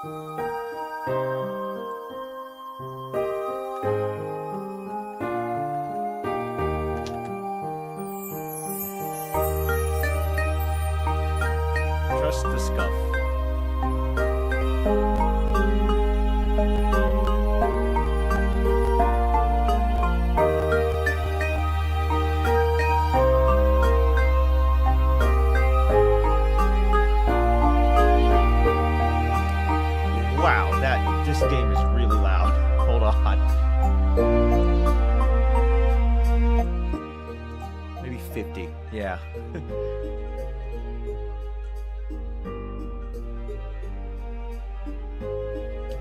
Trust the scuff. Wow, this game is really loud. Hold on. Maybe 50. Yeah.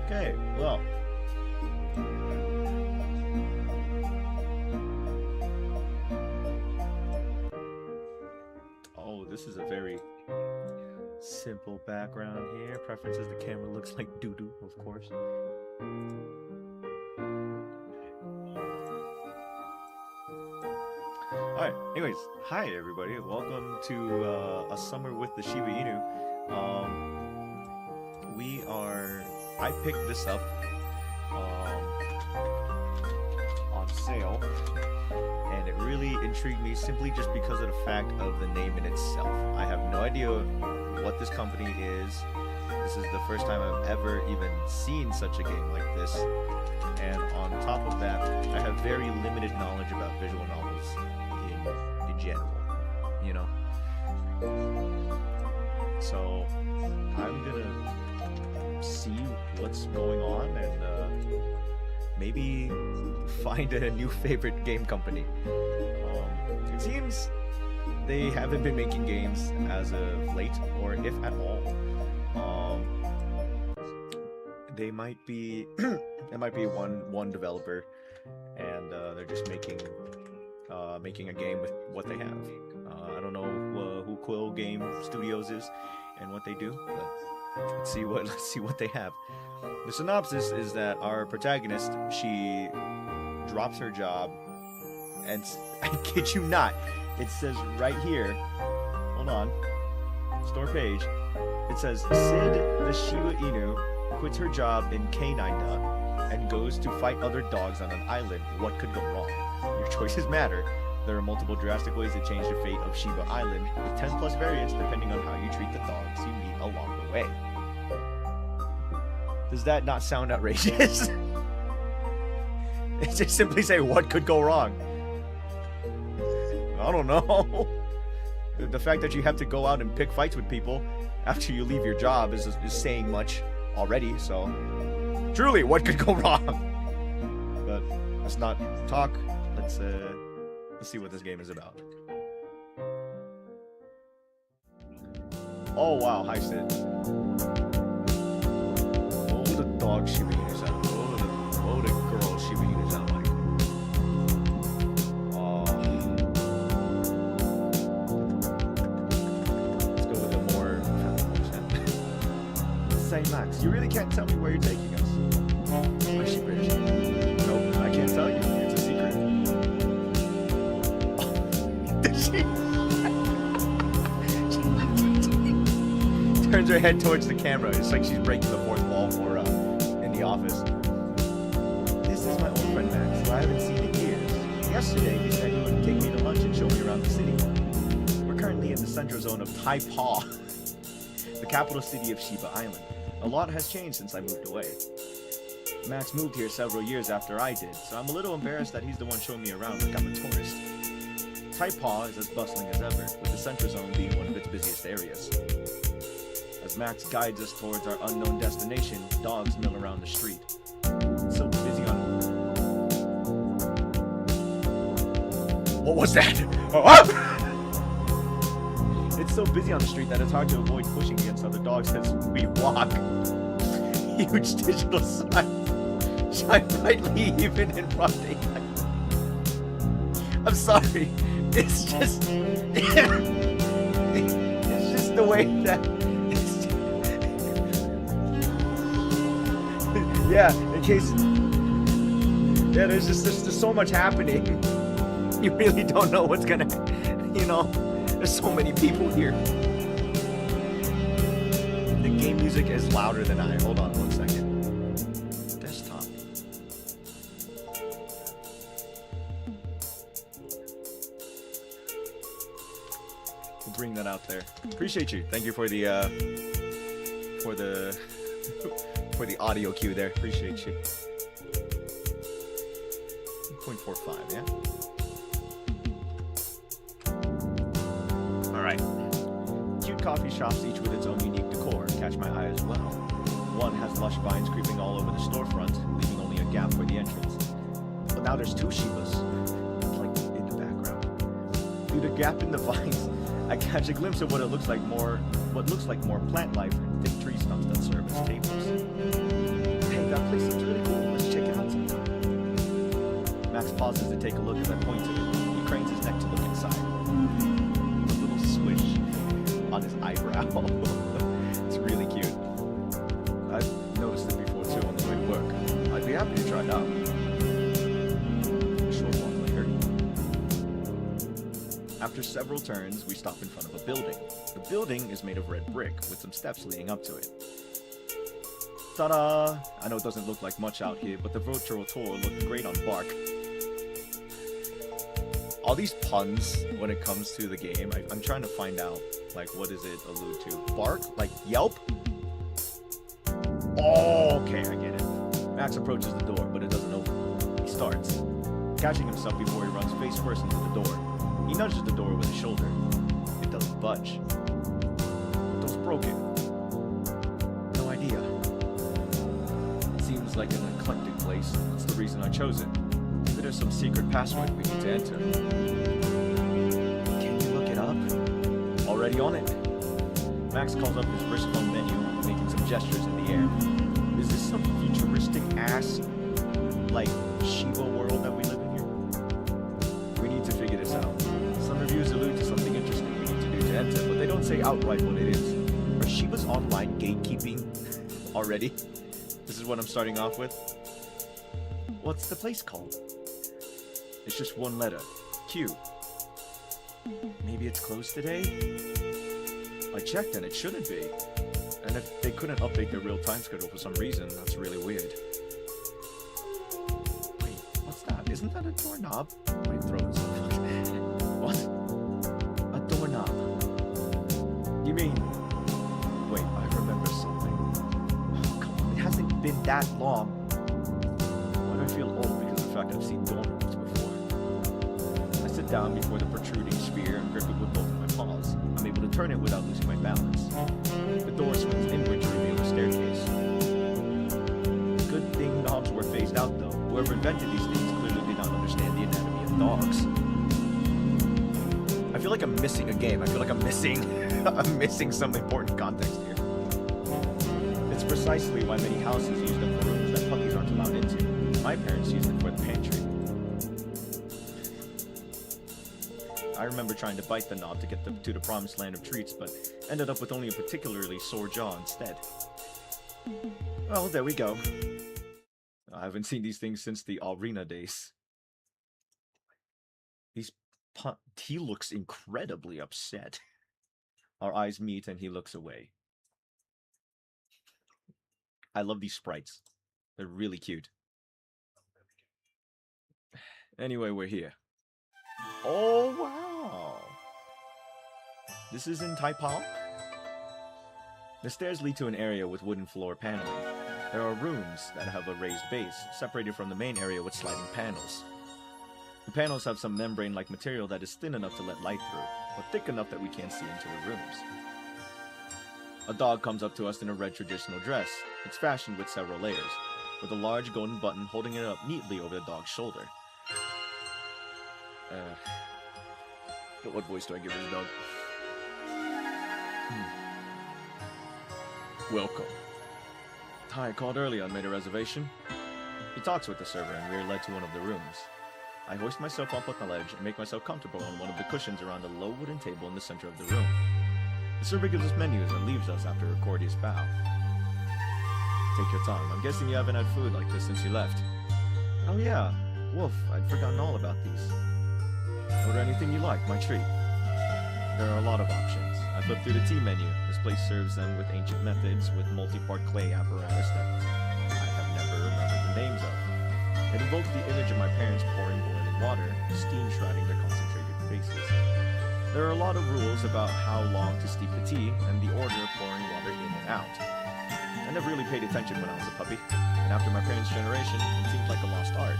Okay, well. Oh, this is a very simple background here. Preferences, the camera looks like doo-doo, of course. Alright, anyways, hi everybody. Welcome to a summer with the Shiba Inu. I picked this up on sale, and it really intrigued me simply just because of the fact of the name in itself. I have no idea what this company is. This is the first time I've ever even seen such a game like this, and on top of that, I have very limited knowledge about visual novels in general, you know? So I'm gonna see what's going on and maybe find a new favorite game company. It seems they haven't been making games as of late, or if at all. They might be it might be one developer, and they're just making a game with what they have. I don't know who Quill Game Studios is and what they do, but let's see what they have. The synopsis is that our protagonist, she drops her job, and I kid you not, it says right here, hold on, store page, it says Sid the Shiba Inu quits her job in canine-da and goes to fight other dogs on an island. What could go wrong? Your choices matter. There are multiple drastic ways to change the fate of Shiba Island, with 10 plus variants depending on how you treat the dogs you meet along the way. Does that not sound outrageous? It just simply say, what could go wrong? I don't know. The fact that you have to go out and pick fights with people after you leave your job is saying much already, so truly, what could go wrong? But let's not talk. Let's see what this game is about. Oh wow, hi Sid. Oh, the dog Shiba Inu sound. Oh, the girl Shiba Inu sound like. Oh. Let's go with a more. Say Max, you really can't tell me where you're taking us. Is she British? Nope, I can't tell you. It's a secret. She turns her head towards the camera. It's like she's breaking the fourth wall for in the office. This is my old friend Max, who I haven't seen in years. Yesterday, he said he would take me to lunch and show me around the city. We're currently in the central zone of Taipa, the capital city of Shiba Island. A lot has changed since I moved away. Max moved here several years after I did, so I'm a little embarrassed that he's the one showing me around like I'm a tourist. Taipa is as bustling as ever, with the central zone being one of its busiest areas. As Max guides us towards our unknown destination, dogs mill around the street. It's so busy on... What was that? It's so busy on the street that it's hard to avoid pushing against other dogs as we walk. Huge digital signs shine brightly even in broad daylight. I'm sorry. It's just it's just the way that it's yeah, in case there's just so much happening. You really don't know what's gonna, you know, there's so many people here. The game music is louder than I. Hold on 1 second. Desktop. We'll bring that out there. Appreciate you. Thank you for the for the audio cue there. Appreciate you. 0.45, yeah. All right. Cute coffee shops, each with its own unique decor, catch my eye as well. One has lush vines creeping all over the storefront, leaving only a gap for the entrance. But now there's two Shibas, like in the background. Through the gap in the vines, I catch a glimpse of what looks like more plant life and thick tree stumps that serve as tables. Hey, that place seems really cool. Let's check it out sometime. Max pauses to take a look as I point to it. He cranes his neck to look inside. A little swish on his eyebrow. It's really cute. I've noticed it before too on the way to work. I'd be happy to try it out. A short walk later. After several turns, we stop in front of a building. The building is made of red brick with some steps leading up to it. Ta-da! I know it doesn't look like much out here, but the virtual tour looked great on Bark. All these puns when it comes to the game, I'm trying to find out, like, what does it allude to? Bark? Like Yelp? Oh, okay, I get it. Max approaches the door, but it doesn't open. He starts, catching himself before he runs face first into the door. He nudges the door with his shoulder. It doesn't budge. The door's broken. No idea. It seems like an eclectic place. That's the reason I chose it. Maybe there's some secret password we need to enter. Can you look it up? Already on it. Max calls up his wrist phone menu, making some gestures in the air. Is this some futuristic ass, like, Shiba world that we live in here? We need to figure this out. Some reviews allude to something interesting we need to do to enter, but they don't say outright what it is. Are Shiba's online gatekeeping already? This is what I'm starting off with. What's the place called? It's just one letter. Q. Maybe it's closed today? I checked and it shouldn't be. And if they couldn't update their real-time schedule for some reason, that's really weird. Wait, what's that? Isn't that a doorknob? My throat is so fucked. What? A doorknob. You mean... Wait, I remember something. Oh, come on, it hasn't been that long. Why do I feel old because of the fact I've seen doorknobs before? I sit down before the protruding sphere and grip it with both of my paws. I'm able to turn it without losing my balance. The door swings inward to reveal a staircase. Good thing knobs were phased out though. Whoever invented these things clearly did not understand the anatomy of dogs. I feel like I'm missing a game. I feel like I'm missing I'm missing some important context here. It's precisely why many houses use them for rooms that puppies aren't allowed into. My parents used them for the pantry. I remember trying to bite the knob to get them to the promised land of treats, but ended up with only a particularly sore jaw instead. Well, there we go. I haven't seen these things since the arena days. He looks incredibly upset. Our eyes meet and he looks away. I love these sprites. They're really cute. Anyway, we're here. Oh, wow. This is in Taipao? The stairs lead to an area with wooden floor paneling. There are rooms that have a raised base, separated from the main area with sliding panels. The panels have some membrane-like material that is thin enough to let light through, but thick enough that we can't see into the rooms. A dog comes up to us in a red traditional dress. It's fashioned with several layers, with a large golden button holding it up neatly over the dog's shoulder. What voice do I give this dog? Welcome. Ty called earlier and made a reservation. He talks with the server and we are led to one of the rooms. I hoist myself up on the ledge and make myself comfortable on one of the cushions around a low wooden table in the center of the room. The server gives us menus and leaves us after a courteous bow. Take your time. I'm guessing you haven't had food like this since you left. Oh yeah, Wolf, I'd forgotten all about these. Order anything you like, my treat. There are a lot of options. I flip through the tea menu. This place serves them with ancient methods, with multi-part clay apparatus that I have never remembered the names of. It evoked the image of my parents pouring boiling water, steam shrouding their concentrated faces. There are a lot of rules about how long to steep the tea, and the order of pouring water in and out. I never really paid attention when I was a puppy, and after my parents' generation, it seemed like a lost art.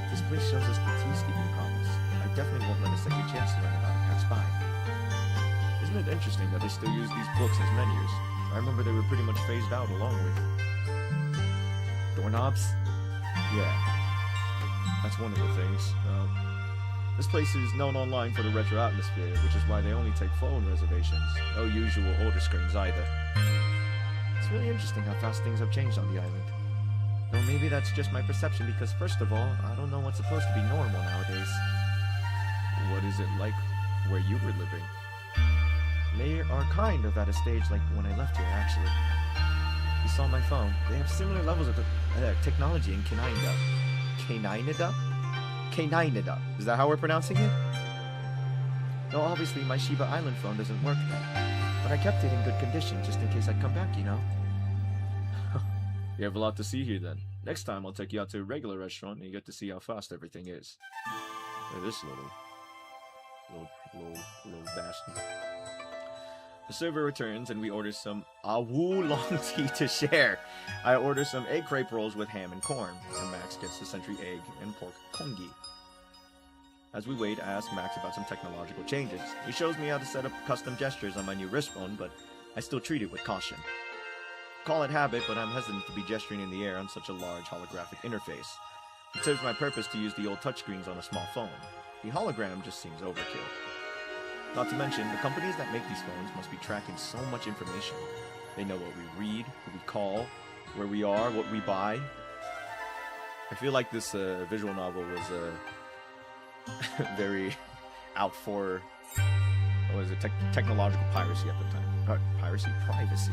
If this place shows us the tea steeping process, I definitely won't let a second chance to learn about it pass by. Isn't it interesting that they still use these books as menus? I remember they were pretty much phased out along with doorknobs. Yeah, that's one of the things. This place is known online for the retro atmosphere, which is why they only take phone reservations. No usual order screens either. It's really interesting how fast things have changed on the island. Though maybe that's just my perception because first of all, I don't know what's supposed to be normal nowadays. What is it like where you were living? They are kind of at a stage like when I left here, actually. You saw my phone. They have similar levels of technology in canine-da. Canine-da? Canine-da. Is that how we're pronouncing it? No, obviously my Shiba Island phone doesn't work yet. But I kept it in good condition just in case I'd come back, you know? You have a lot to see here then. Next time I'll take you out to a regular restaurant and you get to see how fast everything is. This little bastard. The server returns and we order some long tea to share. I order some egg crepe rolls with ham and corn, and Max gets the century egg and pork congee. As we wait, I ask Max about some technological changes. He shows me how to set up custom gestures on my new wrist phone, but I still treat it with caution. Call it habit, but I'm hesitant to be gesturing in the air on such a large holographic interface. It serves my purpose to use the old touchscreens on a small phone. The hologram just seems overkill. Not to mention, the companies that make these phones must be tracking so much information. They know what we read, who we call, where we are, what we buy. I feel like this visual novel was very out for, what was it, technological piracy at the time. Piracy? Privacy.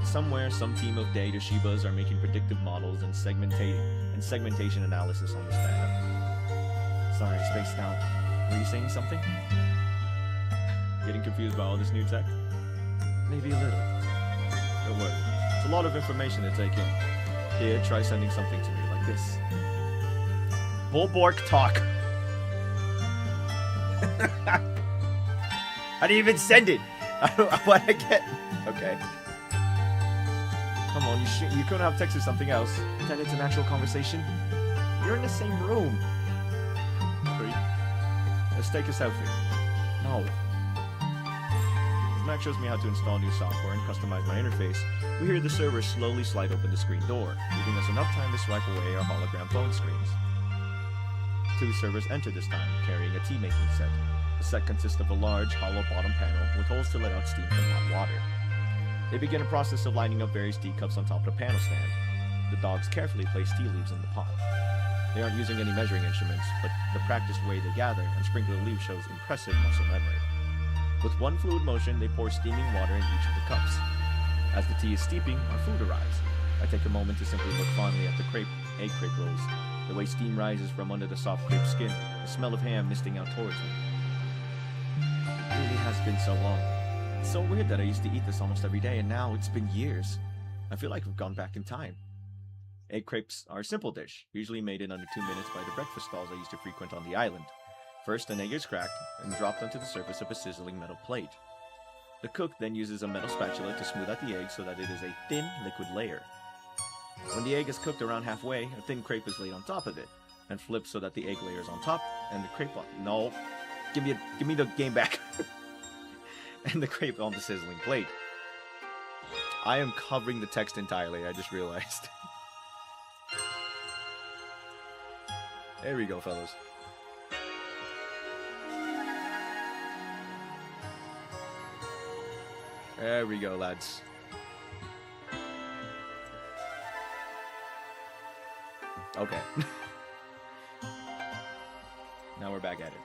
Somewhere, some team of data Shibas are making predictive models and segmentation analysis on this data. Sorry, spaced out. Were you saying something? Getting confused by all this new tech? Maybe a little. Don't worry. It's a lot of information to take in. Here, try sending something to me like this. Bulbork talk. How do you even send it? I don't know what I get. Okay. Come on, you couldn't have texted something else. Pretend it's an actual conversation. You're in the same room. Creep. Let's take a selfie. No. Max shows me how to install new software and customize my interface. We hear the server slowly slide open the screen door, giving us enough time to swipe away our hologram phone screens. 2 servers enter this time, carrying a tea-making set. The set consists of a large, hollow bottom panel with holes to let out steam from hot water. They begin a process of lining up various teacups on top of the panel stand. The dogs carefully place tea leaves in the pot. They aren't using any measuring instruments, but the practiced way they gather and sprinkle the leaves shows impressive muscle memory. With one fluid motion, they pour steaming water in each of the cups. As the tea is steeping, our food arrives. I take a moment to simply look fondly at the egg crepe rolls, the way steam rises from under the soft crepe skin, the smell of ham misting out towards me. It really has been so long. It's so weird that I used to eat this almost every day, and now it's been years. I feel like we've gone back in time. Egg crepes are a simple dish, usually made in under 2 minutes by the breakfast stalls I used to frequent on the island. First, an egg is cracked and dropped onto the surface of a sizzling metal plate. The cook then uses a metal spatula to smooth out the egg so that it is a thin, liquid layer. When the egg is cooked around halfway, a thin crepe is laid on top of it, and flipped so that the egg layer is on top, and the crepe on... No! Give me the game back! And the crepe on the sizzling plate. I am covering the text entirely, I just realized. There we go, fellas. There we go, lads. Okay. Now we're back at it.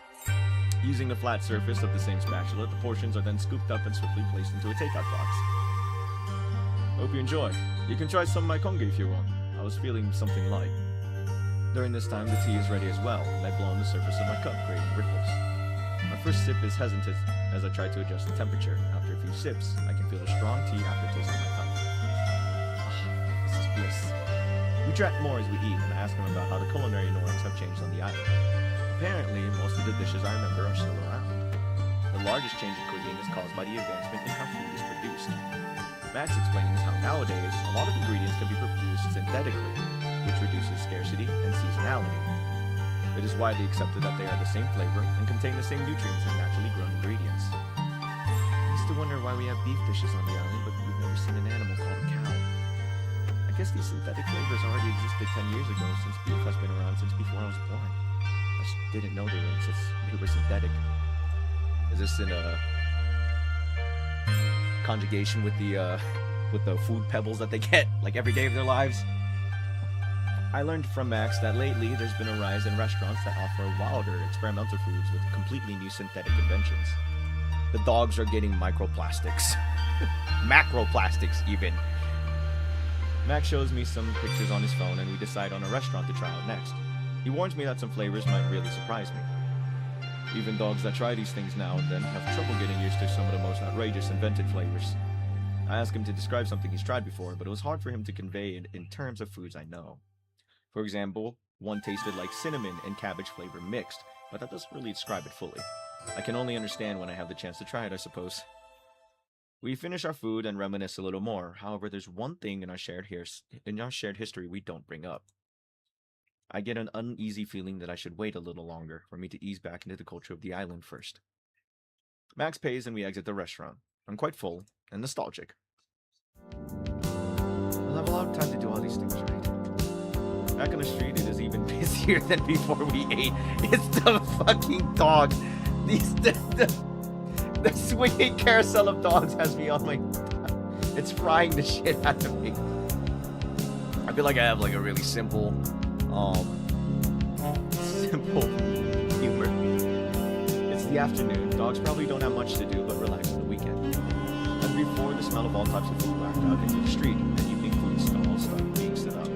Using the flat surface of the same spatula, the portions are then scooped up and swiftly placed into a takeout box. Hope you enjoy. You can try some of my congee if you want. I was feeling something light. During this time, the tea is ready as well, and I blow on the surface of my cup, creating ripples. My first sip is hesitant as I try to adjust the temperature. After a few sips, I can feel a strong tea aftertaste in my tongue. This is bliss. We chat more as we eat, and I ask him about how the culinary norms have changed on the island. Apparently, most of the dishes I remember are still around. The largest change in cuisine is caused by the advancement in how food is produced. Max explains how nowadays, a lot of ingredients can be produced synthetically, which reduces scarcity and seasonality. It is widely accepted that they are the same flavor and contain the same nutrients as naturally grown ingredients. I used to wonder why we have beef dishes on the island, but we've never seen an animal called a cow. I guess these synthetic flavors already existed 10 years ago, since beef has been around since before I was born. I just didn't know they were synthetic. Is this in a conjugation with the food pebbles that they get like every day of their lives? I learned from Max that lately there's been a rise in restaurants that offer wilder experimental foods with completely new synthetic inventions. The dogs are getting microplastics. Macroplastics even. Max shows me some pictures on his phone and we decide on a restaurant to try out next. He warns me that some flavors might really surprise me. Even dogs that try these things now and then have trouble getting used to some of the most outrageous invented flavors. I asked him to describe something he's tried before, but it was hard for him to convey it in terms of foods I know. For example, one tasted like cinnamon and cabbage flavor mixed, but that doesn't really describe it fully. I can only understand when I have the chance to try it, I suppose. We finish our food and reminisce a little more. However, there's one thing in our shared history we don't bring up. I get an uneasy feeling that I should wait a little longer for me to ease back into the culture of the island first. Max pays and we exit the restaurant. I'm quite full and nostalgic. We'll have a lot of time to do all these things, right? Back on the street, it is even busier than before we ate. It's the fucking dog. The swinging carousel of dogs has me on my... It's frying the shit out of me. I feel like I have like a really simple humor. It's the afternoon. Dogs probably don't have much to do but relax on the weekend. And before the smell of all types of food whacked out into the street, and evening food stalls start being set up.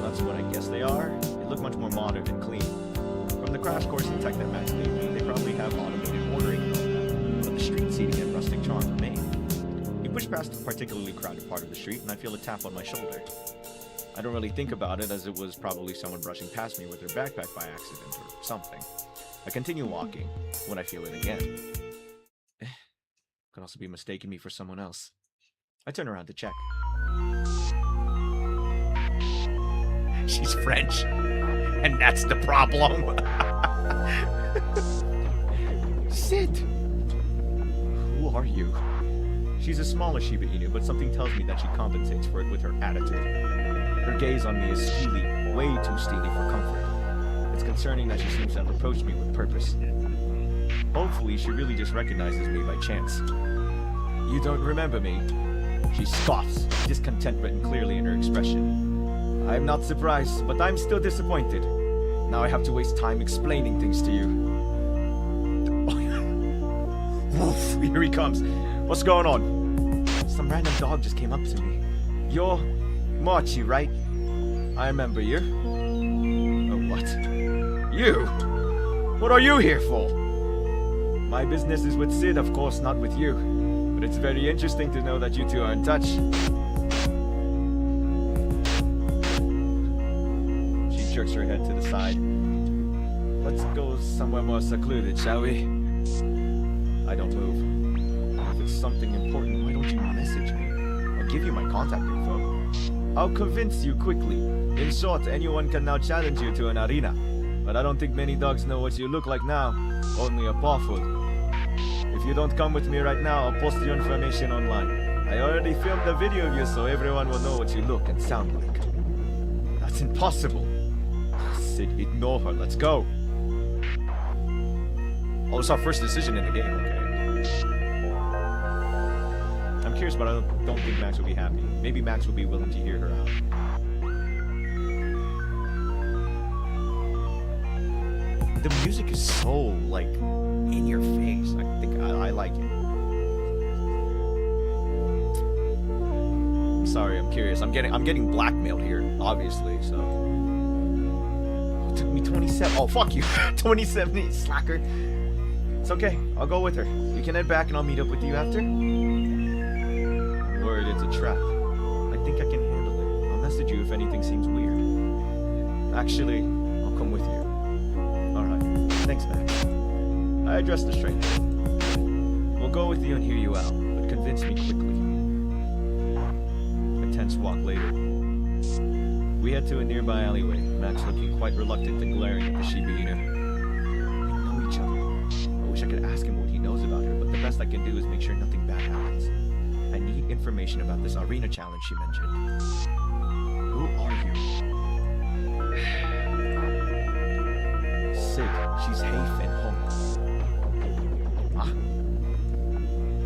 That's what I guess they are. They look much more modern and clean. From the crash course in tech that Max gave me, they probably have automated ordering and all that, but the street seating and rustic charm remain. We push past a particularly crowded part of the street, and I feel a tap on my shoulder. I don't really think about it, as it was probably someone brushing past me with their backpack by accident or something. I continue walking when I feel it again. Could also be mistaking me for someone else. I turn around to check. She's French, and that's the problem. Sit! Who are you? She's a smaller Shiba Inu, but something tells me that she compensates for it with her attitude. Her gaze on me is steely, way too steely for comfort. It's concerning that she seems to have approached me with purpose. Hopefully, she really just recognizes me by chance. You don't remember me? She scoffs, discontent written clearly in her expression. I'm not surprised, but I'm still disappointed. Now I have to waste time explaining things to you. Woof, here he comes. What's going on? Some random dog just came up to me. You're Marchi, right? I remember you. Oh, what? You? What are you here for? My business is with Sid, of course, not with you. But it's very interesting to know that you two are in touch. She jerks her head to the side. Let's go somewhere more secluded, shall we? I don't move. If it's something important, why don't you message me? I'll give you my contact info. I'll convince you quickly. In short, anyone can now challenge you to an arena. But I don't think many dogs know what you look like now. Only a pawful. If you don't come with me right now, I'll post your information online. I already filmed a video of you so everyone will know what you look and sound like. That's impossible. Sid, ignore her. Let's go. Oh, it's our first decision in the game, okay. I'm curious, but I don't think Max will be happy. Maybe Max will be willing to hear her out. The music is so, like, in your face. I think I like it. I'm sorry, I'm curious. I'm getting blackmailed here, obviously, so. It took me 27. Oh, fuck you. 27, slacker. It's okay. I'll go with her. You can head back and I'll meet up with you after. I'm worried it's a trap. I think I can handle it. I'll message you if anything seems weird. Actually, I'll come with you. Alright. Thanks, Max. I addressed the stranger. We'll go with you and hear you out, but convince me quickly. A tense walk later. We head to a nearby alleyway, Max looking quite reluctant and glaring at the Shiba Inu. We know each other. I wish I could ask him what he knows about her, but the best I can do is make sure nothing bad happens. I need information about this arena challenge she mentioned. Who are you? Sig, she's Hafe and home. Huh?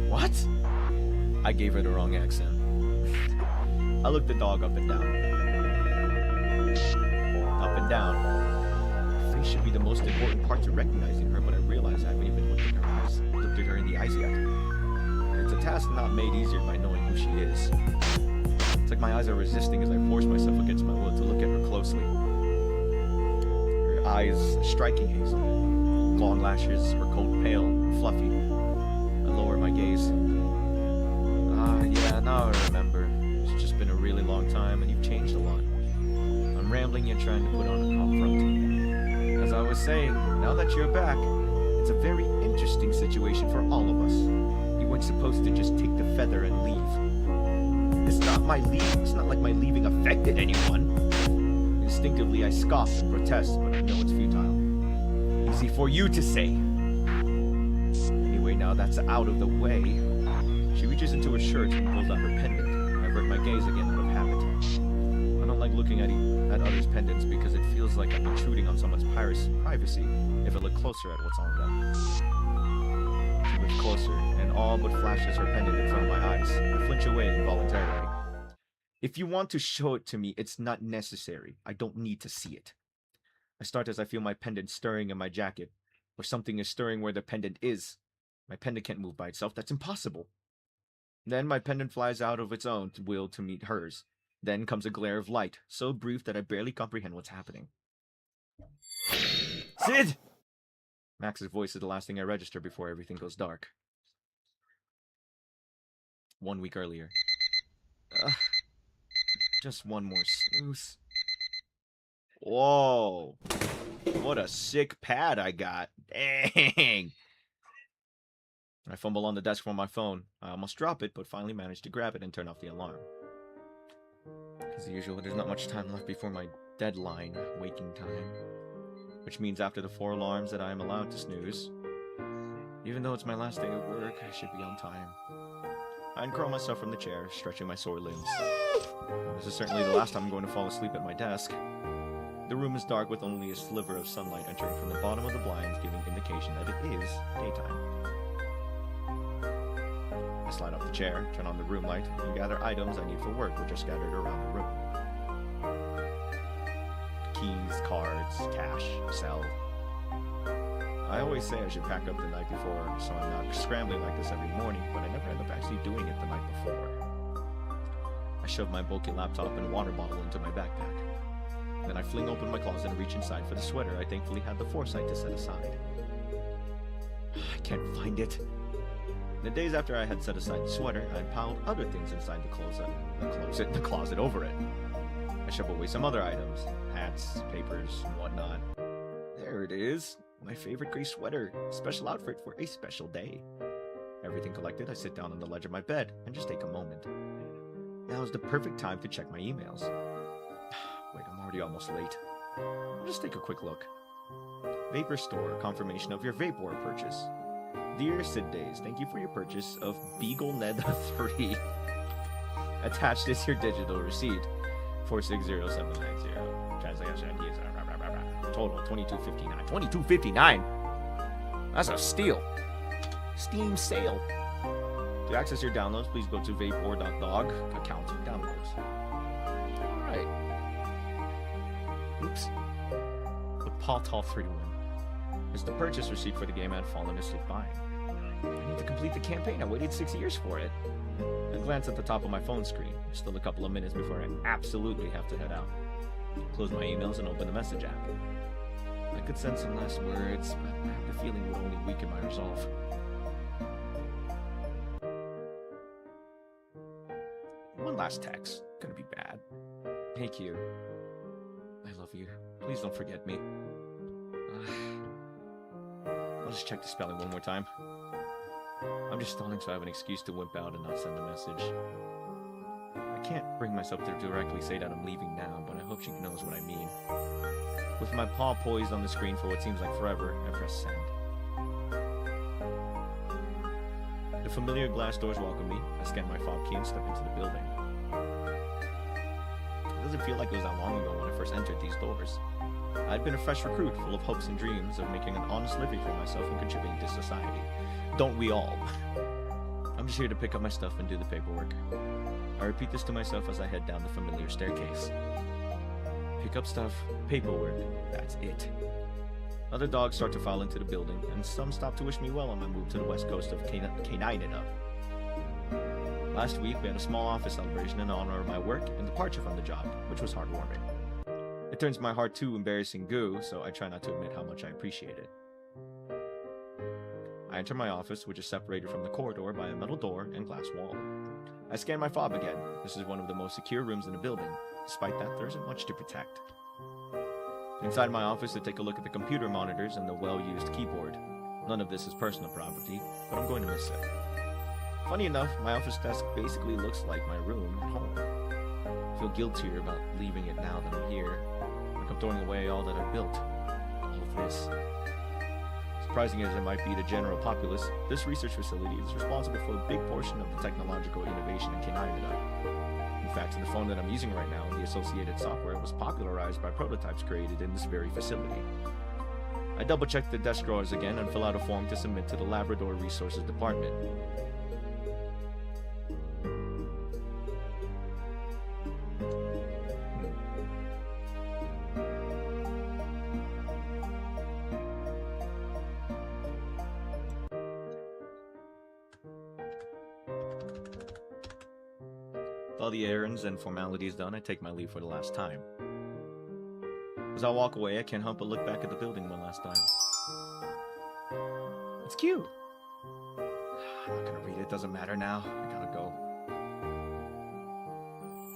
What? I gave her the wrong accent. I looked the dog up and down. Up and down. Her face should be the most important part to recognizing her, but I realize I haven't even looked at her eyes. Looked at her in the eyes yet. It's a task not made easier by knowing who she is. It's like my eyes are resisting as I force myself against my will to look at her closely. Her eyes striking hazel. Long lashes, her coat pale and fluffy. I lower my gaze. Yeah, now I remember. It's just been a really long time and you've changed a lot. I'm rambling yet trying to put on a calm front. As I was saying, now that you're back, it's a very interesting situation for all of us. You weren't supposed to just take the feather and leave. It's not like my leaving affected anyone. Instinctively I scoff and protest, but I know it's futile. Easy for you to say. Anyway, now that's out of the way. She reaches into her shirt and pulls out her pendant. I avert my gaze again out of habit. I don't like looking at others' pendants because it feels like I'm intruding on someone's privacy if I look closer at what's on them. She moves closer and all but flashes her pendant in front of my eyes. I flinch away involuntarily. If you want to show it to me, it's not necessary. I don't need to see it. I start as I feel my pendant stirring in my jacket, or something is stirring where the pendant is. My pendant can't move by itself. That's impossible. Then my pendant flies out of its own will to meet hers. Then comes a glare of light, so brief that I barely comprehend what's happening. Sid! Max's voice is the last thing I register before everything goes dark. 1 week earlier. Just one more snooze. Whoa. What a sick pad I got. Dang. I fumble on the desk for my phone. I almost drop it, but finally manage to grab it and turn off the alarm. As usual, there's not much time left before my deadline, waking time. Which means after the 4 alarms that I am allowed to snooze. Even though it's my last day of work, I should be on time. I uncurl myself from the chair, stretching my sore limbs. This is certainly the last time I'm going to fall asleep at my desk. The room is dark with only a sliver of sunlight entering from the bottom of the blinds, giving indication that it is daytime. I slide off the chair, turn on the room light, and gather items I need for work, which are scattered around the room. Keys, cards, cash, cell. I always say I should pack up the night before, so I'm not scrambling like this every morning, but I never end up actually doing it the night before. I shove my bulky laptop and water bottle into my backpack. Then I fling open my closet and reach inside for the sweater I thankfully had the foresight to set aside. I can't find it. The days after I had set aside the sweater, I had piled other things inside the closet over it. I shove away some other items, hats, papers, and whatnot. There it is, my favorite gray sweater, special outfit for a special day. Everything collected, I sit down on the ledge of my bed and just take a moment. Now is the perfect time to check my emails. Wait, I'm already almost late. I'll just take a quick look. Vapor Store, confirmation of your vapor purchase. Dear Sid Days, thank you for your purchase of Beagle Ned 3. Attached is your digital receipt. 460790. Transaction ID is total $22.59. $22.59? That's a steal. Steam sale. To access your downloads, please go to vapor.dog, account downloads. Alright. Oops. With Paul Tall 3-1. It's the purchase receipt for the game I had fallen asleep buying. I need to complete the campaign. I waited 6 years for it. I glance at the top of my phone screen. There's still a couple of minutes before I absolutely have to head out. Close my emails and open the message app. I could send some last words, but I have the feeling it would only weaken my resolve. One last text. Gonna be bad. Hey, Q. I love you. Please don't forget me. I'll just check the spelling one more time. I'm just stalling so I have an excuse to wimp out and not send a message. I can't bring myself to directly say that I'm leaving now, but I hope she knows what I mean. With my paw poised on the screen for what seems like forever, I press send. The familiar glass doors welcome me. I scan my fob key and step into the building. It doesn't feel like it was that long ago when I first entered these doors. I'd been a fresh recruit, full of hopes and dreams of making an honest living for myself and contributing to society. Don't we all? I'm just here to pick up my stuff and do the paperwork. I repeat this to myself as I head down the familiar staircase. Pick up stuff, paperwork, that's it. Other dogs start to file into the building, and some stop to wish me well on my move to the west coast of canine-da. Last week, we had a small office celebration in honor of my work and departure from the job, which was heartwarming. It turns my heart to embarrassing goo, so I try not to admit how much I appreciate it. I enter my office, which is separated from the corridor by a metal door and glass wall. I scan my fob again. This is one of the most secure rooms in the building. Despite that, there isn't much to protect. Inside my office, I take a look at the computer monitors and the well-used keyboard. None of this is personal property, but I'm going to miss it. Funny enough, my office desk basically looks like my room at home. I feel guiltier about leaving it now that I'm here, like I'm throwing away all that I've built. All of this. Surprising as it might be to general populace, this research facility is responsible for a big portion of the technological innovation in canine-da. In fact, the phone that I'm using right now and the associated software was popularized by prototypes created in this very facility. I double-check the desk drawers again and fill out a form to submit to the Labrador Resources Department. With all the errands and formalities done, I take my leave for the last time. As I walk away, I can't help but look back at the building one last time. It's cute. I'm not gonna read it, doesn't matter now. I gotta go.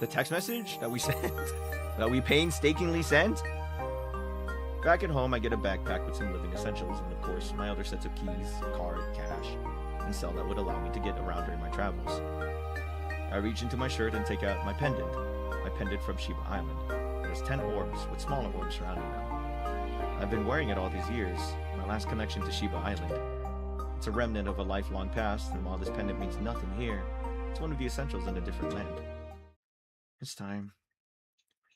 The text message that we sent? That we painstakingly sent? Back at home, I get a backpack with some living essentials and, of course, my other sets of keys, card, cash, and cell that would allow me to get around during my travels. I reach into my shirt and take out my pendant from Shiba Island. It has 10 orbs, with smaller orbs surrounding them. I've been wearing it all these years, my last connection to Shiba Island. It's a remnant of a lifelong past, and while this pendant means nothing here, it's one of the essentials in a different land. It's time.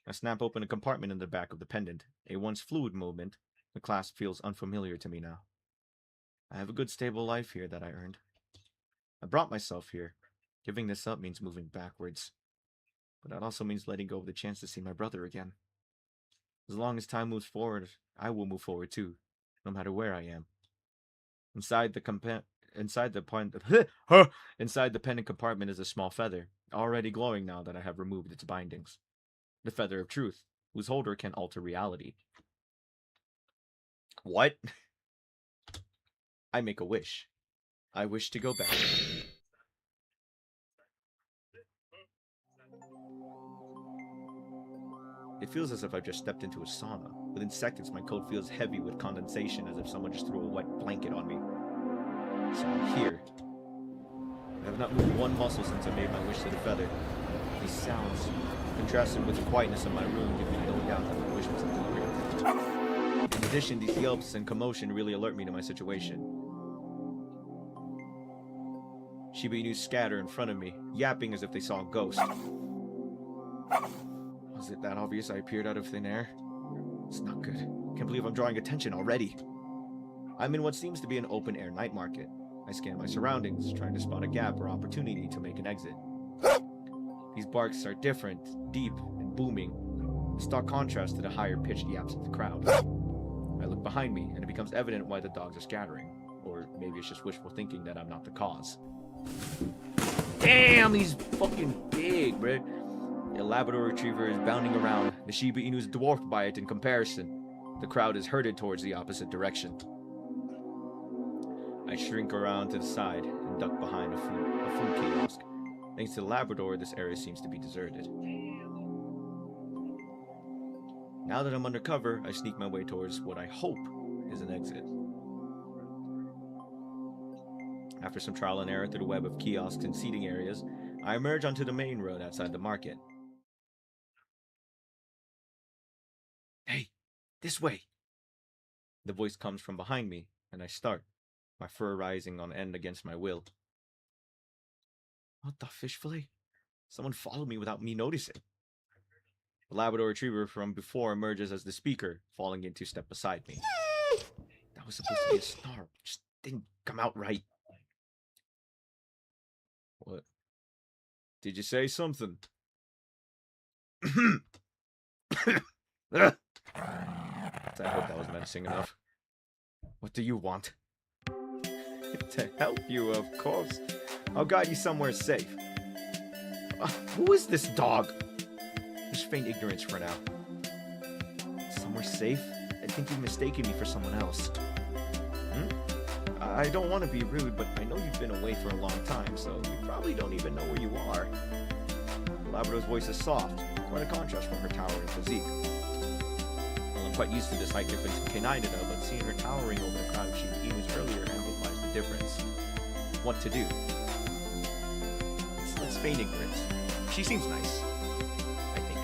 I snap open a compartment in the back of the pendant. A once fluid movement, the clasp feels unfamiliar to me now. I have a good stable life here that I earned. I brought myself here. Giving this up means moving backwards. But that also means letting go of the chance to see my brother again. As long as time moves forward, I will move forward too, no matter where I am. Inside the pendant compartment is a small feather, already glowing now that I have removed its bindings. The feather of truth, whose holder can alter reality. What? I make a wish. I wish to go back. It feels as if I've just stepped into a sauna. Within seconds, my coat feels heavy with condensation, as if someone just threw a wet blanket on me. So I'm here. I have not moved one muscle since I made my wish to the feather. These sounds, contrasted with the quietness of my room, give me no doubt that my wish was delivered. In addition, these yelps and commotion really alert me to my situation. Shiba Inu scatter in front of me, yapping as if they saw a ghost. Was it that obvious I appeared out of thin air? It's not good. Can't believe I'm drawing attention already. I'm in what seems to be an open-air night market. I scan my surroundings, trying to spot a gap or opportunity to make an exit. These barks are different, deep, and booming, a stark contrast to the higher-pitched yaps of the crowd. I look behind me, and it becomes evident why the dogs are scattering. Or maybe it's just wishful thinking that I'm not the cause. Damn, he's fucking big, bruh. The Labrador Retriever is bounding around. The Shiba Inu is dwarfed by it in comparison. The crowd is herded towards the opposite direction. I shrink around to the side and duck behind a food kiosk. Thanks to the Labrador, this area seems to be deserted. Now that I'm undercover, I sneak my way towards what I hope is an exit. After some trial and error through the web of kiosks and seating areas, I emerge onto the main road outside the market. Hey, this way! The voice comes from behind me, and I start, my fur rising on end against my will. What the fish fillet? Someone followed me without me noticing. The Labrador Retriever from before emerges as the speaker, falling into step beside me. That was supposed to be a snarl, just didn't come out right. What? Did you say something? I hope that was menacing enough. What do you want? To help you, of course. I'll guide you somewhere safe. Who is this dog? Just feign ignorance for now. Somewhere safe? I think you've mistaken me for someone else. I don't want to be rude, but I know you've been away for a long time, so you probably don't even know where you are. Labrador's voice is soft, quite a contrast from her towering physique. Well, I'm quite used to this height difference in canine-da, but seeing her towering over the crowd of Shiba Inus earlier amplifies the difference. What to do? Let's feign ignorance. She seems nice, I think.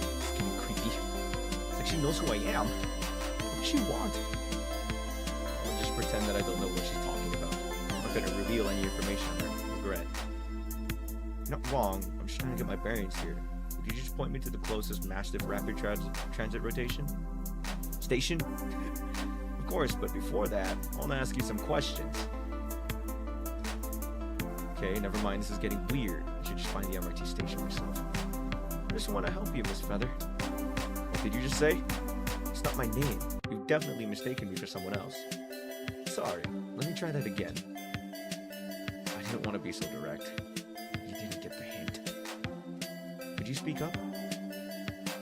It's getting creepy. It's like she knows who I am. What does she want? I'll just pretend that I don't know what she's talking about. I'm not going to reveal any information on her regret. You're not wrong. I'm just trying to get my bearings here. Could you just point me to the closest massive rapid transit rotation? Station? Of course, but before that, I want to ask you some questions. Okay, never mind. This is getting weird. I should just find the MRT station myself. I just want to help you, Miss Feather. What did you just say? It's not my name. You've definitely mistaken me for someone else. Sorry. Let me try that again. I didn't want to be so direct. You didn't get the hint. Could you speak up?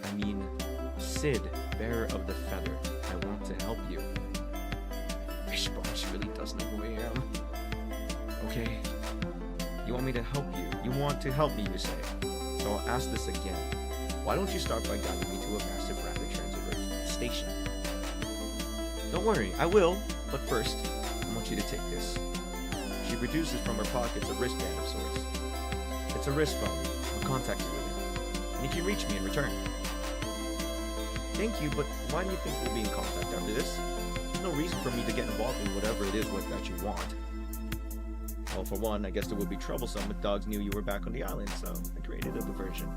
I mean, Sid, bearer of the feather. I want to help you. Fishbone, she really does know who I am. Okay. You want me to help you? You want to help me, you say. So I'll ask this again. Why don't you start by guiding me to a massive rapid transit station? Don't worry, I will. But first, I want you to take this. She produces from her pockets a wristband of sorts. It's a wrist phone. I'll contact you with it. And you can reach me in return. Thank you, but why do you think we'll be in contact after this? There's no reason for me to get involved in whatever it is that you want. Well, for one, I guess it would be troublesome if dogs knew you were back on the island, so I created a diversion.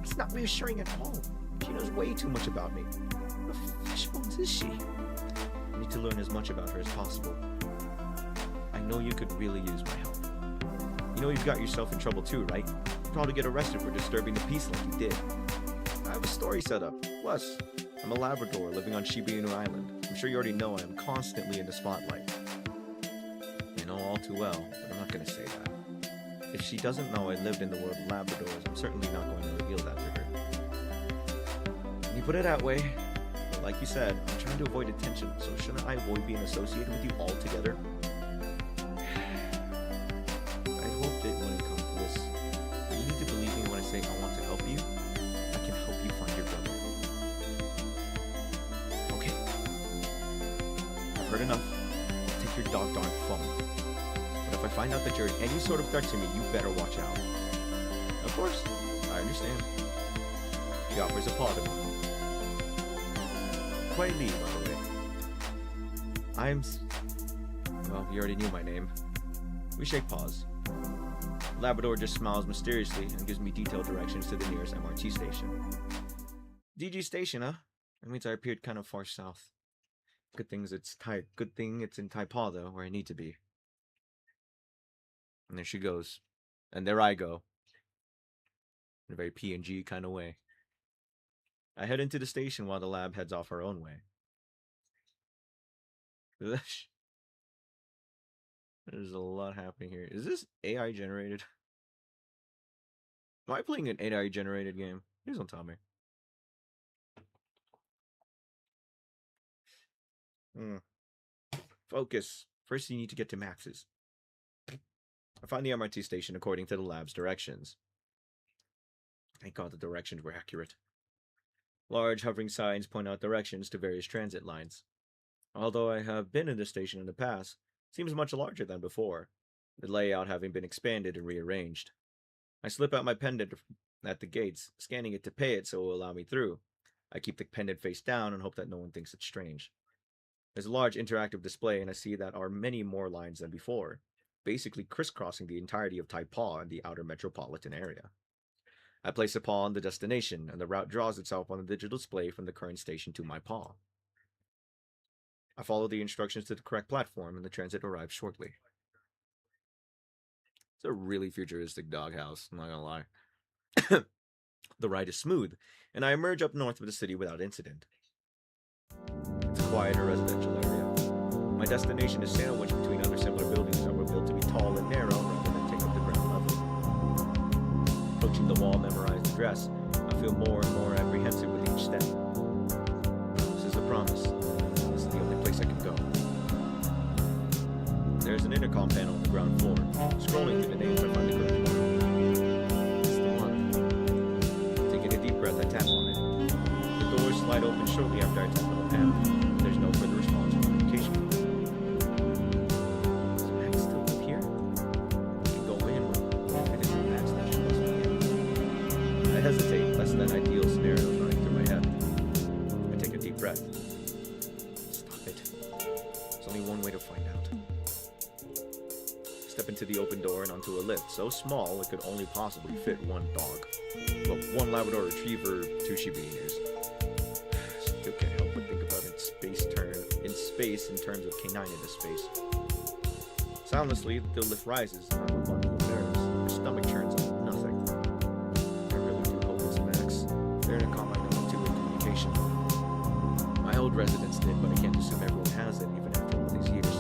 It's not reassuring at all. She knows way too much about me. What the fishbones is she? I need to learn as much about her as possible. I know you could really use my help. You know you've got yourself in trouble too, right? You'll probably get arrested for disturbing the peace like you did. I have a story set up. Plus, I'm a Labrador living on Shiba Inu Island. I'm sure you already know I am constantly in the spotlight. I know all too well, but I'm not going to say that. If she doesn't know I lived in the world of Labradors, I'm certainly not going to reveal that to her. When you put it that way, but like you said, I'm trying to avoid attention, so shouldn't I avoid being associated with you altogether? I hoped it wouldn't come to this. But you need to believe me when I say I want to help you. I can help you find your brother. Okay. I've heard enough. I'll take your dog-darn phone. But if I find out that you're any sort of threat to me, you better watch out. Of course. I understand. She offers a paw to me. Quite Lee, by the way. Well, you already knew my name. We shake paws. Labrador just smiles mysteriously and gives me detailed directions to the nearest MRT station. DG station, huh? That means I appeared kind of far south. Good thing it's in Taipaw, though, where I need to be. And there she goes. And there I go. In a very PNG kind of way. I head into the station while the lab heads off her own way. There's a lot happening here. Is this AI generated? Am I playing an AI generated game? Please don't tell me. Focus. First, you need to get to Max's. I find the MRT station according to the lab's directions. Thank God the directions were accurate. Large hovering signs point out directions to various transit lines. Although I have been in this station in the past, it seems much larger than before, the layout having been expanded and rearranged. I slip out my pendant at the gates, scanning it to pay it so it will allow me through. I keep the pendant face down and hope that no one thinks it's strange. There's a large interactive display, and I see that are many more lines than before, basically crisscrossing the entirety of Taipaw and the outer metropolitan area. I place a paw on the destination, and the route draws itself on the digital display from the current station to my paw. I follow the instructions to the correct platform, and the transit arrives shortly. It's a really futuristic doghouse, I'm not gonna lie. The ride is smooth, and I emerge up north of the city without incident. It's a quieter residential area. My destination is sandwiched between other similar buildings that were built to be tall and narrow rather than take up the ground level. Approaching the wall-memorized address, I feel more and more apprehensive with each step. This is a promise. This is the only place I can go. There's an intercom panel on the ground floor. Scrolling through the names, I find the correct one. It's the one. Taking a deep breath, I tap on it. The doors slide open shortly after I tap on the panel. There's no further response or notification. Does Max still live here? I can go in, but if it isn't Max, then she must be in. I hesitate, less than ideal scenarios running through my head. I take a deep breath. Stop it. There's only one way to find out. Step into the open door and onto a lift so small it could only possibly fit one dog. Well, one Labrador Retriever, 2 Shiba Inus. Still can't help but think about space in terms of canine-da space. Soundlessly, the lift rises and I move on to the stairs. My stomach churns on nothing. I really do hope it's Max. They're in a calm two-way communication. My old residence did, but I can't assume everyone has it even after all these years.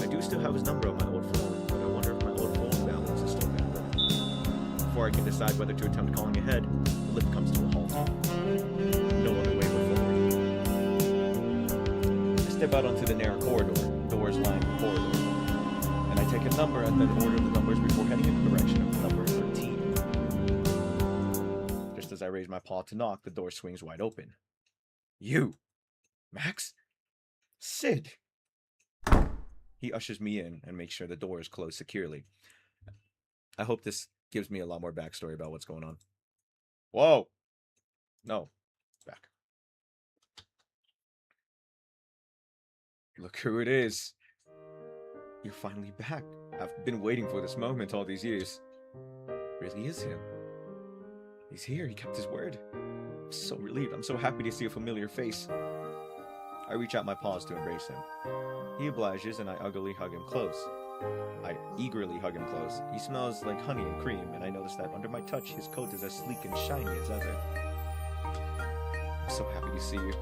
I do still have his number on my old phone, but I wonder if my old phone balance is still valid. Before I can decide whether to attempt calling ahead, the lift comes to a halt. No other way but forward. I step out onto the narrow corridor, doors line the corridor, and I take a number and then order the numbers before heading in the direction of number 13. Just as I raise my paw to knock, the door swings wide open. You! Max? Sid! He ushers me in and makes sure the door is closed securely. I hope this gives me a lot more backstory about what's going on. Whoa! No. Back. Look who it is. You're finally back. I've been waiting for this moment all these years. It really is him. He's here. He kept his word. I'm so relieved. I'm so happy to see a familiar face. I reach out my paws to embrace him. He obliges and I eagerly hug him close. He smells like honey and cream, and I notice that under my touch his coat is as sleek and shiny as ever. I'm so happy to see you.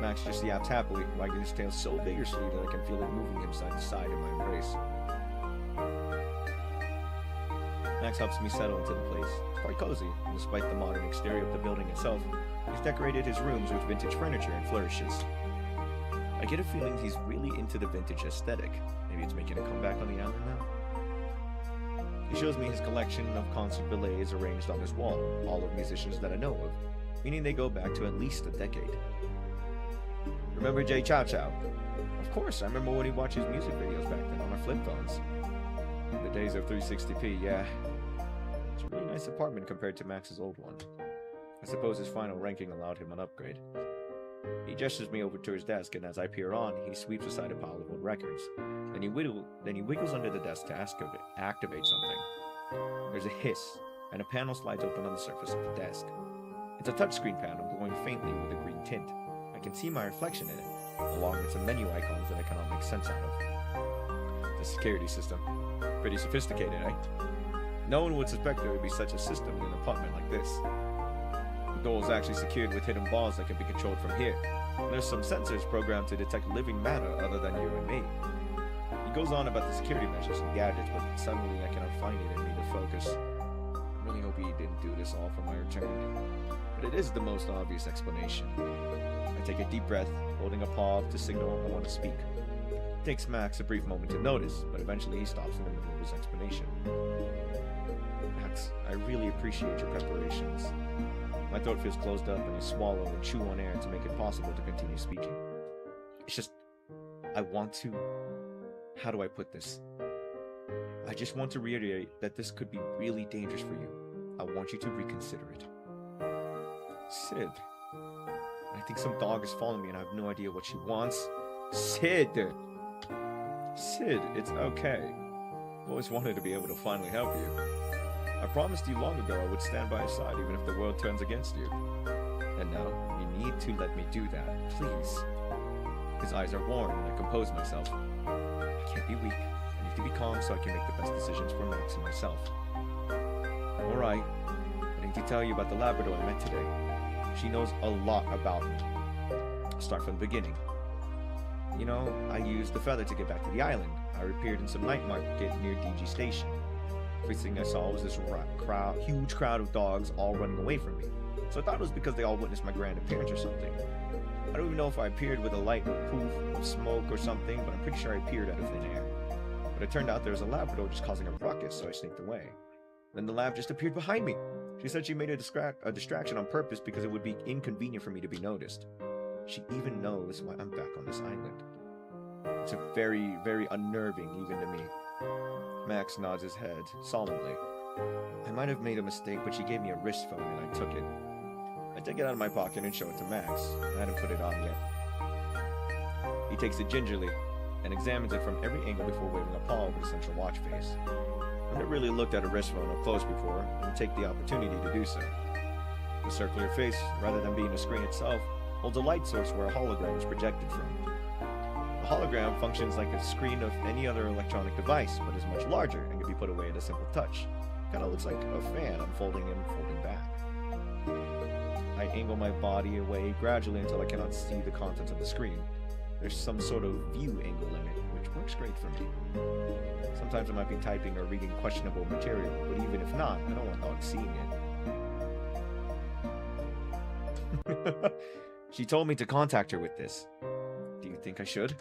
Max just yaps happily, wagging his tail so vigorously that I can feel it moving him side to side in my embrace. Max helps me settle into the place. It's quite cozy, and despite the modern exterior of the building itself, he's decorated his rooms with vintage furniture and flourishes. I get a feeling he's really into the vintage aesthetic. Maybe it's making a comeback on the island now. He shows me his collection of concert billets arranged on his wall, all of musicians that I know of, meaning they go back to at least a decade. Remember Jay Chow Chow? Of course, I remember when he watched his music videos back then on our flip phones. The days of 360p, yeah. It's a really nice apartment compared to Max's old one. I suppose his final ranking allowed him an upgrade. He gestures me over to his desk, and as I peer on, he sweeps aside a pile of old records. Then he wiggles under the desk to activate something. There's a hiss, and a panel slides open on the surface of the desk. It's a touchscreen panel glowing faintly with a green tint. I can see my reflection in it, along with some menu icons that I cannot make sense out of. The security system. Pretty sophisticated, eh? No one would suspect there would be such a system in an apartment like this. The door is actually secured with hidden bars that can be controlled from here. And there's some sensors programmed to detect living matter other than you and me. He goes on about the security measures and gadgets, but suddenly I cannot find it in me to focus. I really hope he didn't do this all for my return. But it is the most obvious explanation. I take a deep breath, holding a paw up to signal I want to speak. takes Max a brief moment to notice, but eventually he stops in the middle of his explanation. Max, I really appreciate your preparations. My throat feels closed up and I swallow and chew on air to make it possible to continue speaking. It's just, I want to... How do I put this? I just want to reiterate that this could be really dangerous for you. I want you to reconsider it. Sid. I think some dog is following me and I have no idea what she wants. Sid! Sid, it's okay. I've always wanted to be able to finally help you. I promised you long ago I would stand by your side even if the world turns against you. And now, you need to let me do that, please. His eyes are warm and I compose myself. I can't be weak. I need to be calm so I can make the best decisions for Max and myself. Alright, I need to tell you about the Labrador I met today. She knows a lot about me. I'll start from the beginning. You know, I used the feather to get back to the island. I appeared in some night market near DG Station. First thing I saw was this huge crowd of dogs all running away from me. So I thought it was because they all witnessed my grand appearance or something. I don't even know if I appeared with a light poof of smoke or something, but I'm pretty sure I appeared out of thin air. But it turned out there was a Labrador just causing a ruckus, so I sneaked away. Then the lab just appeared behind me. She said she made a distraction on purpose because it would be inconvenient for me to be noticed. She even knows why I'm back on this island. It's a very, very unnerving even to me. Max nods his head solemnly. I might have made a mistake, but she gave me a wrist phone and I took it. I take it out of my pocket and show it to Max. I hadn't put it on yet. He takes it gingerly and examines it from every angle before waving a paw over the central watch face. I've never really looked at a wrist phone up close before, and take the opportunity to do so. The circular face, rather than being a screen itself, holds a light source where a hologram is projected from. A hologram functions like a screen of any other electronic device, but is much larger and can be put away at a simple touch. Kinda looks like a fan unfolding and folding back. I angle my body away gradually until I cannot see the contents of the screen. There's some sort of view angle limit, which works great for me. Sometimes I might be typing or reading questionable material, but even if not, I don't want dogs seeing it. She told me to contact her with this. Do you think I should?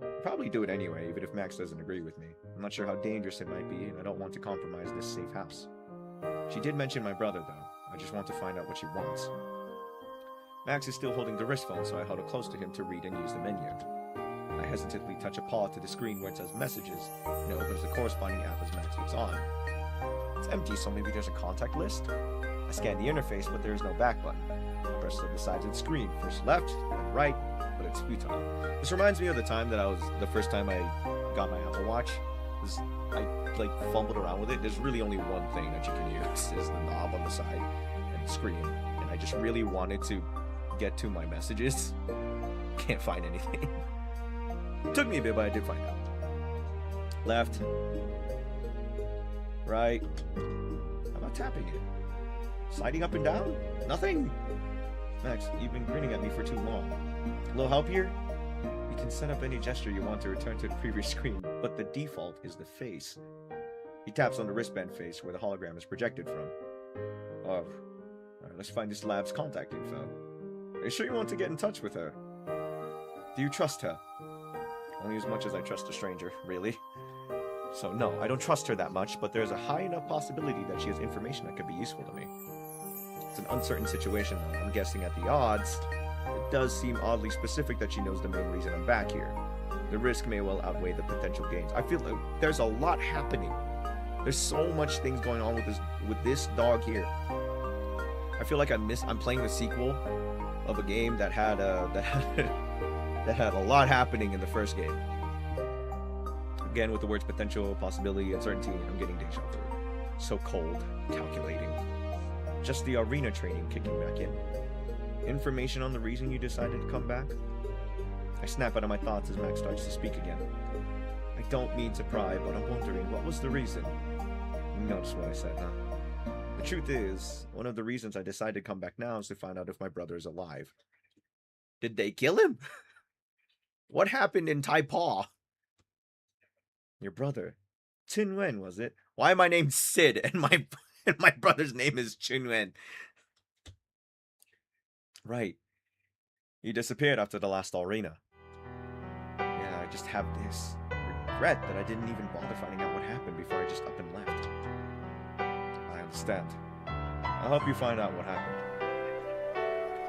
I'll probably do it anyway, even if Max doesn't agree with me. I'm not sure how dangerous it might be, and I don't want to compromise this safe house. She did mention my brother, though. I just want to find out what she wants. Max is still holding the wrist phone, so I huddle close to him to read and use the menu. I hesitantly touch a paw to the screen where it says messages, and it opens the corresponding app as Max looks on. It's empty, so maybe there's a contact list? I scan the interface, but there is no back button. I press the sides of the screen, first left, then right, but it's futile. This reminds me of the time that the first time I got my Apple Watch. I fumbled around with it. There's really only one thing that you can use, is the knob on the side and the screen. And I just really wanted to get to my messages. Can't find anything. Took me a bit, but I did find out. Left. Right. How about tapping it? Sliding up and down? Nothing? Max, you've been grinning at me for too long. A little help here? You can set up any gesture you want to return to the previous screen, but the default is the face. He taps on the wristband face where the hologram is projected from. Oh. Alright, let's find this lab's contact info. Are you sure you want to get in touch with her? Do you trust her? Only as much as I trust a stranger, really. So no, I don't trust her that much, but there's a high enough possibility that she has information that could be useful to me. It's an uncertain situation, though. I'm guessing at the odds, it does seem oddly specific that she knows the main reason I'm back here. The risk may well outweigh the potential gains. I feel like there's a lot happening. There's so much things going on with this dog here. I feel like I'm playing the sequel of a game that had that had a lot happening in the first game. Again, with the words potential, possibility, uncertainty, I'm getting deja vu. So cold, calculating. Just the arena training kicking back in. Information on the reason you decided to come back? I snap out of my thoughts as Max starts to speak again. I don't mean to pry, but I'm wondering, what was the reason? You notice what I said, huh? The truth is, one of the reasons I decided to come back now is to find out if my brother is alive. Did they kill him? What happened in Taipaw? Your brother. Chinwen, was it? Why am I named Sid and my brother's name is Chinwen? Right. He disappeared after the last arena. Yeah, I just have this regret that I didn't even bother finding out what happened before I just up and left. I understand. I'll help you find out what happened.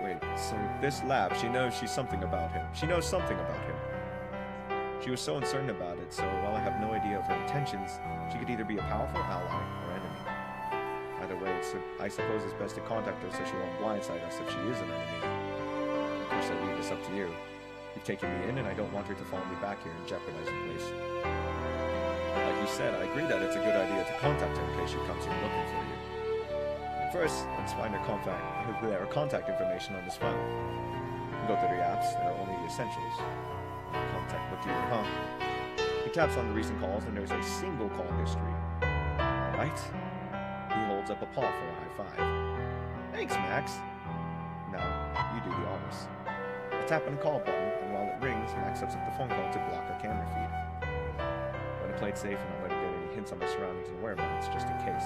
Wait, so this lab, she knows something about him. She knows something about him. She was so uncertain about it, so while I have no idea of her intentions, she could either be a powerful ally or enemy. Either way, I suppose it's best to contact her so she won't blindside us if she is an enemy. Of course, I leave this up to you. You've taken me in, and I don't want her to follow me back here and jeopardize the place. Like you said, I agree that it's a good idea to contact her in case she comes here looking for you. First, let's find her contact information on this file. Go through the apps, there are only the essentials. Contact with you, huh? He taps on the recent calls and there's a single call history. Alright? He holds up a paw for a high five. Thanks, Max. Now, you do the honors. I tap on the call button, and while it rings, Max sets up the phone call to block our camera feed. I'm going to play it safe and not let her get any hints on my surroundings and whereabouts, just in case.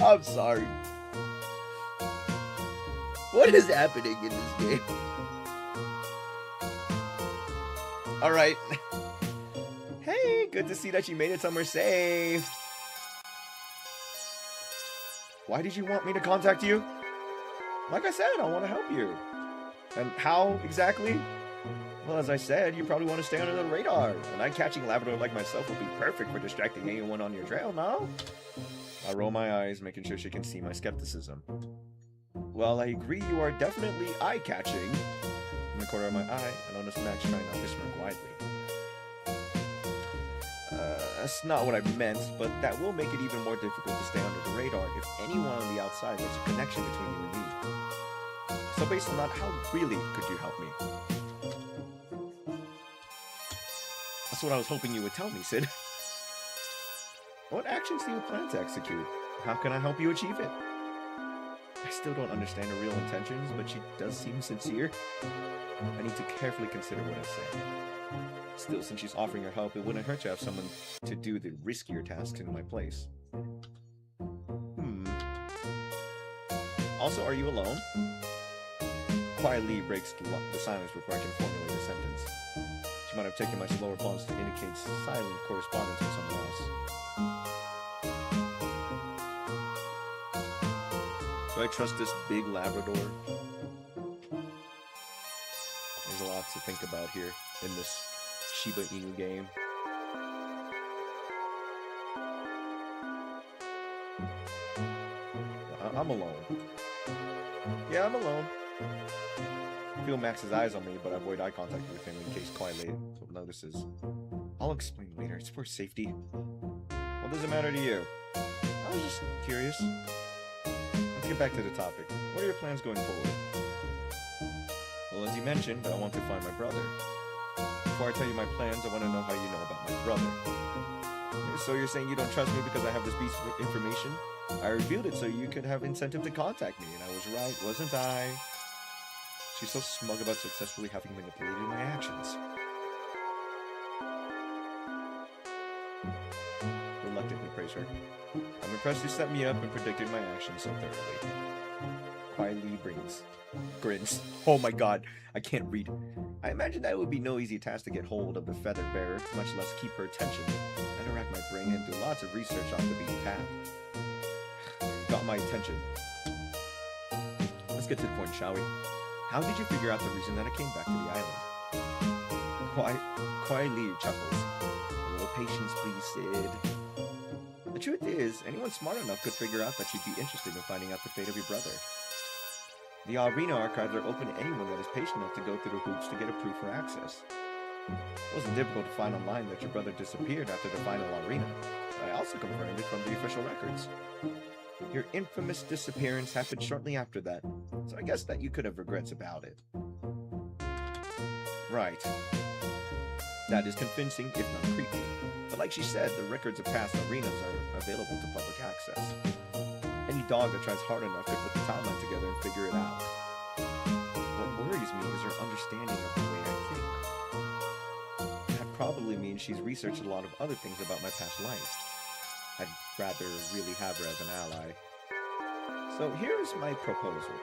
I'm sorry. What is happening in this game? Alright. Hey, good to see that you made it somewhere safe. Why did you want me to contact you? Like I said, I want to help you. And how exactly? Well, as I said, you probably want to stay under the radar. An eye-catching Labrador like myself would be perfect for distracting anyone on your trail, no? I roll my eyes, making sure she can see my skepticism. Well, I agree you are definitely eye-catching. In the corner of my eye, I notice Max trying not to smirk widely. That's not what I meant, but that will make it even more difficult to stay under the radar if anyone on the outside makes a connection between you and me. So based on that, how really could you help me? That's what I was hoping you would tell me, Sid. What actions do you plan to execute? How can I help you achieve it? I still don't understand her real intentions, but she does seem sincere. I need to carefully consider what I say. Still, since she's offering her help, it wouldn't hurt to have someone to do the riskier tasks in my place. Also, are you alone? Quietly breaks the silence before I can formulate a sentence. She might have taken my slower pause to indicate silent correspondence with someone else. Do I trust this big Labrador? There's a lot to think about here in this Shiba Inu game. I'm alone. Yeah, I'm alone. I feel Max's eyes on me, but I avoid eye contact with him in case quietly notices. I'll explain later. It's for safety. What does it matter to you? I was just curious. Let's get back to the topic. What are your plans going forward? Well, as you mentioned, I want to find my brother. Before I tell you my plans, I want to know how you know about my brother. So you're saying you don't trust me because I have this piece of information? I revealed it so you could have incentive to contact me, and I was right, wasn't I? She's so smug about successfully having manipulated my actions. Reluctantly praise her. I'm impressed you set me up and predicted my actions so thoroughly. Quietly grins. Oh my god, I can't read. I imagine that it would be no easy task to get hold of the feather bearer, much less keep her attention. I'd rack my brain and do lots of research off the beaten path. Got my attention. Let's get to the point, shall we? How did you figure out the reason that I came back to the island? Quietly chuckles. A little patience, please, Sid. The truth is, anyone smart enough could figure out that you'd be interested in finding out the fate of your brother. The arena archives are open to anyone that is patient enough to go through the hoops to get approved for access. It wasn't difficult to find online that your brother disappeared after the final arena, but I also confirmed it from the official records. Your infamous disappearance happened shortly after that, so I guess that you could have regrets about it. Right. That is convincing, if not creepy. But like she said, the records of past arenas are available to public access. Any dog that tries hard enough could put the timeline together and figure it out. What worries me is her understanding of the way I think. That probably means she's researched a lot of other things about my past life. I'd rather really have her as an ally. So here's my proposal.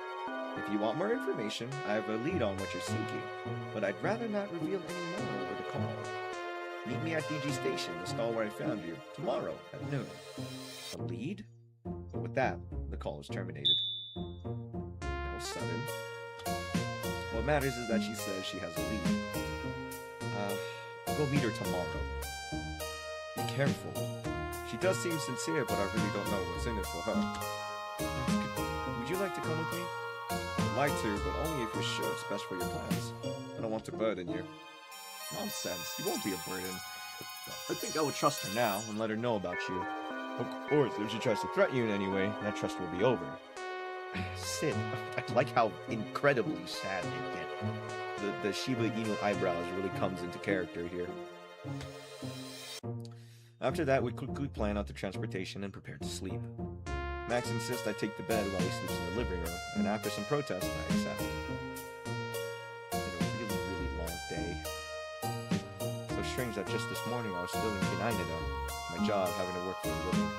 If you want more information, I have a lead on what you're seeking, but I'd rather not reveal any more over the call. Meet me at DG Station, the stall where I found you, tomorrow at noon. A lead? But with that, the call is terminated. That was sudden. What matters is that she says she has a lead. I'll go meet her tomorrow. Be careful. She does seem sincere, but I really don't know what's in it for her. Would you like to come with me? I'd like to, but only if you're sure it's best for your plans. I don't want to burden you. Nonsense. You won't be a burden. I think I would trust her now and let her know about you. Of course, if she tries to threaten you in any way, that trust will be over. Sid, I like how incredibly sad they get. The Shiba Inu eyebrows really comes into character here. After that, we quickly plan out the transportation and prepare to sleep. Max insists I take the bed while he sleeps in the living room, and after some protest, I accept. It's been a really, really long day. So strange that just this morning I was still in canine-da, my job having to work for a living.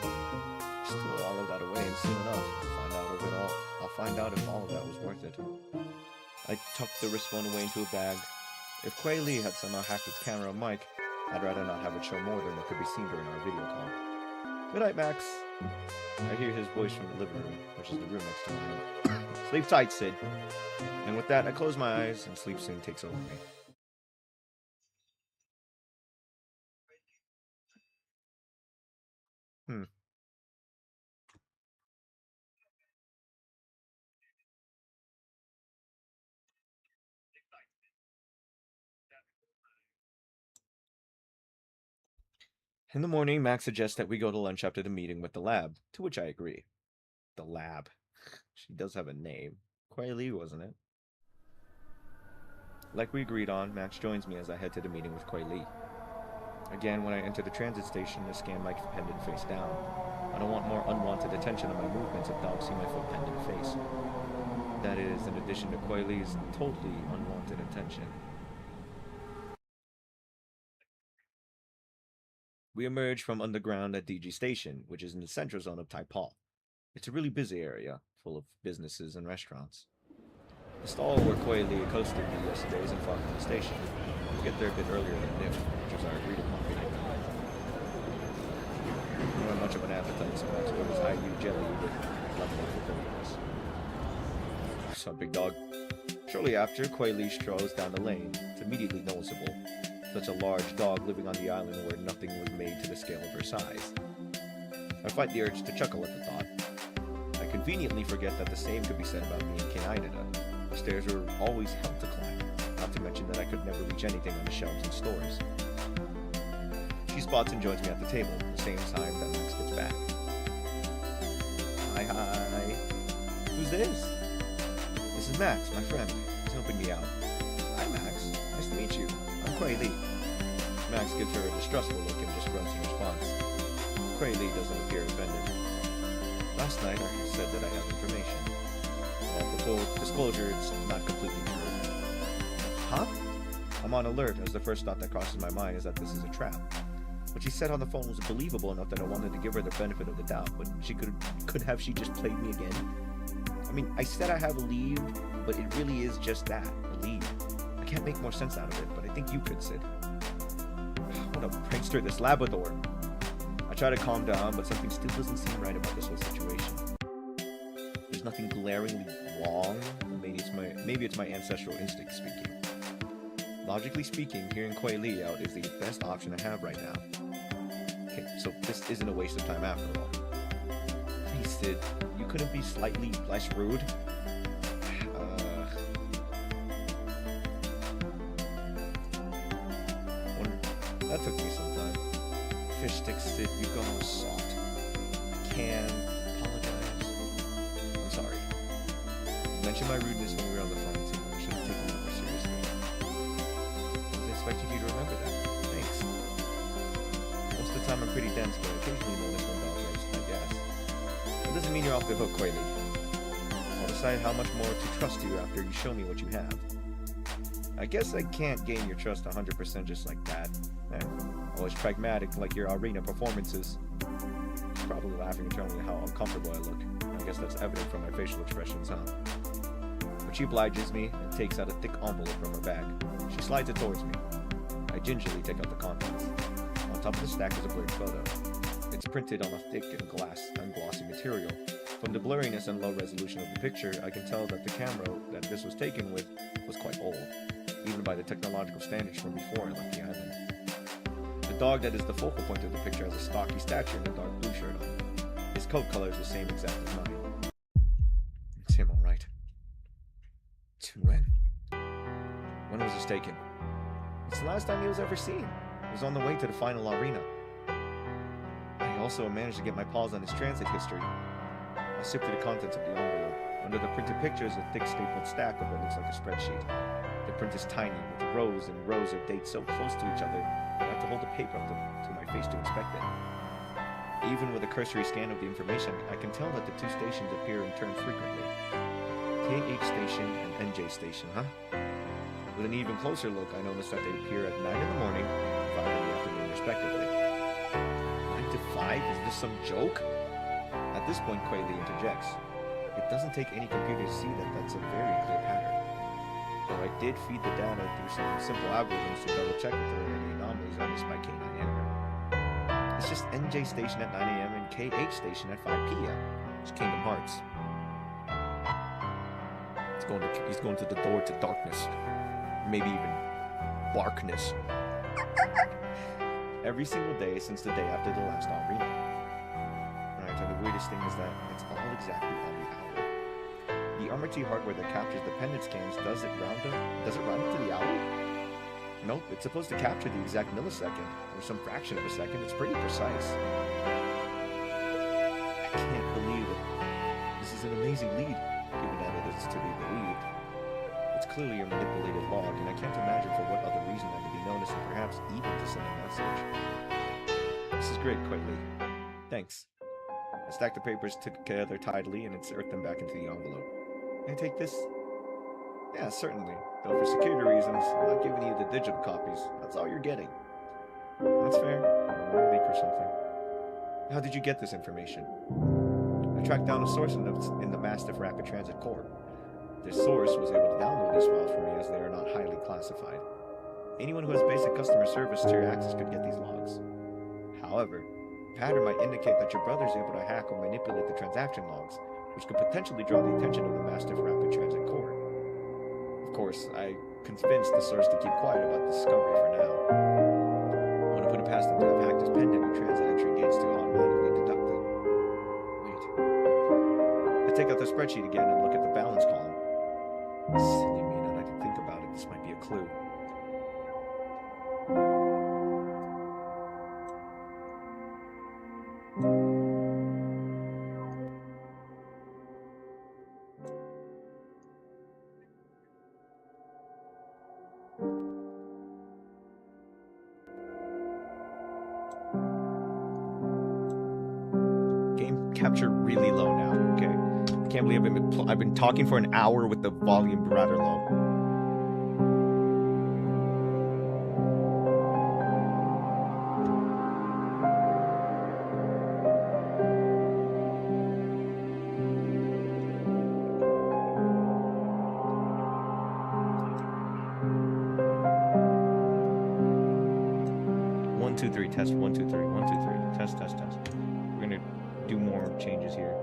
Still all of that away, and soon enough, I'll find out if all of that was worth it. I tucked the wristphone away into a bag. If Kuei Lee had somehow hacked its camera and mic, I'd rather not have it show more than what could be seen during our video call. Good night, Max. I hear his voice from the living room, which is the room next to mine. Sleep tight, Sid. And with that, I close my eyes, and sleep soon takes over me. In the morning, Max suggests that we go to lunch after the meeting with the lab, to which I agree. The lab. She does have a name. Kuei Lee, wasn't it? Like we agreed on, Max joins me as I head to the meeting with Kuei Lee. Again, when I enter the transit station, I scan my pendant face down. I don't want more unwanted attention on my movements if dogs see my full pendant face. That is, in addition to Kuei Lee's totally unwanted attention. We emerge from underground at DG Station, which is in the central zone of Taipei. It's a really busy area, full of businesses and restaurants. The stall where Kuei Lee accosted me yesterday isn't far from the station. We'll get there a bit earlier than noon, which was our agreed upon meeting. I don't have much of an appetite, so Max orders IU jelly with level for both of us. What's up, big dog? Shortly after, Kuei Lee strolls down the lane. It's immediately noticeable. Such a large dog living on the island where nothing was made to the scale of her size. I fight the urge to chuckle at the thought. I conveniently forget that the same could be said about me and canine-da. The stairs were always hell to climb, not to mention that I could never reach anything on the shelves in stores. She spots and joins me at the table, the same time that Max gets back. Hi. Who's this? This is Max, my friend. He's helping me out. Hi, Max. Nice to meet you. I'm Kuei Lee. Max gives her a distrustful look and just grunts in response. Kuei Lee doesn't appear offended. Last night I said that I have information. For full disclosure, it's not completely true. Huh? I'm on alert, as the first thought that crosses my mind is that this is a trap. What she said on the phone was believable enough that I wanted to give her the benefit of the doubt, but she could have she just played me again? I mean, I said I have a lead, but it really is just that, a lead. I can't make more sense out of it, but I think you could, Sid. What a prankster, this Labrador. I try to calm down, but something still doesn't seem right about this whole situation. There's nothing glaringly wrong. Maybe it's my ancestral instinct speaking. Logically speaking, hearing Kuei Lee out is the best option I have right now. Okay, so this isn't a waste of time after all. Please, Sid, you couldn't be slightly less rude? That took me some time. Fish sticks, Sid, you've gone all soft. Can apologize. I'm sorry. You mentioned my rudeness when we were on the phone, too. I should have taken that more seriously. I was expecting you to remember that. Thanks. Most of the time I'm pretty dense, but occasionally notice when dogs roast, I guess. That doesn't mean you're off the hook, Kuei Lee. I'll decide how much more to trust you after you show me what you have. I guess I can't gain your trust 100% just like that. Always pragmatic like your arena performances. Probably laughing internally at how uncomfortable I look. I guess that's evident from my facial expressions, huh? But she obliges me and takes out a thick envelope from her bag. She slides it towards me. I gingerly take out the contents. On top of the stack is a blurred photo. It's printed on a thick and glossy material. From the blurriness and low resolution of the picture, I can tell that the camera that this was taken with was quite old, even by the technological standards from before I left the island. The dog that is the focal point of the picture has a stocky stature and a dark blue shirt on. His coat color is the same exact as mine. It's him, alright. When was this taken? It's the last time he was ever seen. He was on the way to the final arena. I also managed to get my paws on his transit history. I sipped through the contents of the envelope. Under the printed picture is a thick stapled stack of what looks like a spreadsheet. The print is tiny, with rows and rows of dates so close to each other that I have to hold the paper up to my face to inspect it. Even with a cursory scan of the information, I can tell that the two stations appear in turn frequently. KH station and NJ station, huh? With an even closer look, I notice that they appear at 9 in the morning and 5 in the afternoon, respectively. 9 to 5? Is this some joke? At this point, Quayle interjects. It doesn't take any computer to see that that's a very clear pattern. Though I did feed the data through some simple algorithms to double check if there are any anomalies on this by canine-da. It's just NJ station at 9 a.m. and KH station at 5 p.m. It's Kingdom Hearts. He's going to the door to darkness. Maybe even barkness. Every single day since the day after the last arena. Alright, so the weirdest thing is that it's all exactly on the hour. The Armor T hardware that captures the pendant scans, does it round up to the hour? Nope, it's supposed to capture the exact millisecond, or some fraction of a second. It's pretty precise. I can't believe it. This is an amazing lead, given that it is to be believed. It's clearly a manipulated log, and I can't imagine for what other reason than to be noticed and perhaps even to send a message. This is great, Quayle. Thanks. I stacked the papers together tidily and insert them back into the envelope. Can I take this? Yeah, certainly. Though for security reasons, I'm not giving you the digital copies. That's all you're getting. That's fair. I'll make or something. How did you get this information? I tracked down a source in the Mastiff Rapid Transit Core. This source was able to download these files for me as they are not highly classified. Anyone who has basic customer service tier access could get these logs. However, the pattern might indicate that your brother is able to hack or manipulate the transaction logs, which could potentially draw the attention of the Mastiff Rapid Transit Core. Of course, I convinced the source to keep quiet about the discovery for now. I want to put it past them to have hacked his pendant or transit entry gates to automatically deduct it. Wait. I take out the spreadsheet again and look at the balance column. Silly me, now that I can think about it, this might be a clue. Game capture really low now, okay? I can't believe I've been talking for an hour with the volume rather low. One, two, three, test. 1, 2, 3. 1, 2, 3. Test, test, test. We're gonna do more changes here.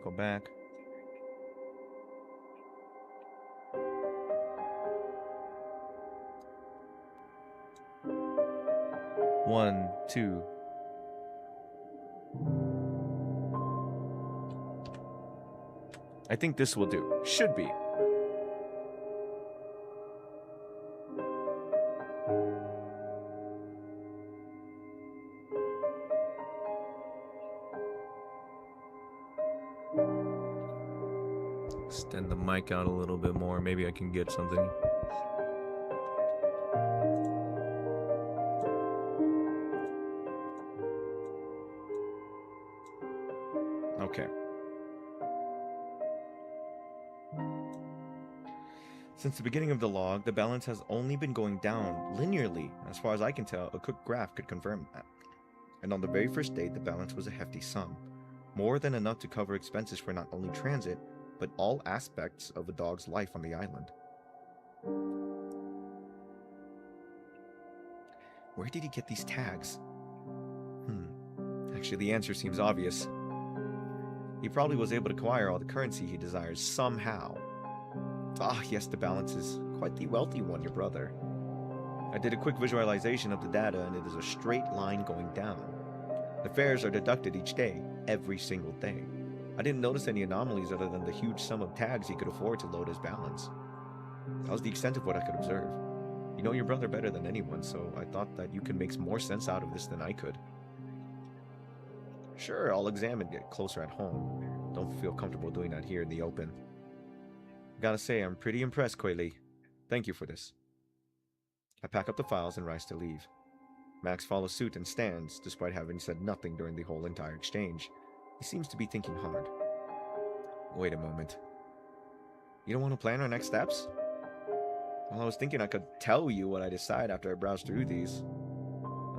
Go back. One, two. I think this will do. Should be. Extend the mic out a little bit more. Maybe I can get something. Okay. Since the beginning of the log, the balance has only been going down linearly. As far as I can tell, a quick graph could confirm that. And on the very first day, the balance was a hefty sum. More than enough to cover expenses for not only transit, but all aspects of a dog's life on the island. Where did he get these tags? Actually, the answer seems obvious. He probably was able to acquire all the currency he desires somehow. Ah, yes, the balance is quite the wealthy one, your brother. I did a quick visualization of the data, and it is a straight line going down. The fares are deducted each day, every single day. I didn't notice any anomalies other than the huge sum of tags he could afford to load his balance. That was the extent of what I could observe. You know your brother better than anyone, so I thought that you could make more sense out of this than I could. Sure, I'll examine it closer at home. Don't feel comfortable doing that here in the open. Gotta say, I'm pretty impressed, Quayle. Thank you for this. I pack up the files and rise to leave. Max follows suit and stands, despite having said nothing during the whole entire exchange. He seems to be thinking hard. Wait a moment. You don't want to plan our next steps? Well, I was thinking I could tell you what I decide after I browse through these.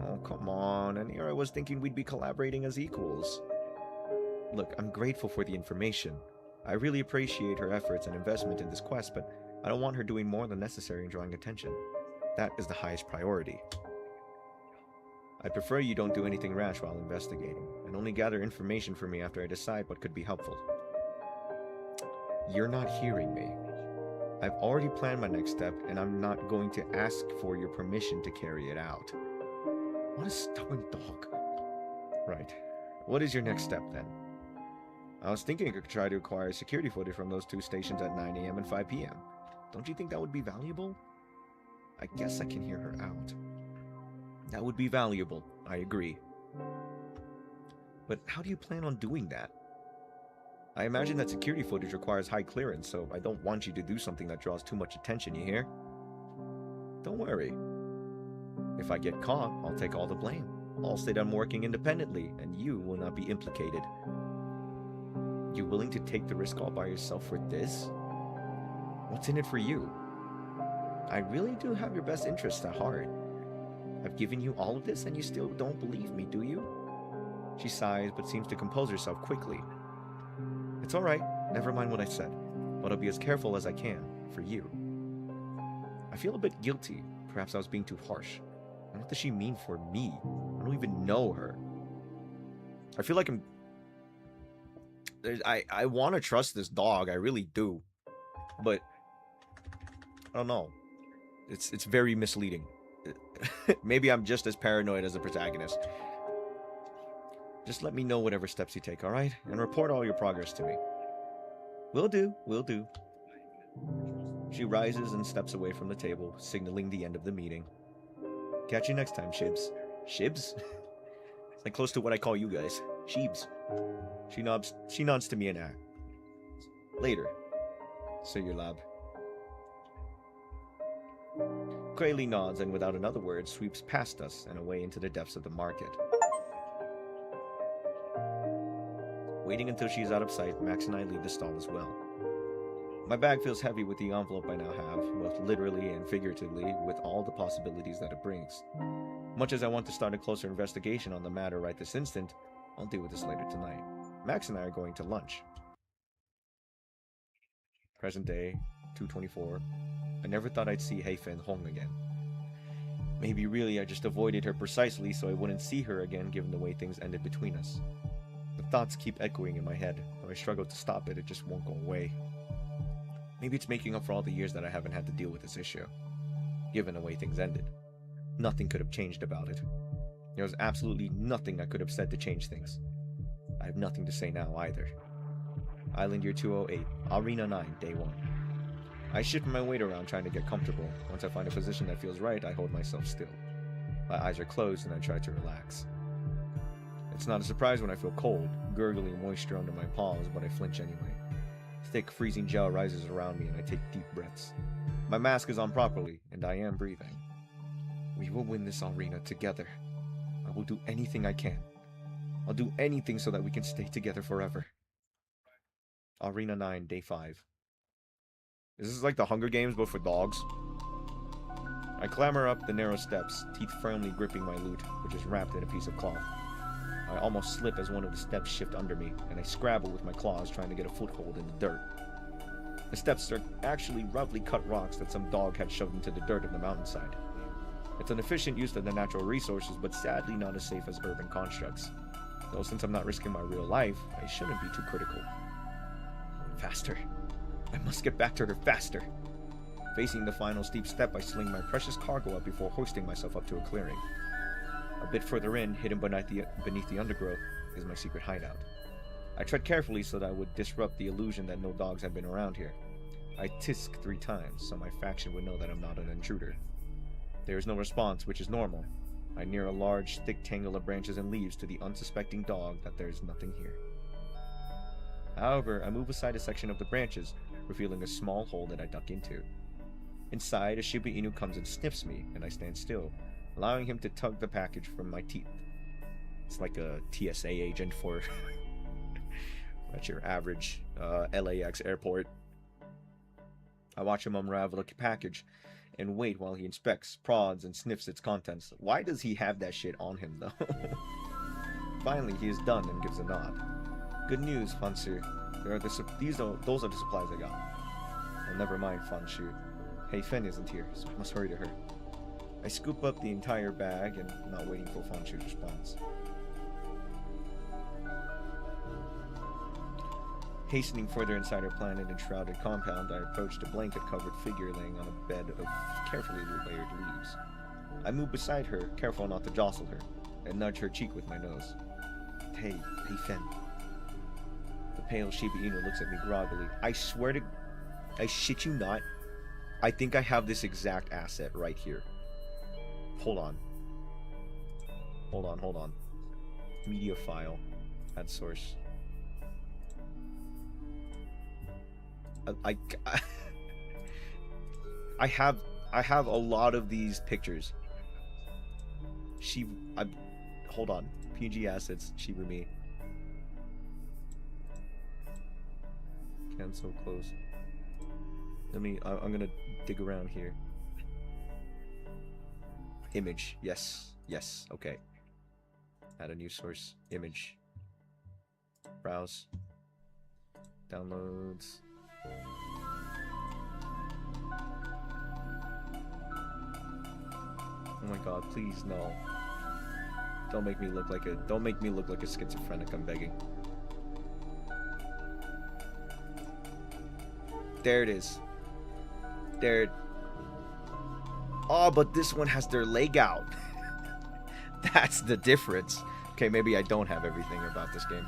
Oh, come on, and here I was thinking we'd be collaborating as equals. Look, I'm grateful for the information. I really appreciate her efforts and investment in this quest, but I don't want her doing more than necessary in drawing attention. That is the highest priority. I prefer you don't do anything rash while investigating, and only gather information for me after I decide what could be helpful. You're not hearing me. I've already planned my next step, and I'm not going to ask for your permission to carry it out. What a stubborn dog. Right. What is your next step, then? I was thinking I could try to acquire security footage from those two stations at 9 a.m. and 5 p.m. Don't you think that would be valuable? I guess I can hear her out. That would be valuable, I agree. But how do you plan on doing that? I imagine that security footage requires high clearance, so I don't want you to do something that draws too much attention, you hear? Don't worry. If I get caught, I'll take all the blame. I'll say that I'm working independently, and you will not be implicated. You willing to take the risk all by yourself for this? What's in it for you? I really do have your best interests at heart. I've given you all of this and you still don't believe me, do you? She sighs but seems to compose herself quickly. It's alright, never mind what I said, but I'll be as careful as I can, for you. I feel a bit guilty. Perhaps I was being too harsh. And what does she mean for me? I don't even know her. I feel like I want to trust this dog, I really do. But I don't know. It's very misleading. Maybe I'm just as paranoid as the protagonist. Just let me know whatever steps you take, alright? And report all your progress to me. Will do, will do. She rises and steps away from the table, signaling the end of the meeting. Catch you next time, Shibs. Shibs? It's like close to what I call you guys. Sheebs. She nods to me and I. Later. Say your lab. Quayle nods and without another word sweeps past us and away into the depths of the market. Waiting until she is out of sight, Max and I leave the stall as well. My bag feels heavy with the envelope I now have, both literally and figuratively, with all the possibilities that it brings. Much as I want to start a closer investigation on the matter right this instant, I'll deal with this later tonight. Max and I are going to lunch. Present day, 2:24. I never thought I'd see Heifei Hong again. Maybe really I just avoided her precisely so I wouldn't see her again given the way things ended between us. The thoughts keep echoing in my head. Though I struggle to stop it, it just won't go away. Maybe it's making up for all the years that I haven't had to deal with this issue. Given the way things ended. Nothing could have changed about it. There was absolutely nothing I could have said to change things. I have nothing to say now either. Island year 208, Arena 9, day 1. I shift my weight around trying to get comfortable. Once I find a position that feels right, I hold myself still. My eyes are closed and I try to relax. It's not a surprise when I feel cold, gurgling moisture under my palms, but I flinch anyway. Thick, freezing gel rises around me and I take deep breaths. My mask is on properly, and I am breathing. We will win this arena together. I will do anything I can. I'll do anything so that we can stay together forever. Arena 9, Day 5. This is like the Hunger Games, but for dogs. I clamber up the narrow steps, teeth firmly gripping my loot, which is wrapped in a piece of cloth. I almost slip as one of the steps shift under me, and I scrabble with my claws trying to get a foothold in the dirt. The steps are actually roughly cut rocks that some dog had shoved into the dirt of the mountainside. It's an efficient use of the natural resources, but sadly not as safe as urban constructs. Though since I'm not risking my real life, I shouldn't be too critical. Faster. I must get back to her faster. Facing the final steep step, I sling my precious cargo up before hoisting myself up to a clearing. A bit further in, hidden beneath the undergrowth, is my secret hideout. I tread carefully so that I would disrupt the illusion that no dogs have been around here. I tisk 3 times, so my faction would know that I'm not an intruder. There is no response, which is normal. I near a large, thick tangle of branches and leaves to the unsuspecting dog that there is nothing here. However, I move aside a section of the branches, revealing a small hole that I duck into. Inside, a Shiba Inu comes and sniffs me, and I stand still, allowing him to tug the package from my teeth. It's like a TSA agent for at your average LAX airport. I watch him unravel the package and wait while he inspects, prods, and sniffs its contents. Why does he have that shit on him, though? Finally, he is done and gives a nod. Good news, Fanshu. Those are the supplies I got. Oh, never mind, Fanshu. Hey, Fen isn't here, so I must hurry to her. I scoop up the entire bag and not waiting for Fanshu's response. Hastening further inside her planet and shrouded compound, I approached a blanket-covered figure laying on a bed of carefully layered leaves. I move beside her, careful not to jostle her, and nudge her cheek with my nose. Hey Fen. The pale Shiba Inu looks at me groggily. I swear to... I shit you not. I think I have this exact asset right here. Hold on. Hold on. Media file. Add source. I have a lot of these pictures. Hold on. PG assets. Shiba me. Cancel. Close. I'm gonna dig around here. Image. Yes. Okay. Add a new source. Image. Browse. Downloads. Oh my god, please no. Don't make me look like a schizophrenic, I'm begging. There it is. There. Oh, but this one has their leg out. That's the difference. Okay, maybe I don't have everything about this game.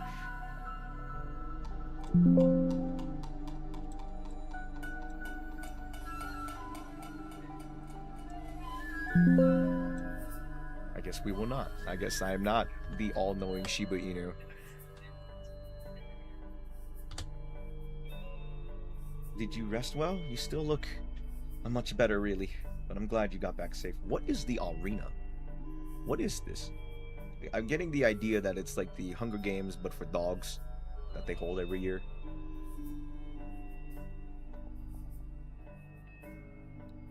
I guess we will not. I guess I am not the all-knowing Shiba Inu. Did you rest well? You still look much better, really. But I'm glad you got back safe. What is the arena? What is this? I'm getting the idea that it's like the Hunger Games, but for dogs, that they hold every year.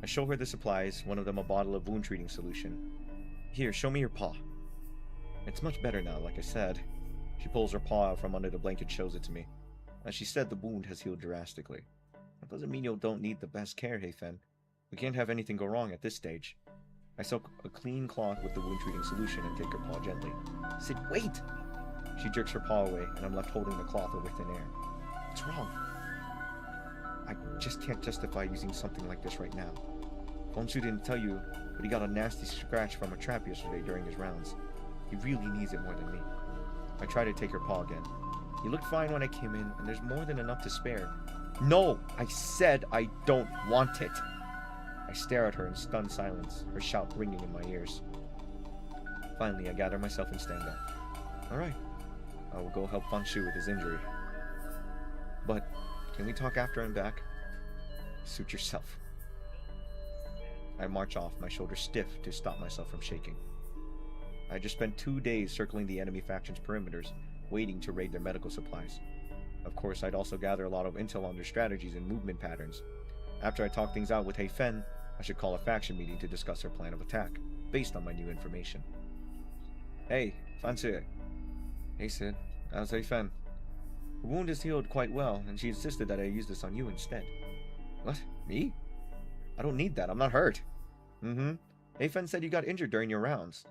I show her the supplies, one of them a bottle of wound treating solution. Here, show me your paw. It's much better now, like I said. She pulls her paw out from under the blanket, shows it to me. As she said, the wound has healed drastically. That doesn't mean you don't need the best care, Heifen. We can't have anything go wrong at this stage. I soak a clean cloth with the wound treating solution and take her paw gently. Sid, wait! She jerks her paw away, and I'm left holding the cloth over thin air. What's wrong? I just can't justify using something like this right now. Fonshu didn't tell you, but he got a nasty scratch from a trap yesterday during his rounds. He really needs it more than me. I try to take her paw again. He looked fine when I came in, and there's more than enough to spare. No! I said I don't want it! I stare at her in stunned silence, her shout ringing in my ears. Finally, I gather myself and stand up. Alright, I will go help Fonshu with his injury. But, can we talk after I'm back? Suit yourself. I march off, my shoulders stiff to stop myself from shaking. I just spent 2 days circling the enemy faction's perimeters, waiting to raid their medical supplies. Of course, I'd also gather a lot of intel on their strategies and movement patterns. After I talk things out with Hei Fen, I should call a faction meeting to discuss our plan of attack, based on my new information. Hey, Fancy. Hey Sid, how's Hei Fen? Her wound is healed quite well, and she insisted that I use this on you instead. What? Me? I don't need that, I'm not hurt. Hei Fen said you got injured during your rounds.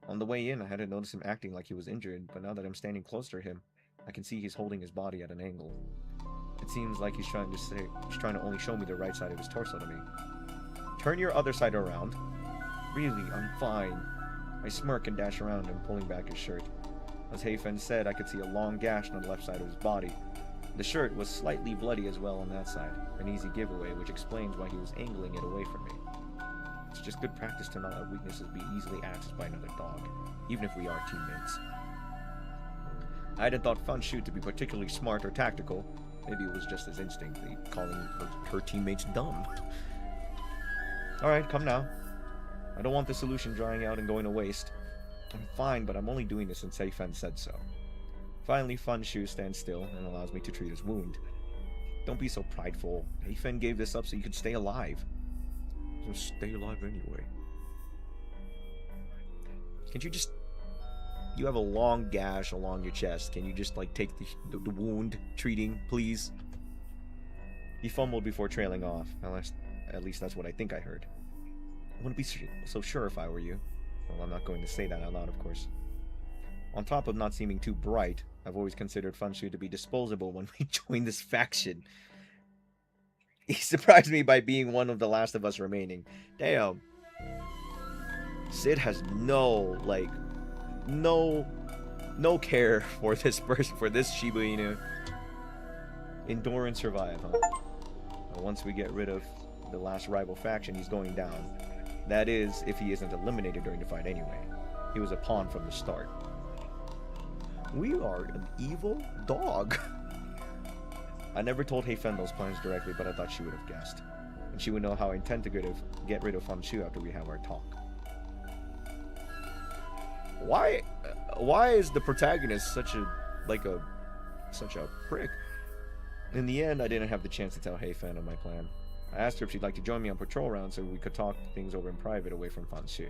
On the way in, I hadn't noticed him acting like he was injured, but now that I'm standing close to him, I can see he's holding his body at an angle. It seems like he's trying to only show me the right side of his torso to me. Turn your other side around. Really, I'm fine. I smirk and dash around him, pulling back his shirt. As Hei Fen said, I could see a long gash on the left side of his body. The shirt was slightly bloody as well on that side, an easy giveaway, which explains why he was angling it away from me. It's just good practice to not let weaknesses be easily accessed by another dog, even if we are teammates. I hadn't thought Fanshu to be particularly smart or tactical. Maybe it was just his instinct, calling her teammates dumb. Alright, come now. I don't want the solution drying out and going to waste. I'm fine, but I'm only doing this since Hei Fen said so. Finally, Fanshu stands still and allows me to treat his wound. Don't be so prideful. Hei Fen gave this up so you could stay alive. So stay alive anyway. Can't you just... You have a long gash along your chest. Can you just, like, take the wound treating, please? He fumbled before trailing off. At least that's what I think I heard. I wouldn't be so sure if I were you. Well, I'm not going to say that out loud, of course. On top of not seeming too bright, I've always considered Fanshu to be disposable when we joined this faction. He surprised me by being one of the last of us remaining. Damn. Sid has no care for this person, for this Shiba Inu. Endure and survive, huh? Well, once we get rid of the last rival faction, he's going down. That is, if he isn't eliminated during the fight anyway. He was a pawn from the start. We are an evil dog. I never told Hei Fen those plans directly, but I thought she would have guessed. And she would know how I intend to get rid of Fanshu after we have our talk. Why is the protagonist such a prick? In the end, I didn't have the chance to tell Hei Fen of my plan. I asked her if she'd like to join me on patrol rounds so we could talk things over in private away from Fanshu.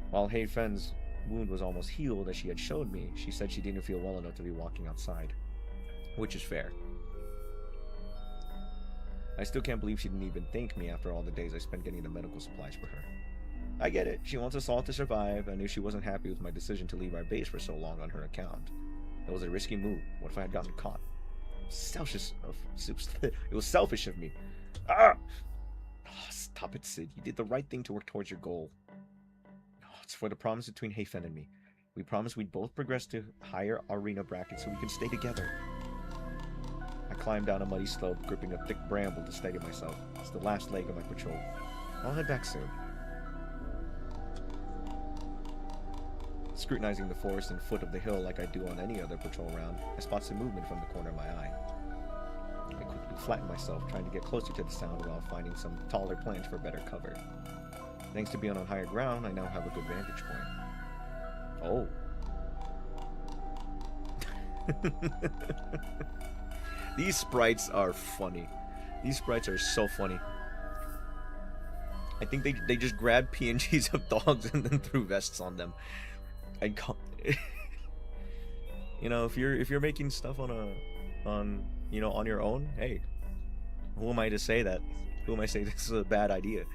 While Hei Fen's wound was almost healed as she had showed me, she said she didn't feel well enough to be walking outside. Which is fair. I still can't believe she didn't even thank me after all the days I spent getting the medical supplies for her. I get it, she wants us all to survive. I knew she wasn't happy with my decision to leave our base for so long on her account. It was a risky move. What if I had gotten caught? It was selfish of me. Ah! Oh, stop it, Sid. You did the right thing to work towards your goal. Oh, it's for the promise between Hei Fen and me. We promised we'd both progress to higher arena brackets so we can stay together. I climbed down a muddy slope, gripping a thick bramble to steady myself. It's the last leg of my patrol. I'll head back soon. Scrutinizing the forest and foot of the hill like I do on any other patrol round, I spot some movement from the corner of my eye. I quickly flatten myself, trying to get closer to the sound while finding some taller plants for better cover. Thanks to being on higher ground, I now have a good vantage point. Oh. These sprites are funny. These sprites are so funny. I think they just grabbed PNGs of dogs and then threw vests on them. You know, if you're making stuff on your own, hey, who am I to say that? Who am I to say this is a bad idea?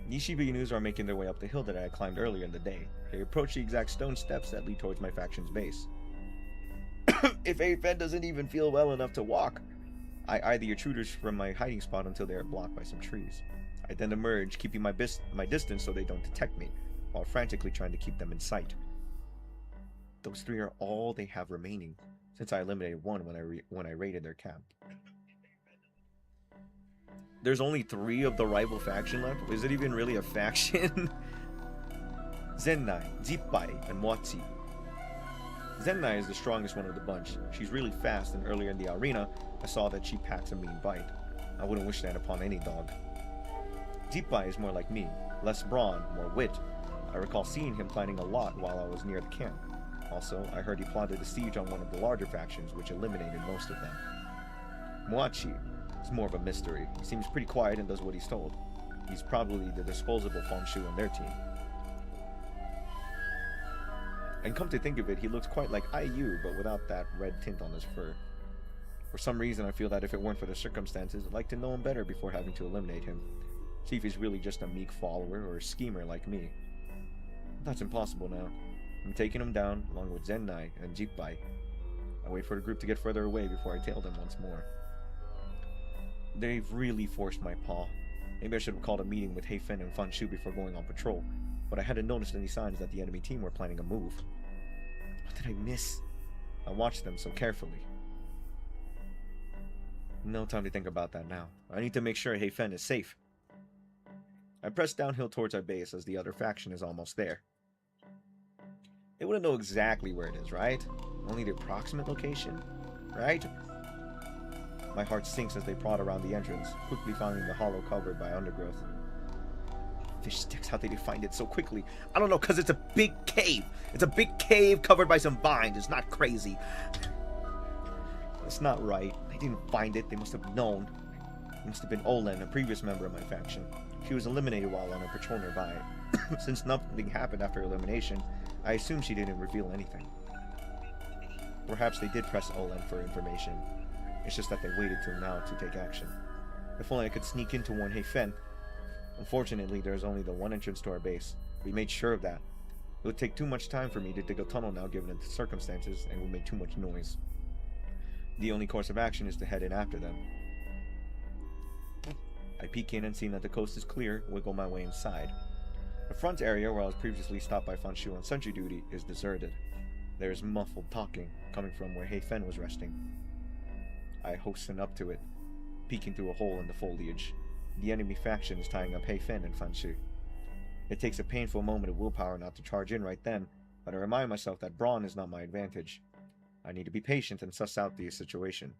These Shiba Inus are making their way up the hill that I climbed earlier in the day. They approach the exact stone steps that lead towards my faction's base. If Hei Fen doesn't even feel well enough to walk, I eye the intruders from my hiding spot until they are blocked by some trees. I then emerge, keeping my distance so they don't detect me, while frantically trying to keep them in sight. Those three are all they have remaining, since I eliminated one when I raided their camp. There's only 3 of the rival faction left? Is it even really a faction? Z6hiba and Shibas. Z6hiba is the strongest one of the bunch. She's really fast, and earlier in the arena, I saw that she packs a mean bite. I wouldn't wish that upon any dog. Z6hiba is more like me, less brawn, more wit. I recall seeing him planning a lot while I was near the camp. Also, I heard he plotted a siege on one of the larger factions, which eliminated most of them. Moachi is more of a mystery. He seems pretty quiet and does what he's told. He's probably the disposable Fonshu on their team. And come to think of it, he looks quite like IU, but without that red tint on his fur. For some reason, I feel that if it weren't for the circumstances, I'd like to know him better before having to eliminate him. See if he's really just a meek follower or a schemer like me. That's impossible now. I'm taking him down, along with Zennai and Jippai. I wait for the group to get further away before I tail them once more. They've really forced my paw. Maybe I should have called a meeting with Heifen and Fanshu before going on patrol, but I hadn't noticed any signs that the enemy team were planning a move. What did I miss? I watched them so carefully. No time to think about that now. I need to make sure Heifen is safe. I press downhill towards our base as the other faction is almost there. They wouldn't know exactly where it is, right? Only the approximate location, right? My heart sinks as they prod around the entrance, quickly finding the hollow covered by undergrowth. Fish sticks, how did they find it so quickly? I don't know, because it's a big cave. It's a big cave covered by some vines. It's not crazy. It's not right. They didn't find it. They must have known. It must have been Olen, a previous member of my faction. She was eliminated while on a patrol nearby. Since nothing happened after elimination, I assume she didn't reveal anything. Perhaps they did press Olen for information. It's just that they waited till now to take action. If only I could sneak into one Heifen. Unfortunately, there's only the one entrance to our base. We made sure of that. It would take too much time for me to dig a tunnel now given the circumstances, and would make too much noise. The only course of action is to head in after them. I peek in and seeing that the coast is clear, wiggle my way inside. The front area, where I was previously stopped by Fanshu on sentry duty, is deserted. There is muffled talking, coming from where Heifen was resting. I hasten up to it, peeking through a hole in the foliage. The enemy faction is tying up Heifen and Fanshu. It takes a painful moment of willpower not to charge in right then, but I remind myself that brawn is not my advantage. I need to be patient and suss out the situation.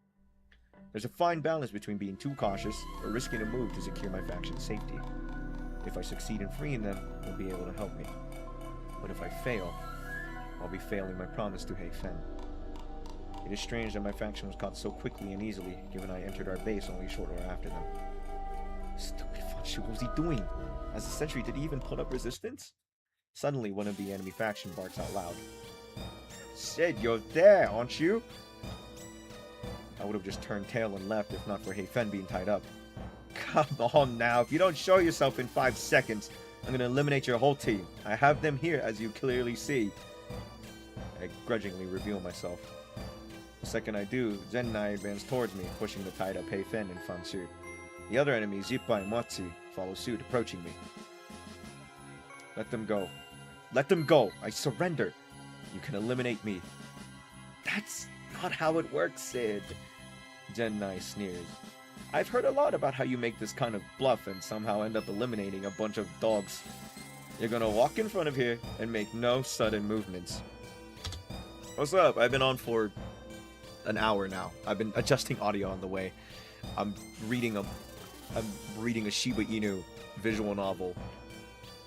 There's a fine balance between being too cautious or risking a move to secure my faction's safety. If I succeed in freeing them, they'll be able to help me. But if I fail, I'll be failing my promise to Heifen. It is strange that my faction was caught so quickly and easily, given I entered our base only a short while after them. Stupid Fanshu, what was he doing? As a sentry, did he even put up resistance? Suddenly, one of the enemy faction barks out loud. Said you're there, aren't you? I would have just turned tail and left if not for Heifen being tied up. Come on now, if you don't show yourself in 5 seconds, I'm going to eliminate your whole team. I have them here, as you clearly see. I grudgingly reveal myself. The second I do, Zennai advances towards me, pushing the tied up Heifen and Fanshu. The other enemies, Jippai and Matsu, follow suit, approaching me. Let them go. Let them go! I surrender! You can eliminate me. That's not how it works, Sid. Zennai sneers. I've heard a lot about how you make this kind of bluff and somehow end up eliminating a bunch of dogs. You're gonna walk in front of here and make no sudden movements. What's up? I've been on for an hour now. I've been adjusting audio on the way. I'm reading a Shiba Inu visual novel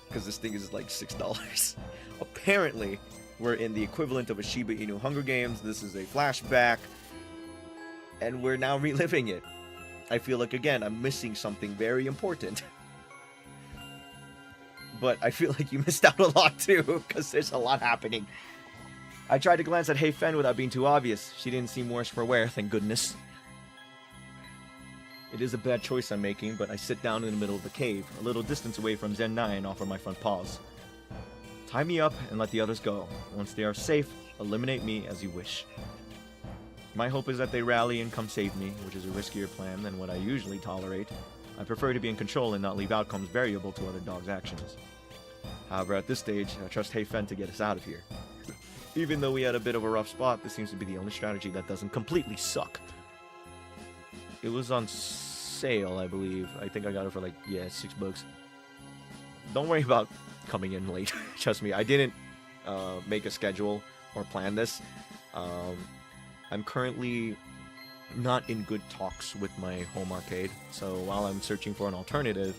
because this thing is like $6. Apparently, we're in the equivalent of a Shiba Inu Hunger Games. This is a flashback, and we're now reliving it. I feel like, again, I'm missing something very important. But I feel like you missed out a lot too, because there's a lot happening. I tried to glance at Heifen without being too obvious. She didn't seem worse for wear, thank goodness. It is a bad choice I'm making, but I sit down in the middle of the cave, a little distance away from Zennai, and offer my front paws. Tie me up and let the others go. Once they are safe, eliminate me as you wish. My hope is that they rally and come save me, which is a riskier plan than what I usually tolerate. I prefer to be in control and not leave outcomes variable to other dogs' actions. However, at this stage, I trust Heifen to get us out of here. Even though we had a bit of a rough spot, this seems to be the only strategy that doesn't completely suck. It was on sale, I believe. I think I got it for like, yeah, $6. Don't worry about coming in late. Trust me, I didn't make a schedule or plan this. I'm currently not in good talks with my home arcade, so while I'm searching for an alternative,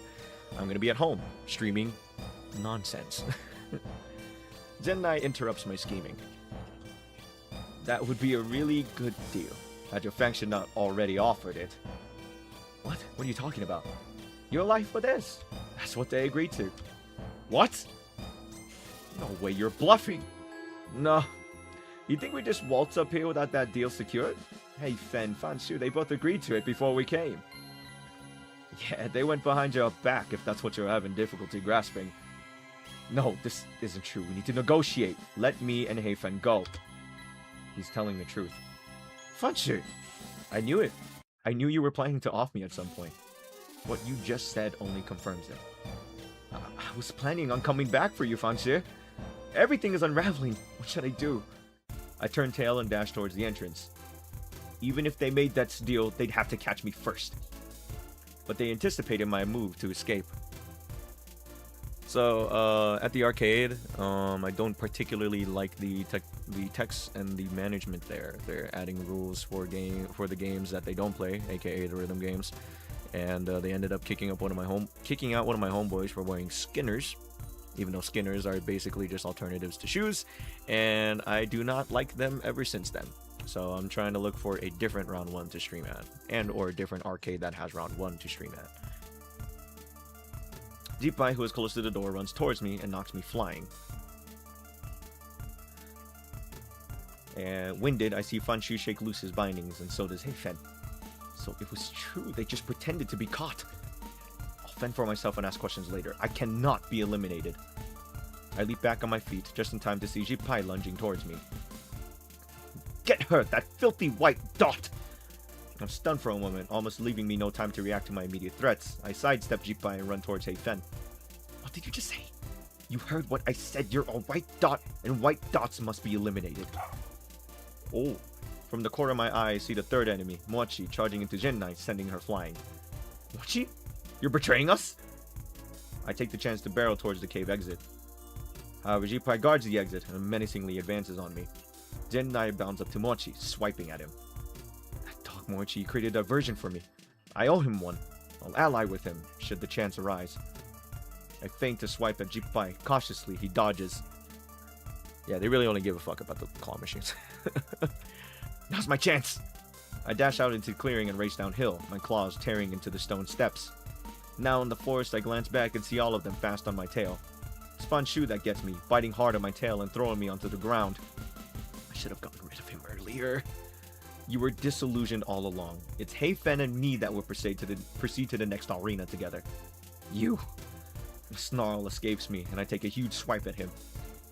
I'm going to be at home, streaming nonsense. Zenai interrupts my scheming. That would be a really good deal, had your faction not already offered it. What? What are you talking about? Your life for this. That's what they agreed to. What? No way, you're bluffing. No. You think we just waltz up here without that deal secured? Hey, Fen, Fanshu, they both agreed to it before we came. Yeah, they went behind your back if that's what you're having difficulty grasping. No, this isn't true. We need to negotiate. Let me and Heifen go. He's telling the truth. Fanshu! I knew it. I knew you were planning to off me at some point. What you just said only confirms it. I was planning on coming back for you, Fanshu. Everything is unraveling. What should I do? I turned tail and dashed towards the entrance. Even if they made that deal, they'd have to catch me first. But they anticipated my move to escape. So, at the arcade, I don't particularly like the text and the management there. They're adding rules for the games that they don't play, aka the rhythm games. And they ended up kicking out one of my homeboys for wearing Skinners, even though Skinners are basically just alternatives to shoes, and I do not like them ever since then. So I'm trying to look for a different round 1 to stream at, and or a different arcade that has round 1 to stream at. Jipai, who is close to the door, runs towards me and knocks me flying. And winded, I see Fanshu shake loose his bindings, and so does Heifen. So it was true, they just pretended to be caught. I'll fend for myself and ask questions later. I cannot be eliminated. I leap back on my feet, just in time to see Jipai lunging towards me. Get her, that filthy white dot! I'm stunned for a moment, almost leaving me no time to react to my immediate threats. I sidestep Jipai and run towards Heifen. What did you just say? You heard what I said, you're a white dot, and white dots must be eliminated. Oh. From the corner of my eye, I see the third enemy, Mochi, charging into Zenai, sending her flying. Mochi? You're betraying us? I take the chance to barrel towards the cave exit. However, Jipai guards the exit and menacingly advances on me. Zenai bounds up to Mochi, swiping at him. That dog Mochi created a diversion for me. I owe him one. I'll ally with him, should the chance arise. I feint to swipe at Jipai. Cautiously, he dodges. Yeah, they really only give a fuck about the claw machines. Now's my chance! I dash out into the clearing and race downhill, my claws tearing into the stone steps. Now in the forest, I glance back and see all of them fast on my tail. It's Fanshu that gets me, biting hard on my tail and throwing me onto the ground. I should have gotten rid of him earlier. You were disillusioned all along. It's Heifen and me that will proceed to the next arena together. You! A snarl escapes me, and I take a huge swipe at him.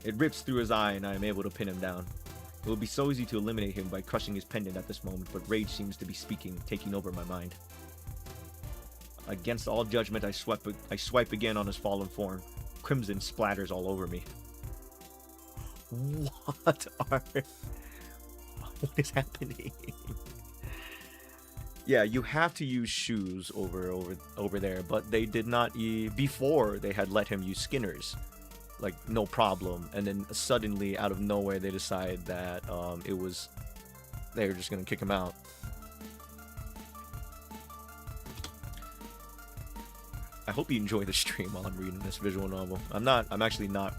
It rips through his eye, and I am able to pin him down. It would be so easy to eliminate him by crushing his pendant at this moment, but rage seems to be speaking, taking over my mind. Against all judgment, I swipe again on his fallen form. Crimson splatters all over me. What is happening? Yeah, you have to use shoes over there, but they did not. Before they had let him use Skinners. Like, no problem, and then suddenly, out of nowhere, they decide that they were just gonna kick him out. I hope you enjoy the stream while I'm reading this visual novel. I'm actually not,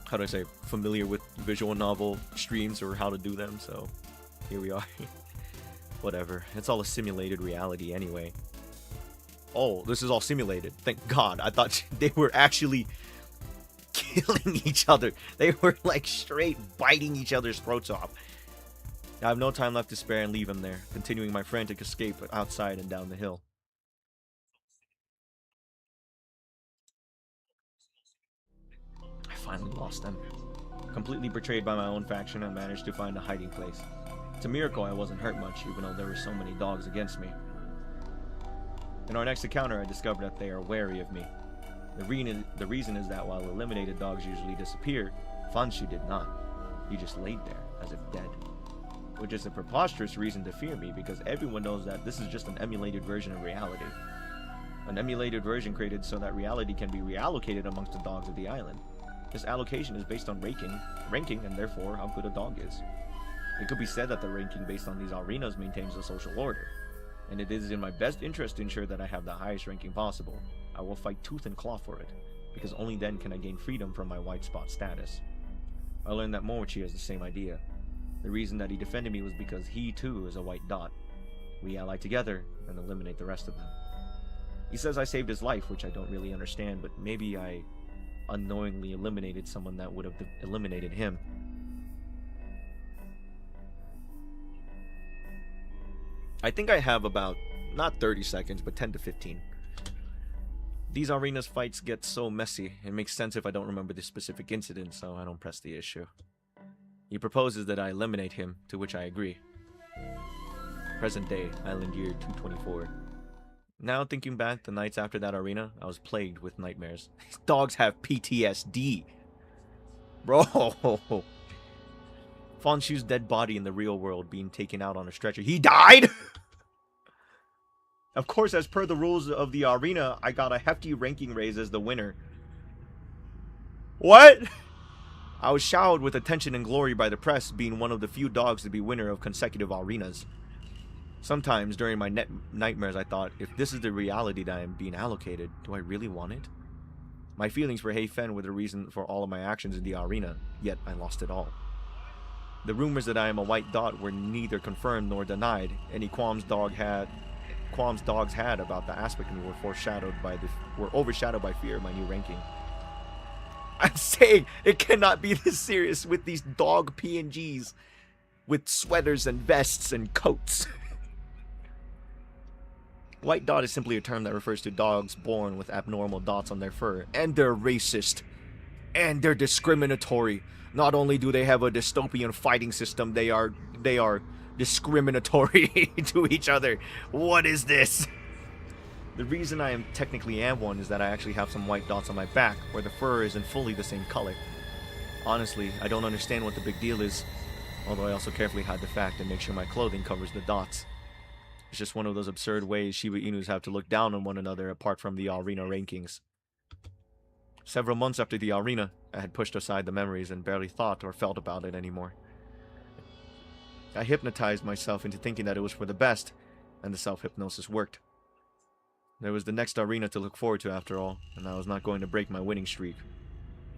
how do I say, familiar with visual novel streams or how to do them, so here we are. Whatever, it's all a simulated reality anyway. Oh, this is all simulated, thank God. I thought they were actually killing each other. They were like straight biting each other's throats off. I have no time left to spare and leave him there, continuing my frantic escape outside and down the hill. I finally lost them. Completely betrayed by my own faction, I managed to find a hiding place. It's a miracle I wasn't hurt much, even though there were so many dogs against me. In our next encounter, I discovered that they are wary of me. The reason is that while eliminated dogs usually disappear, Fanshu did not. He just laid there, as if dead. Which is a preposterous reason to fear me, because everyone knows that this is just an emulated version of reality. An emulated version created so that reality can be reallocated amongst the dogs of the island. This allocation is based on ranking, and therefore how good a dog is. It could be said that the ranking based on these arenas maintains the social order, and it is in my best interest to ensure that I have the highest ranking possible. I will fight tooth and claw for it. because only then can I gain freedom from my white spot status. I learned that Momochi has the same idea. The reason that he defended me was because he too is a white dot. We ally together and eliminate the rest of them. He says I saved his life, which I don't really understand, but maybe I unknowingly eliminated someone that would have eliminated him. I think I have about, not 30 seconds, but 10 to 15. These arenas fights get so messy, it makes sense if I don't remember the specific incident, so I don't press the issue. He proposes that I eliminate him, to which I agree. Present day, Island year 224. Now thinking back, the nights after that arena, I was plagued with nightmares. These dogs have PTSD. Bro! Fonshu's dead body in the real world being taken out on a stretcher. He died?! Of course, as per the rules of the arena, I got a hefty ranking raise as the winner. What? I was showered with attention and glory by the press, being one of the few dogs to be winner of consecutive arenas. Sometimes, during my nightmares, I thought, if this is the reality that I am being allocated, do I really want it? My feelings for Heifen were the reason for all of my actions in the arena, yet I lost it all. The rumors that I am a white dot were neither confirmed nor denied. Any qualms dogs had about the aspect of me were overshadowed by fear of my new ranking. I'm saying it cannot be this serious with these dog PNGs with sweaters and vests and coats. White dot is simply a term that refers to dogs born with abnormal dots on their fur, and they're racist. And they're discriminatory. Not only do they have a dystopian fighting system, they are discriminatory to each other. What is this? The reason I am technically am one is that I actually have some white dots on my back, where the fur isn't fully the same color. Honestly, I don't understand what the big deal is, although I also carefully hide the fact and make sure my clothing covers the dots. It's just one of those absurd ways Shiba Inus have to look down on one another apart from the arena rankings. Several months after the arena, I had pushed aside the memories and barely thought or felt about it anymore. I hypnotized myself into thinking that it was for the best, and the self-hypnosis worked. There was the next arena to look forward to after all, and I was not going to break my winning streak.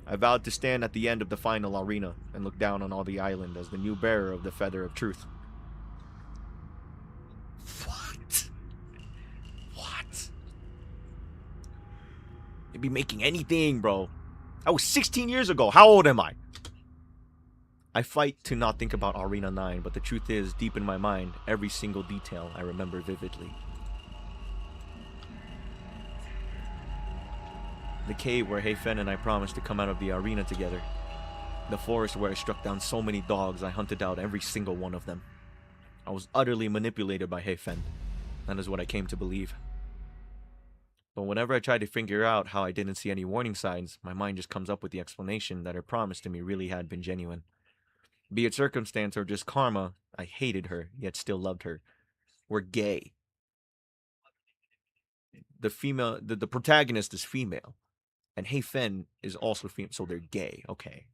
I vowed to stand at the end of the final arena and look down on all the island as the new bearer of the Feather of Truth. What? You'd be making anything, bro. That was 16 years ago. How old am I? I fight to not think about Arena 9, but the truth is, deep in my mind, every single detail I remember vividly. The cave where Heifen and I promised to come out of the arena together. The forest where I struck down so many dogs, I hunted out every single one of them. I was utterly manipulated by Heifen. That is what I came to believe. But whenever I tried to figure out how I didn't see any warning signs, my mind just comes up with the explanation that her promise to me really had been genuine. Be it circumstance or just karma, I hated her, yet still loved her. We're gay. The protagonist is female. And Heifen is also female, so they're gay. Okay.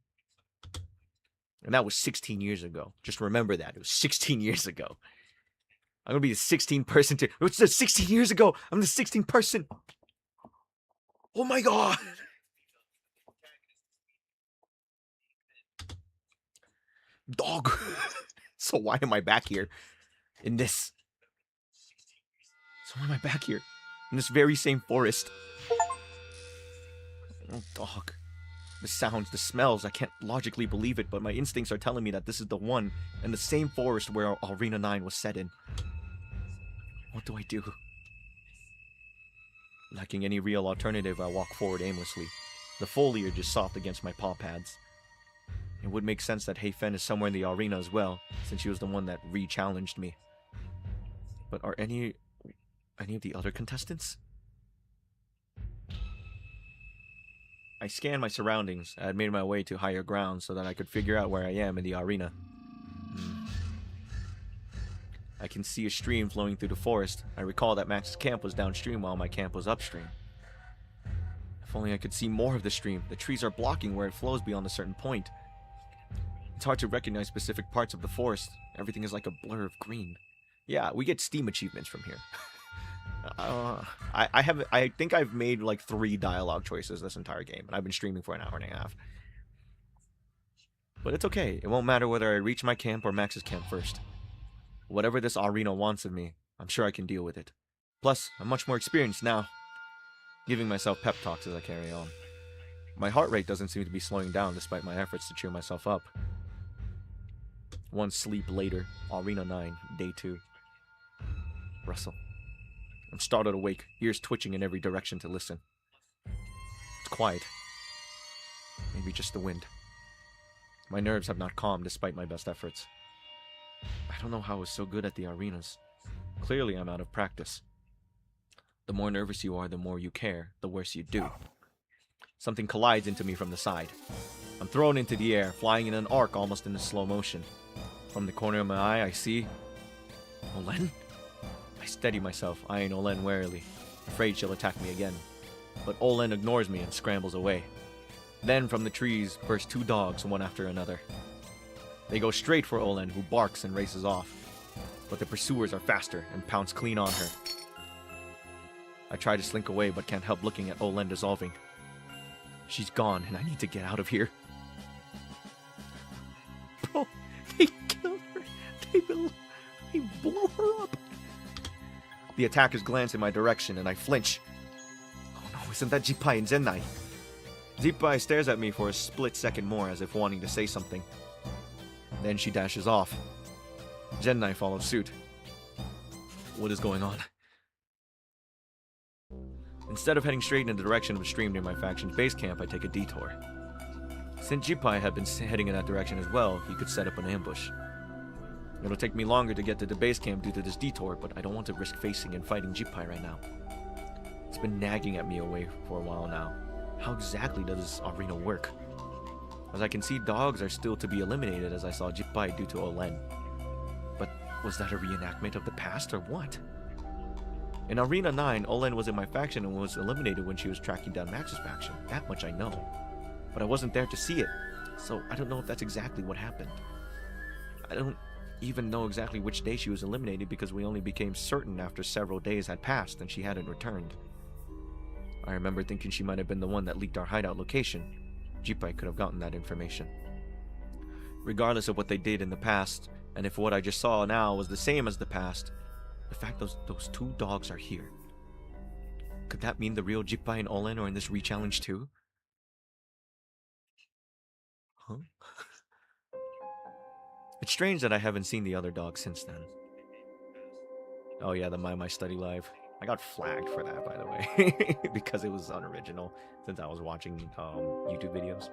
And that was 16 years ago. Just remember that. It was 16 years ago. I'm going to be the 16th person to... It's the 16 years ago. I'm the 16th person. Oh my god. Dog. So why am I back here? In this... So why am I back here? In this very same forest. Oh, dog. The sounds, the smells, I can't logically believe it, but my instincts are telling me that this is the one and the same forest where Arena 9 was set in. What do I do? Lacking any real alternative, I walk forward aimlessly. The foliage is soft against my paw pads. It would make sense that Heifen is somewhere in the arena as well, since she was the one that re-challenged me. But are any of the other contestants? I scanned my surroundings. I had made my way to higher ground so that I could figure out where I am in the arena. I can see a stream flowing through the forest. I recall that Max's camp was downstream while my camp was upstream. If only I could see more of the stream. The trees are blocking where it flows beyond a certain point. It's hard to recognize specific parts of the forest. Everything is like a blur of green. Yeah, we get Steam achievements from here. I think I've made like 3 dialogue choices this entire game, and I've been streaming for an hour and a half. But it's okay. It won't matter whether I reach my camp or Max's camp first. Whatever this arena wants of me, I'm sure I can deal with it. Plus, I'm much more experienced now. Giving myself pep talks as I carry on. My heart rate doesn't seem to be slowing down despite my efforts to cheer myself up. One sleep later, Arena 9, Day 2. Russell. I'm startled awake, ears twitching in every direction to listen. It's quiet. Maybe just the wind. My nerves have not calmed despite my best efforts. I don't know how I was so good at the arenas. Clearly I'm out of practice. The more nervous you are, the more you care, the worse you do. Something collides into me from the side. I'm thrown into the air, flying in an arc almost in slow motion. From the corner of my eye, I see... Olen? I steady myself, eyeing Olen warily, afraid she'll attack me again. But Olen ignores me and scrambles away. Then from the trees burst 2 dogs, one after another. They go straight for Olen, who barks and races off. But the pursuers are faster and pounce clean on her. I try to slink away, but can't help looking at Olen dissolving. She's gone, and I need to get out of here. Bro, they killed her. They blew her up. The attackers glance in my direction, and I flinch. Oh no, isn't that Jipai and Zennai? Jipai stares at me for a split second more, as if wanting to say something. Then she dashes off. Zennai follows suit. What is going on? Instead of heading straight in the direction of the stream near my faction's base camp, I take a detour. Since Jipai had been heading in that direction as well, he could set up an ambush. It'll take me longer to get to the base camp due to this detour, but I don't want to risk facing and fighting Jipai right now. It's been nagging at me away for a while now. How exactly does this arena work? As I can see, dogs are still to be eliminated as I saw Jipai due to Olen. But was that a reenactment of the past or what? In Arena 9, Olen was in my faction and was eliminated when she was tracking down Max's faction. That much I know. But I wasn't there to see it, so I don't know if that's exactly what happened. I don't even know exactly which day she was eliminated because we only became certain after several days had passed and she hadn't returned. I remember thinking she might have been the one that leaked our hideout location. Jipai could have gotten that information. Regardless of what they did in the past, and if what I just saw now was the same as the past, the fact those 2 dogs are here. Could that mean the real Jipai and Olen are in this re-challenge too? Huh? It's strange that I haven't seen the other dogs since then. Oh yeah, the My Study Live. I got flagged for that, by the way, because it was unoriginal, since I was watching YouTube videos.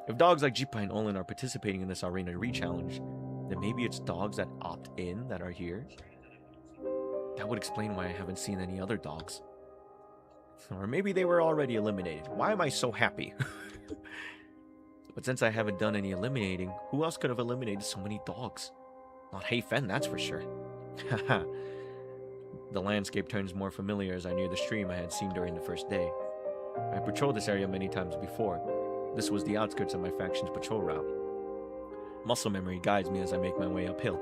If dogs like Jipai and Olen are participating in this arena re-challenge, then maybe it's dogs that opt in that are here? That would explain why I haven't seen any other dogs. Or maybe they were already eliminated. Why am I so happy? But since I haven't done any eliminating, who else could have eliminated so many dogs? Not Heifen, that's for sure. Haha. The landscape turns more familiar as I near the stream I had seen during the first day. I patrolled this area many times before. This was the outskirts of my faction's patrol route. Muscle memory guides me as I make my way uphill.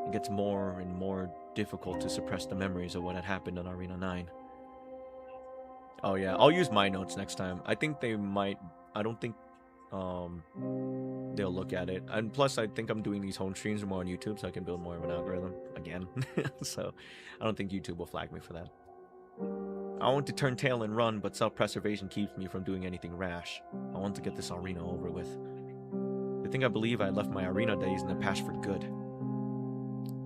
It gets more and more difficult to suppress the memories of what had happened on Arena 9. Oh yeah, I'll use my notes next time. I think they might... I don't think they'll look at it. And plus, I think I'm doing these home streams more on YouTube, so I can build more of an algorithm again. So I don't think YouTube will flag me for that. I want to turn tail and run, but self-preservation keeps me from doing anything rash. I want to get this arena over with. I think I believe I left my arena days in the past for good.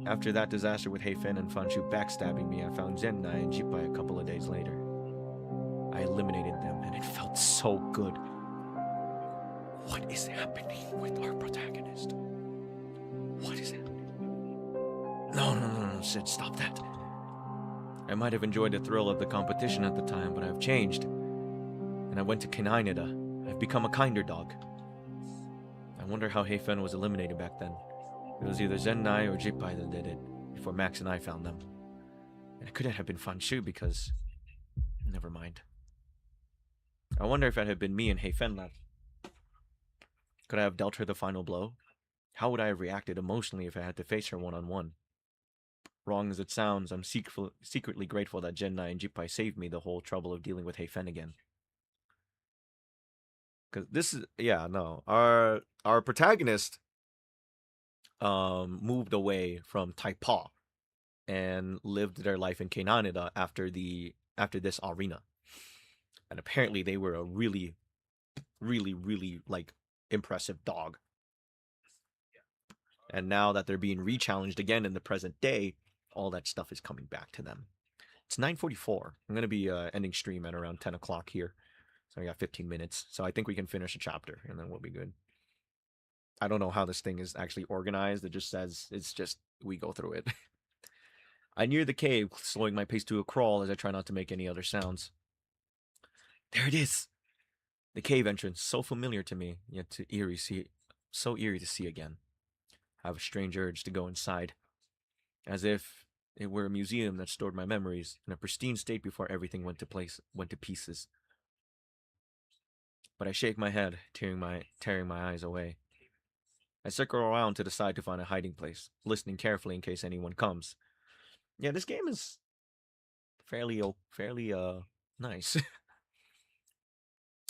After that disaster with Heifen and Fanshu backstabbing me, I found Zennai and Jipai a couple of days later. I eliminated them, and it felt so good. What is happening with our protagonist? What is happening? No, Sid, stop that. I might have enjoyed the thrill of the competition at the time, but I've changed. And I went to canine-da. I've become a kinder dog. I wonder how Heifen was eliminated back then. It was either Zennai or Jipai that did it, before Max and I found them. And it couldn't have been Fanshu because... Never mind. I wonder if it had been me and Heifen left. Could I have dealt her the final blow? How would I have reacted emotionally if I had to face her one-on-one? Wrong as it sounds, I'm secretly grateful that Genai and Jipai saved me the whole trouble of dealing with Heifen again. Because this is, yeah, no, our protagonist moved away from Taipa and lived their life in Canada after this arena. And apparently they were a really, really, really like impressive dog. And now that they're being re-challenged again in the present day, all that stuff is coming back to them. It's 9:44. I'm gonna be ending stream at around 10 o'clock here, so I got 15 minutes. So I think we can finish a chapter, and then we'll be good. I don't know how this thing is actually organized. It just says it's just we go through it. I near the cave, slowing my pace to a crawl as I try not to make any other sounds. There it is! The cave entrance, so familiar to me, yet so eerie to see again. I have a strange urge to go inside, as if it were a museum that stored my memories in a pristine state before everything went to pieces. But I shake my head, tearing my eyes away. I circle around to the side to find a hiding place, listening carefully in case anyone comes. Yeah, this game is fairly nice.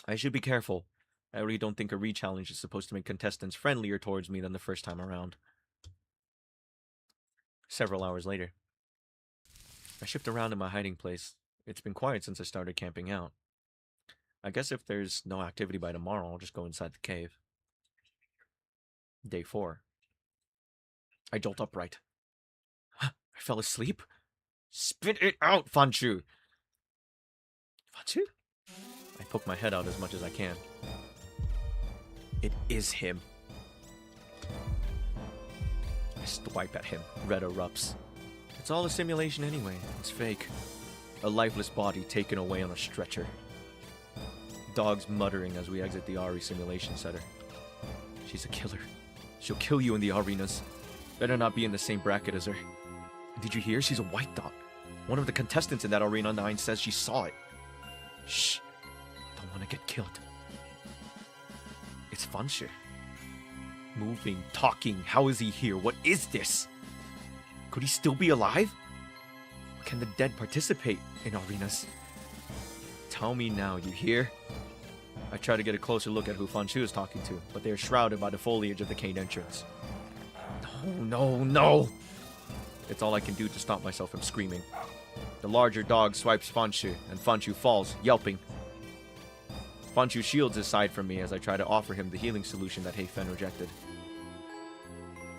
I should be careful. I really don't think a re-challenge is supposed to make contestants friendlier towards me than the first time around. Several hours later, I shift around in my hiding place. It's been quiet since I started camping out. I guess if there's no activity by tomorrow, I'll just go inside the cave. Day 4. I jolt upright. I fell asleep? Spit it out, Fanshu! Fanshu? I poke my head out as much as I can. It is him. I swipe at him. Red erupts. It's all a simulation anyway. It's fake. A lifeless body taken away on a stretcher. Dogs muttering as we exit the Ari simulation center. She's a killer. She'll kill you in the arenas. Better not be in the same bracket as her. Did you hear? She's a white dog. One of the contestants in that Arena 9 says she saw it. Shh. Don't want to get killed. It's Fanshu. Moving, talking. How is he here? What is this? Could he still be alive? Can the dead participate in arenas? Tell me now, you hear? I try to get a closer look at who Fanshu is talking to, but they are shrouded by the foliage of the cave entrance. No. It's all I can do to stop myself from screaming. The larger dog swipes Fanshu, and Fanshu falls, yelping. Fanshu shields his side from me as I try to offer him the healing solution that Heifen rejected.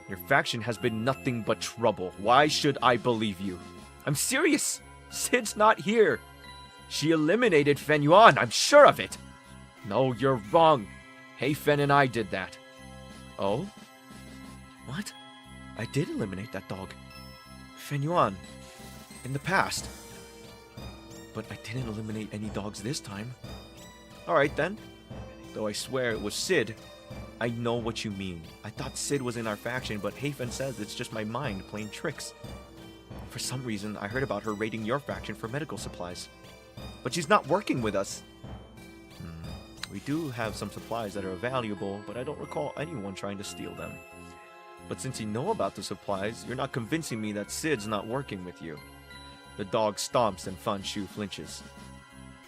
Your faction has been nothing but trouble. Why should I believe you? I'm serious! Sid's not here! She eliminated Fen Yuan, I'm sure of it! No, you're wrong. Heifen and I did that. Oh? What? I did eliminate that dog. Fen Yuan. In the past. But I didn't eliminate any dogs this time. Alright then. Though I swear it was Sid. I know what you mean. I thought Sid was in our faction, but Heifen says it's just my mind playing tricks. For some reason, I heard about her raiding your faction for medical supplies. But she's not working with us. We do have some supplies that are valuable, but I don't recall anyone trying to steal them. But since you know about the supplies, you're not convincing me that Sid's not working with you. The dog stomps and Fanshu flinches.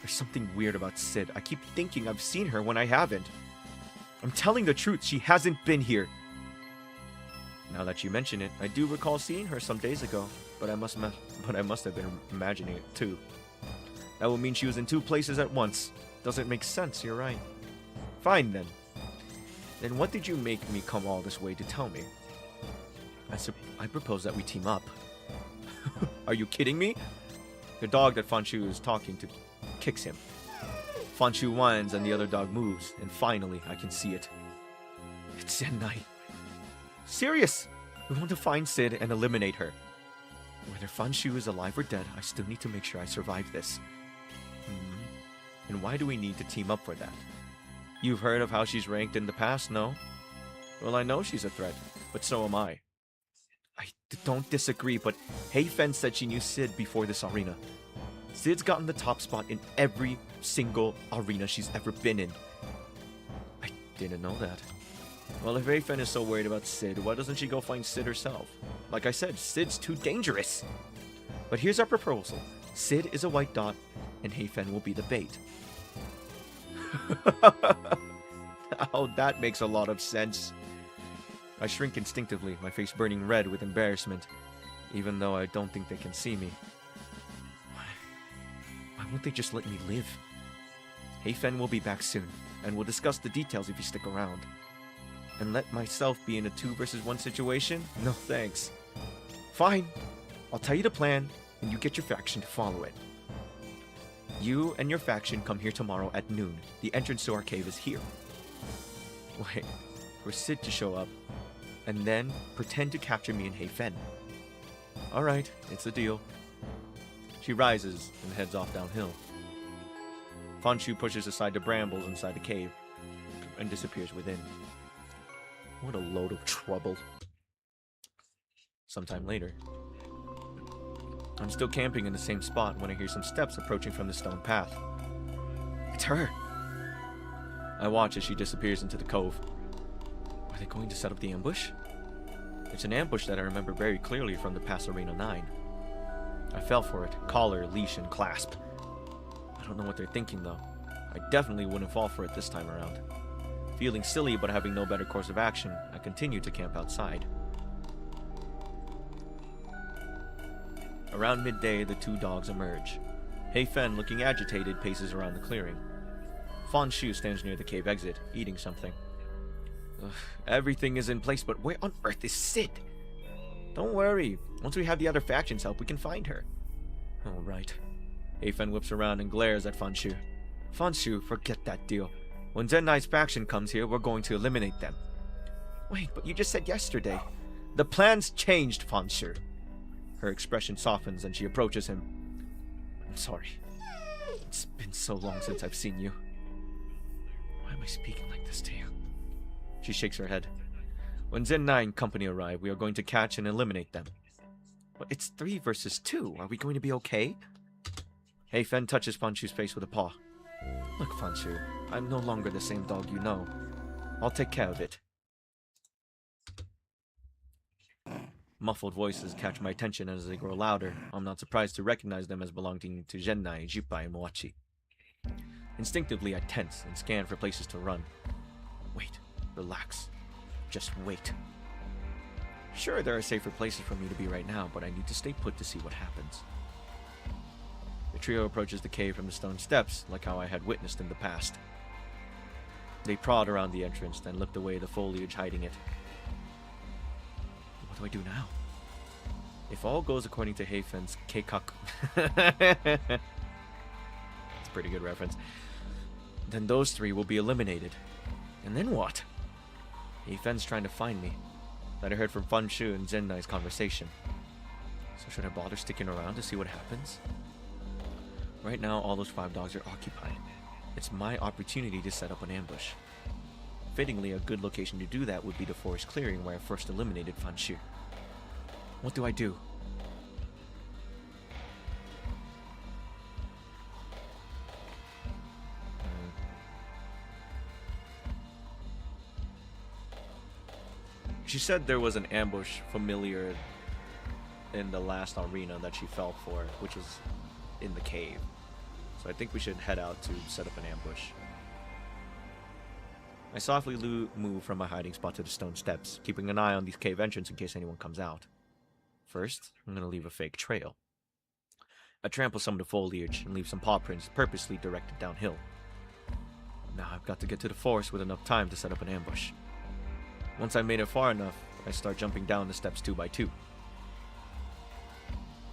There's something weird about Sid. I keep thinking I've seen her when I haven't. I'm telling the truth, she hasn't been here. Now that you mention it, I do recall seeing her some days ago, but I must have been imagining it too. That would mean she was in 2 places at once. Doesn't make sense, you're right. Fine then. Then what did you make me come all this way to tell me? I propose that we team up. Are you kidding me? The dog that Fanshu is talking to kicks him. Fanshu whines and the other dog moves, and finally I can see it. It's Zenai. Serious! We want to find Sid and eliminate her. Whether Fanshu is alive or dead, I still need to make sure I survive this. And why do we need to team up for that? You've heard of how she's ranked in the past, no? Well, I know she's a threat, but so am I. I don't disagree, but Heifen said she knew Sid before this arena. Sid's gotten the top spot in every single arena she's ever been in. I didn't know that. Well, if Afen is so worried about Sid, why doesn't she go find Sid herself? Like I said, Sid's too dangerous. But here's our proposal. Sid is a white dot, and Heifen will be the bait. Oh, that makes a lot of sense. I shrink instinctively, my face burning red with embarrassment, even though I don't think they can see me. Why won't they just let me live? Heifen will be back soon, and we'll discuss the details if you stick around. And let myself be in a 2 versus 1 situation? No thanks. Fine. I'll tell you the plan, and you get your faction to follow it. You and your faction come here tomorrow at noon. The entrance to our cave is here. Wait, for Sid to show up, and then pretend to capture me and Heifen. Alright, it's a deal. She rises and heads off downhill. Fanshu pushes aside the brambles inside the cave and disappears within. What a load of trouble. Sometime later, I'm still camping in the same spot when I hear some steps approaching from the stone path. It's her! I watch as she disappears into the cove. Are they going to set up the ambush? It's an ambush that I remember very clearly from the past Arena 9. I fell for it, collar, leash, and clasp. I don't know what they're thinking though. I definitely wouldn't fall for it this time around. Feeling silly but having no better course of action, I continue to camp outside. Around midday, the 2 dogs emerge. Heifen, looking agitated, paces around the clearing. Fanshu stands near the cave exit, eating something. Ugh, everything is in place, but where on earth is Sid? Don't worry. Once we have the other faction's help, we can find her. All right. Heifen whips around and glares at Fanshu. Fanshu, forget that deal. When Z6hi's faction comes here, we're going to eliminate them. Wait, but you just said yesterday. The plan's changed, Fanshu. Her expression softens and she approaches him. I'm sorry. It's been so long since I've seen you. Why am I speaking like this to you? She shakes her head. When Z6 company arrive, we are going to catch and eliminate them. But it's 3 versus 2. Are we going to be okay? Heifen touches Fanshu's face with a paw. Look, Fanshu, I'm no longer the same dog you know. I'll take care of it. Muffled voices catch my attention as they grow louder. I'm not surprised to recognize them as belonging to Gennai, Jipai, and Moachi. Instinctively, I tense and scan for places to run. Wait, relax. Just wait. Sure, there are safer places for me to be right now, but I need to stay put to see what happens. The trio approaches the cave from the stone steps, like how I had witnessed in the past. They prod around the entrance, then lift away the foliage hiding it. What do I do now? If all goes according to Heifen's Keikaku... That's a pretty good reference. Then those 3 will be eliminated. And then what? Heifen's trying to find me. That I heard from Fanshu and Z6hi's conversation. So should I bother sticking around to see what happens? Right now, all those 5 dogs are occupied. It's my opportunity to set up an ambush. Fittingly, a good location to do that would be the forest clearing where I first eliminated Fanshu. What do I do? She said there was an ambush familiar in the last arena that she fell for, which was in the cave. So I think we should head out to set up an ambush. I softly move from my hiding spot to the stone steps, keeping an eye on these cave entrance in case anyone comes out. First, I'm going to leave a fake trail. I trample some of the foliage and leave some paw prints purposely directed downhill. Now I've got to get to the forest with enough time to set up an ambush. Once I made it far enough, I start jumping down the steps 2 by 2.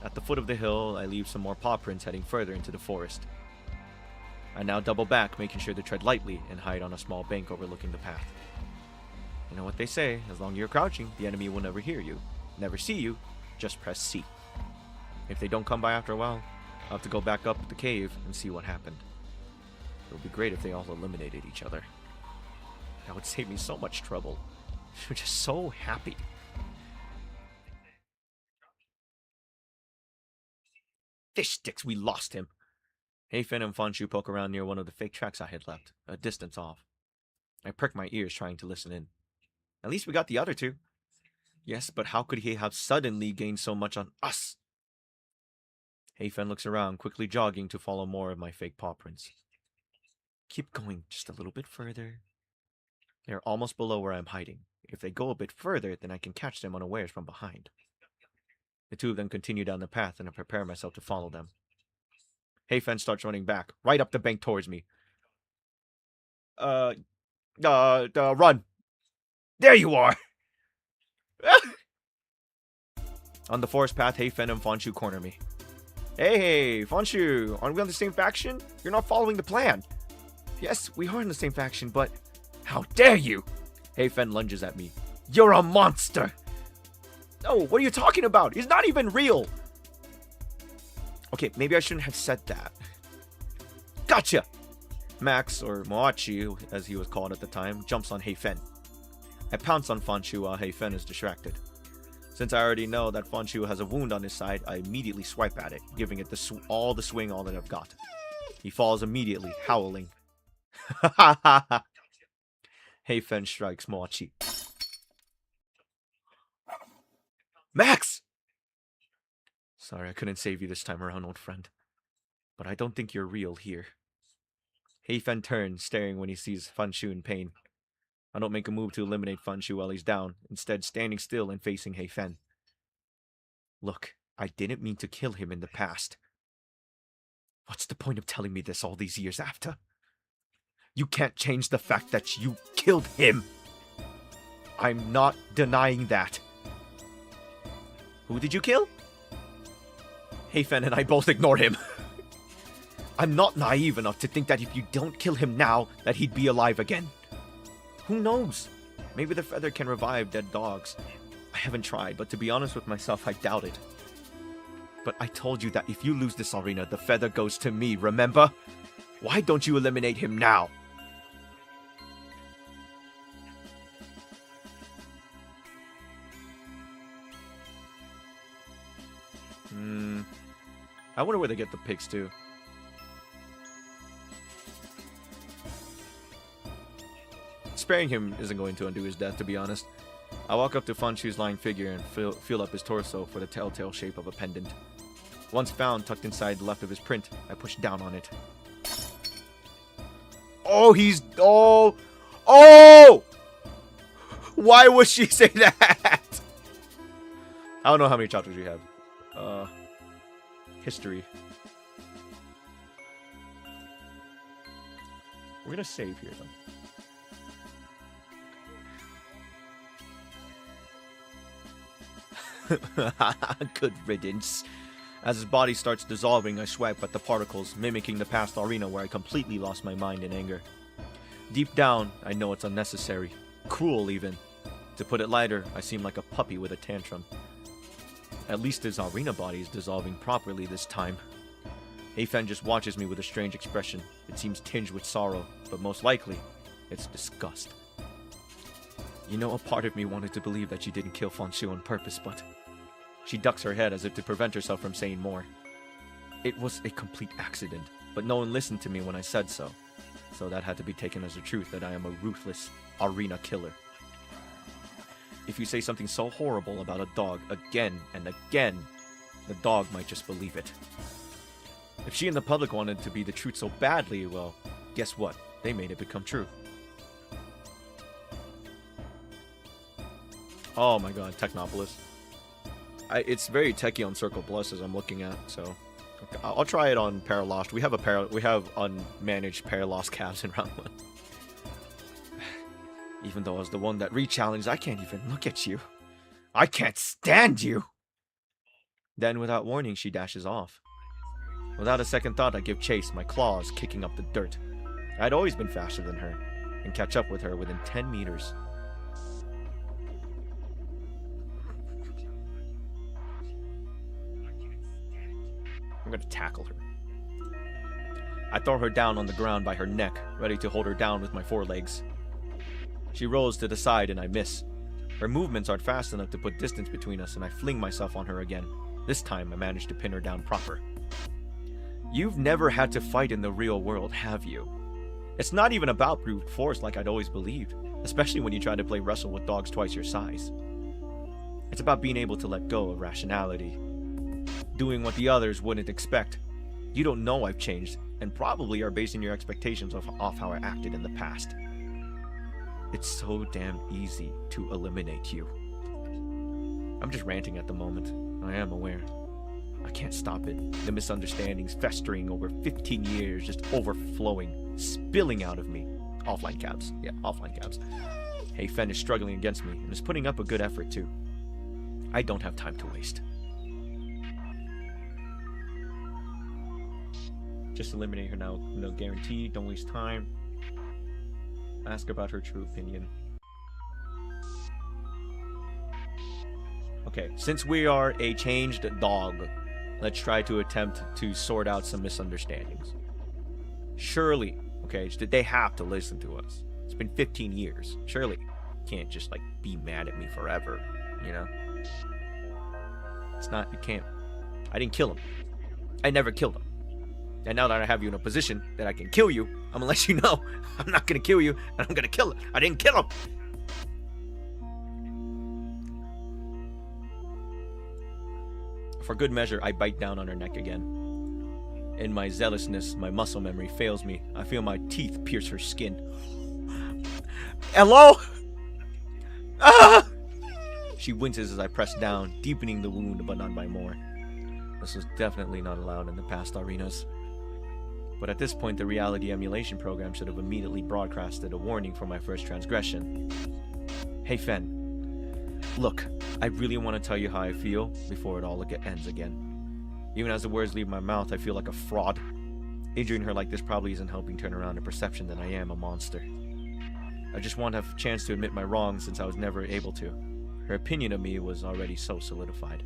At the foot of the hill, I leave some more paw prints heading further into the forest. I now double back, making sure to tread lightly and hide on a small bank overlooking the path. You know what they say, as long as you're crouching, the enemy will never hear you, never see you, just press C. If they don't come by after a while, I'll have to go back up the cave and see what happened. It would be great if they all eliminated each other. That would save me so much trouble. I'm just so happy. Fish sticks, we lost him. Heifen and Fanshu poke around near one of the fake tracks I had left, a distance off. I prick my ears trying to listen in. At least we got the other two. Yes, but how could he have suddenly gained so much on us? Heifen looks around, quickly jogging to follow more of my fake paw prints. Keep going just a little bit further. They're almost below where I'm hiding. If they go a bit further, then I can catch them unawares from behind. The two of them continue down the path, and I prepare myself to follow them. Heifen starts running back, right up the bank towards me. Run! There you are! On the forest path, Heifen and Fanshu corner me. Hey, Fanshu, aren't we on the same faction? You're not following the plan. Yes, we are in the same faction, but how dare you? Heifen lunges at me. You're a monster! No, what are you talking about? He's not even real! Okay, maybe I shouldn't have said that. Gotcha! Max, or Moachi, as he was called at the time, jumps on Heifen. I pounce on Fanshu while Heifen is distracted. Since I already know that Fanshu has a wound on his side, I immediately swipe at it, giving it all that I've got. He falls immediately, howling. Ha ha ha ha! Heifen strikes Moachi. Max! Sorry, I couldn't save you this time around, old friend. But I don't think you're real here. Heifen turns, staring when he sees Fanshu in pain. I don't make a move to eliminate Fanshu while he's down, instead standing still and facing Heifen. Look, I didn't mean to kill him in the past. What's the point of telling me this all these years after? You can't change the fact that you killed him. I'm not denying that. Who did you kill? Heifen and I both ignore him. I'm not naive enough to think that if you don't kill him now, that he'd be alive again. Who knows? Maybe the feather can revive dead dogs. I haven't tried, but to be honest with myself, I doubt it. But I told you that if you lose this arena, the feather goes to me, remember? Why don't you eliminate him now? I wonder where they get the pigs too. Sparing him isn't going to undo his death, to be honest. I walk up to Fanshu's lying figure and feel up his torso for the telltale shape of a pendant. Once found, tucked inside the left of his print, I push down on it. Oh, Oh! Why would she say that? I don't know how many chapters we have. History. We're gonna save here, though. Good riddance. As his body starts dissolving, I swipe at the particles, mimicking the past arena where I completely lost my mind in anger. Deep down, I know it's unnecessary. Cruel, even. To put it lighter, I seem like a puppy with a tantrum. At least his arena body is dissolving properly this time. Heifen just watches me with a strange expression. It seems tinged with sorrow, but most likely, it's disgust. You know, a part of me wanted to believe that she didn't kill Fanshu on purpose, but... She ducks her head as if to prevent herself from saying more. It was a complete accident, but no one listened to me when I said so. So that had to be taken as the truth that I am a ruthless arena killer. If you say something so horrible about a dog again and again, the dog might just believe it. If she and the public wanted to be the truth so badly, well, guess what? They made it become true. Oh my god, Technopolis. It's very techy on Circle Plus as I'm looking at, so okay, I'll try it on Paralost. We have unmanaged Paralost cabs in round 1. Even though I was the one that re-challenged, I can't even look at you. I can't stand you! Then, without warning, she dashes off. Without a second thought, I give chase, my claws kicking up the dirt. I'd always been faster than her, and catch up with her within 10 meters. I'm gonna tackle her. I throw her down on the ground by her neck, ready to hold her down with my forelegs. She rolls to the side and I miss. Her movements aren't fast enough to put distance between us, and I fling myself on her again. This time I manage to pin her down proper. You've never had to fight in the real world, have you? It's not even about brute force like I'd always believed. especially when you try to play wrestle with dogs twice your size. It's about being able to let go of rationality, doing what the others wouldn't expect. You don't know I've changed, and probably are basing your expectations off how I acted in the past. It's so damn easy to eliminate you. I'm just ranting at the moment. I am aware. I can't stop it. The misunderstandings festering over 15 years, just overflowing, spilling out of me. Offline caps. Yeah, offline caps. Hey Fen is struggling against me, and is putting up a good effort too. I don't have time to waste. Just eliminate her now. No guarantee. Don't waste time. Ask about her true opinion. Okay, since we are a changed dog, let's try to attempt to sort out some misunderstandings. Surely, okay, they have to listen to us. It's been 15 years. Surely, can't just like be mad at me forever, you know? It's not, you can't. I didn't kill him. I never killed him. And now that I have you in a position that I can kill you, I'm gonna let you know I'm not gonna kill you, and I'm gonna kill him. I didn't kill him. For good measure, I bite down on her neck again. In my zealousness, my muscle memory fails me. I feel my teeth pierce her skin. Hello? Ah! She winces as I press down, deepening the wound, but not by more. This was definitely not allowed in the past arenas. But at this point, the reality emulation program should have immediately broadcasted a warning for my first transgression. Hey Fen, look, I really want to tell you how I feel before it all ends again. Even as the words leave my mouth, I feel like a fraud. Injuring her like this probably isn't helping turn around the perception that I am a monster. I just want to have a chance to admit my wrongs since I was never able to. Her opinion of me was already so solidified.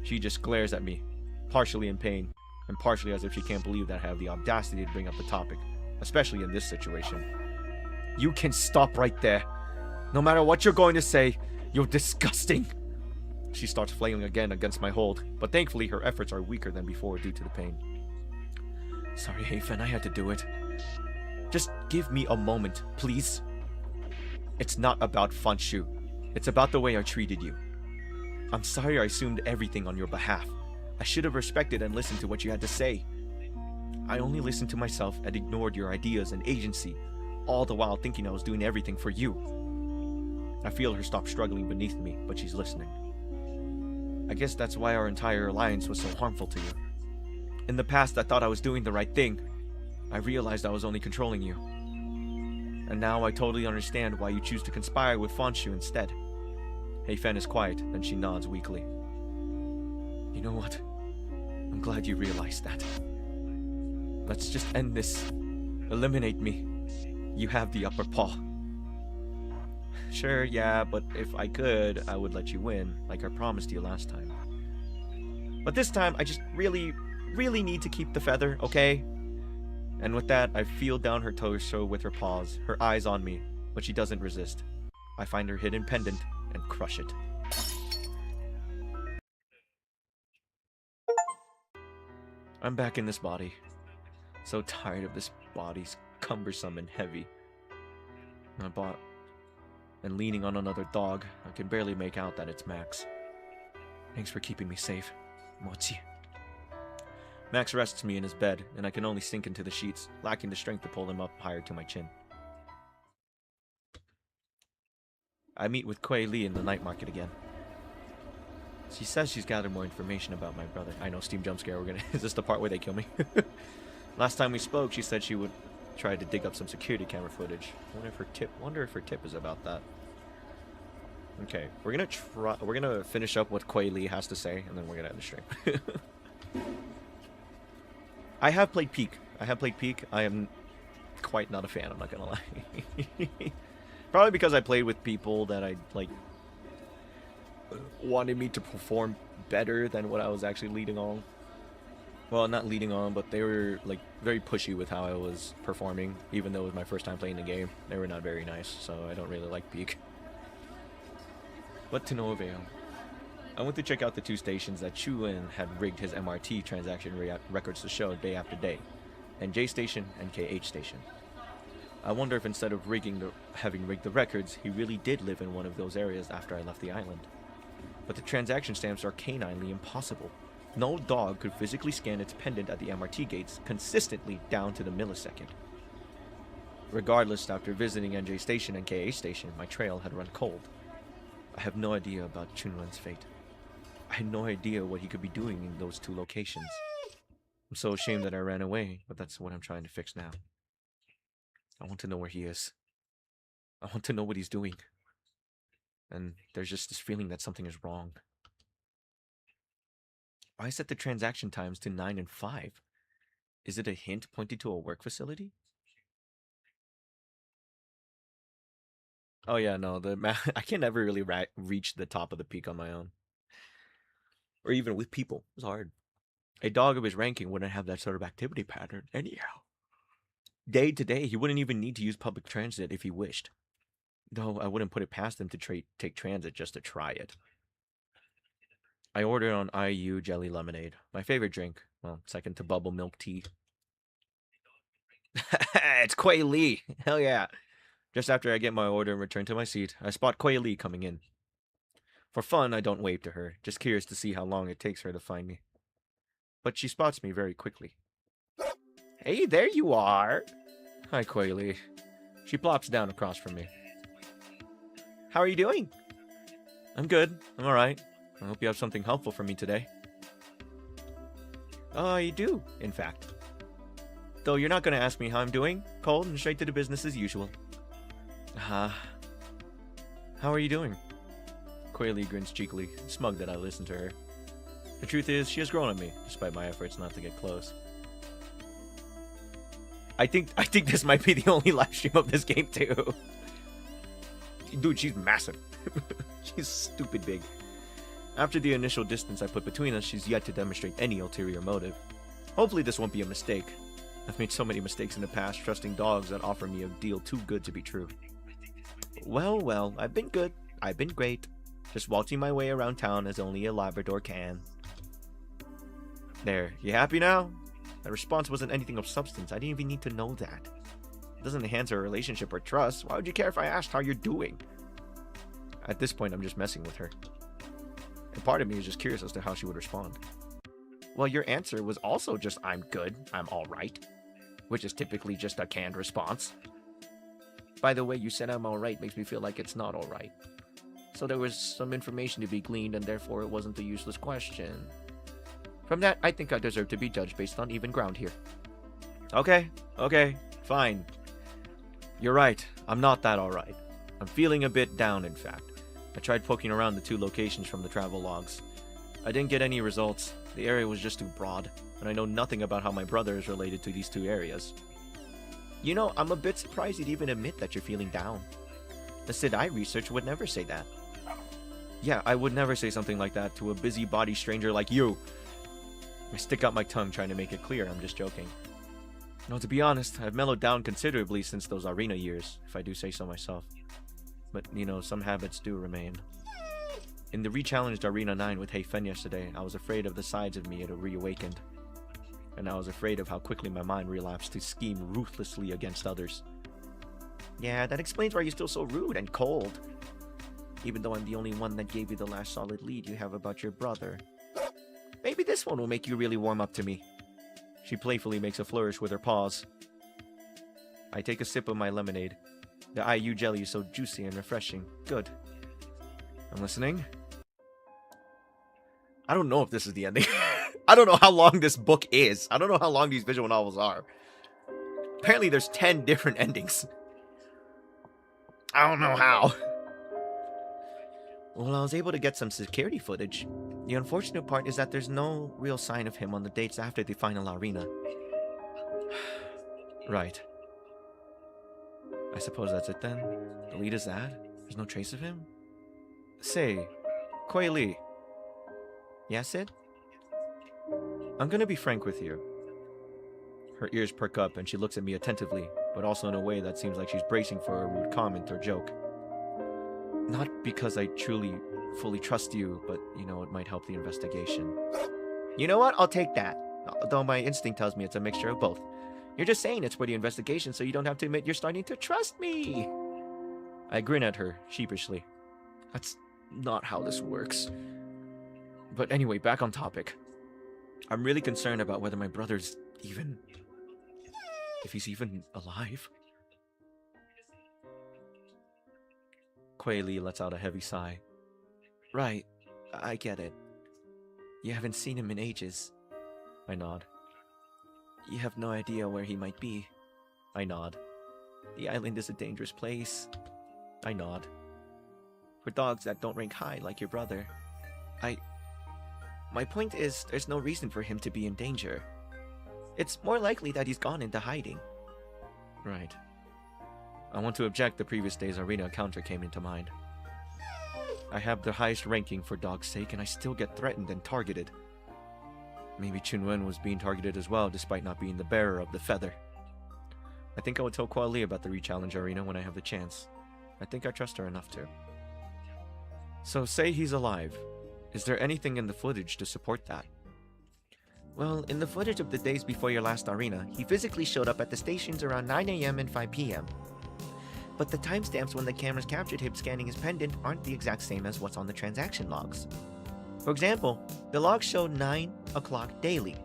She just glares at me, partially in pain, and partially as if she can't believe that I have the audacity to bring up the topic, especially in this situation. You can stop right there. No matter what you're going to say, you're disgusting. She starts flailing again against my hold, but thankfully her efforts are weaker than before due to the pain. Sorry, Hafen, I had to do it. Just give me a moment, please. It's not about Fanshu. It's about the way I treated you. I'm sorry I assumed everything on your behalf. I should have respected and listened to what you had to say. I only listened to myself and ignored your ideas and agency, all the while thinking I was doing everything for you. I feel her stop struggling beneath me, but she's listening. I guess that's why our entire alliance was so harmful to you. In the past, I thought I was doing the right thing. I realized I was only controlling you. And now I totally understand why you choose to conspire with Fanshu instead. Hey Fen is quiet, then she nods weakly. You know what? I'm glad you realized that. Let's just end this. Eliminate me. You have the upper paw. Sure, yeah, but if I could, I would let you win, like I promised you last time. But this time, I just really need to keep the feather, okay? And with that, I feel down her torso with her paws, her eyes on me, but she doesn't resist. I find her hidden pendant and crush it. I'm back in this body. So tired of this body's cumbersome and heavy. And leaning on another dog, I can barely make out that it's Max. Thanks for keeping me safe, Mochi. Max rests me in his bed, and I can only sink into the sheets, lacking the strength to pull him up higher to my chin. I meet with Kuei Li in the night market again. She says she's gathered more information about my brother. I know, Steam jump scare. Is this the part where they kill me? Last time we spoke, she said she would try to dig up some security camera footage. Wonder if her tip is about that. Okay, we're gonna finish up what Kuei Li has to say, and then we're gonna end the stream. I have played Peak. I am quite not a fan, I'm not gonna lie. Probably because I played with people that I, like, wanted me to perform better than what I was actually leading on. Well, not leading on, but they were, like, very pushy with how I was performing, even though it was my first time playing the game. They were not very nice, so I don't really like Peak. But to no avail. I went to check out the two stations that Chuan had rigged his MRT transaction records to show day after day, and J Station and KH Station. I wonder if instead of having rigged the records, he really did live in one of those areas after I left the island. But the transaction stamps are caninely impossible. No dog could physically scan its pendant at the MRT gates consistently down to the millisecond. Regardless, after visiting NJ Station and KA Station, my trail had run cold. I have no idea about Chunwen's fate. I had no idea what he could be doing in those two locations. I'm so ashamed that I ran away, but that's what I'm trying to fix now. I want to know where he is. I want to know what he's doing. And there's just this feeling that something is wrong. I set the transaction times to 9 and 5. Is it a hint pointing to a work facility? Oh yeah, no, I can never really reach the top of the peak on my own. Or even with people. It's hard. A dog of his ranking wouldn't have that sort of activity pattern anyhow. Day to day, he wouldn't even need to use public transit if he wished. Though I wouldn't put it past him to take transit just to try it. I ordered on IU jelly lemonade, my favorite drink. Well, second to bubble milk tea. It's Kuei Lee. Hell yeah. Just after I get my order and return to my seat, I spot Kuei Lee coming in. For fun, I don't wave to her, just curious to see how long it takes her to find me. But she spots me very quickly. Hey, there you are! Hi, Kuei Lee. She plops down across from me. How are you doing? I'm good. I'm alright. I hope you have something helpful for me today. You do, in fact. Though you're not going to ask me how I'm doing. Cold and straight to the business as usual. How are you doing? Kuei Lee grins cheekily, smug that I listened to her. The truth is, she has grown on me, despite my efforts not to get close. I think this might be the only live stream of this game too. Dude, she's massive. She's stupid big. After the initial distance I put between us, she's yet to demonstrate any ulterior motive. Hopefully this won't be a mistake. I've made so many mistakes in the past, trusting dogs that offer me a deal too good to be true. Well, I've been good. I've been great. Just waltzing my way around town as only a Labrador can. There, you happy now? That response wasn't anything of substance. I didn't even need to know that. It doesn't enhance our relationship or trust. Why would you care if I asked how you're doing? At this point, I'm just messing with her. And part of me is just curious as to how she would respond. Well, your answer was also just, I'm good, I'm alright. Which is typically just a canned response. By the way, you said I'm alright makes me feel like it's not alright. So there was some information to be gleaned, and therefore it wasn't a useless question. From that, I think I deserve to be judged based on even ground here. Okay, fine. You're right, I'm not that alright. I'm feeling a bit down, in fact. I tried poking around the two locations from the travel logs. I didn't get any results. The area was just too broad, and I know nothing about how my brother is related to these two areas. You know, I'm a bit surprised you'd even admit that you're feeling down. The Sid I research would never say that. Yeah, I would never say something like that to a busybody stranger like you. I stick out my tongue trying to make it clear I'm just joking. No, to be honest, I've mellowed down considerably since those arena years, if I do say so myself. But, you know, some habits do remain. In the re-challenged Arena 9 with Heifen yesterday, I was afraid of the sides of me it had reawakened. And I was afraid of how quickly my mind relapsed to scheme ruthlessly against others. Yeah, that explains why you're still so rude and cold. Even though I'm the only one that gave you the last solid lead you have about your brother. Maybe this one will make you really warm up to me. She playfully makes a flourish with her paws. I take a sip of my lemonade. The IU jelly is so juicy and refreshing. Good. I'm listening. I don't know if this is the ending. I don't know how long this book is. I don't know how long these visual novels are. Apparently there's 10 different endings. I don't know how. Well, I was able to get some security footage. The unfortunate part is that there's no real sign of him on the dates after the final arena. Right. I suppose that's it then? The lead is that? There's no trace of him? Say, Kuei Lee. Yeah, Sid? I'm gonna be frank with you. Her ears perk up and she looks at me attentively, but also in a way that seems like she's bracing for a rude comment or joke. Not because I truly, fully trust you, but, you know, it might help the investigation. You know what? I'll take that. Though my instinct tells me it's a mixture of both. You're just saying it's for the investigation so you don't have to admit you're starting to trust me. I grin at her, sheepishly. That's not how this works. But anyway, back on topic. I'm really concerned about whether my brother's if he's even alive. Kuei Li lets out a heavy sigh. Right, I get it. You haven't seen him in ages. I nod. You have no idea where he might be. I nod. The island is a dangerous place. I nod. For dogs that don't rank high like your brother. My point is, there's no reason for him to be in danger. It's more likely that he's gone into hiding. Right. I want to object. The previous day's arena encounter came into mind. I have the highest ranking for dog's sake, and I still get threatened and targeted. Maybe Chunwen was being targeted as well, despite not being the bearer of the feather. I think I would tell Kuei Li about the re-challenge arena when I have the chance. I think I trust her enough to. So, say he's alive. Is there anything in the footage to support that? Well, in the footage of the days before your last arena, he physically showed up at the stations around 9 AM and 5 PM. But the timestamps when the cameras captured him scanning his pendant aren't the exact same as what's on the transaction logs. For example, the logs show 9 o'clock daily,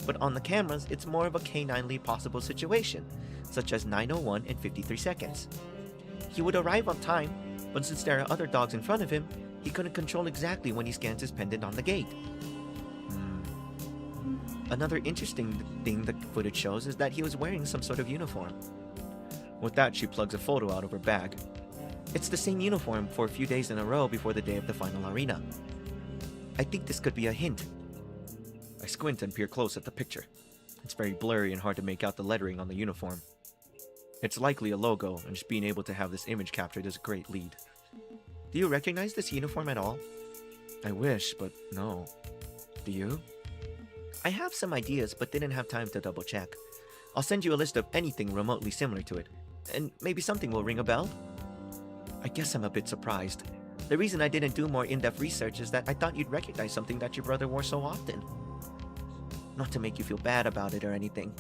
but on the cameras it's more of a caninely possible situation, such as 9:01 and 53 seconds. He would arrive on time, but since there are other dogs in front of him, he couldn't control exactly when he scans his pendant on the gate. Another interesting thing the footage shows is that he was wearing some sort of uniform. With that, she plugs a photo out of her bag. It's the same uniform for a few days in a row before the day of the final arena. I think this could be a hint. I squint and peer close at the picture. It's very blurry and hard to make out the lettering on the uniform. It's likely a logo, and just being able to have this image captured is a great lead. Do you recognize this uniform at all? I wish, but no. Do you? I have some ideas, but didn't have time to double check. I'll send you a list of anything remotely similar to it, and maybe something will ring a bell? I guess I'm a bit surprised. The reason I didn't do more in-depth research is that I thought you'd recognize something that your brother wore so often. Not to make you feel bad about it or anything.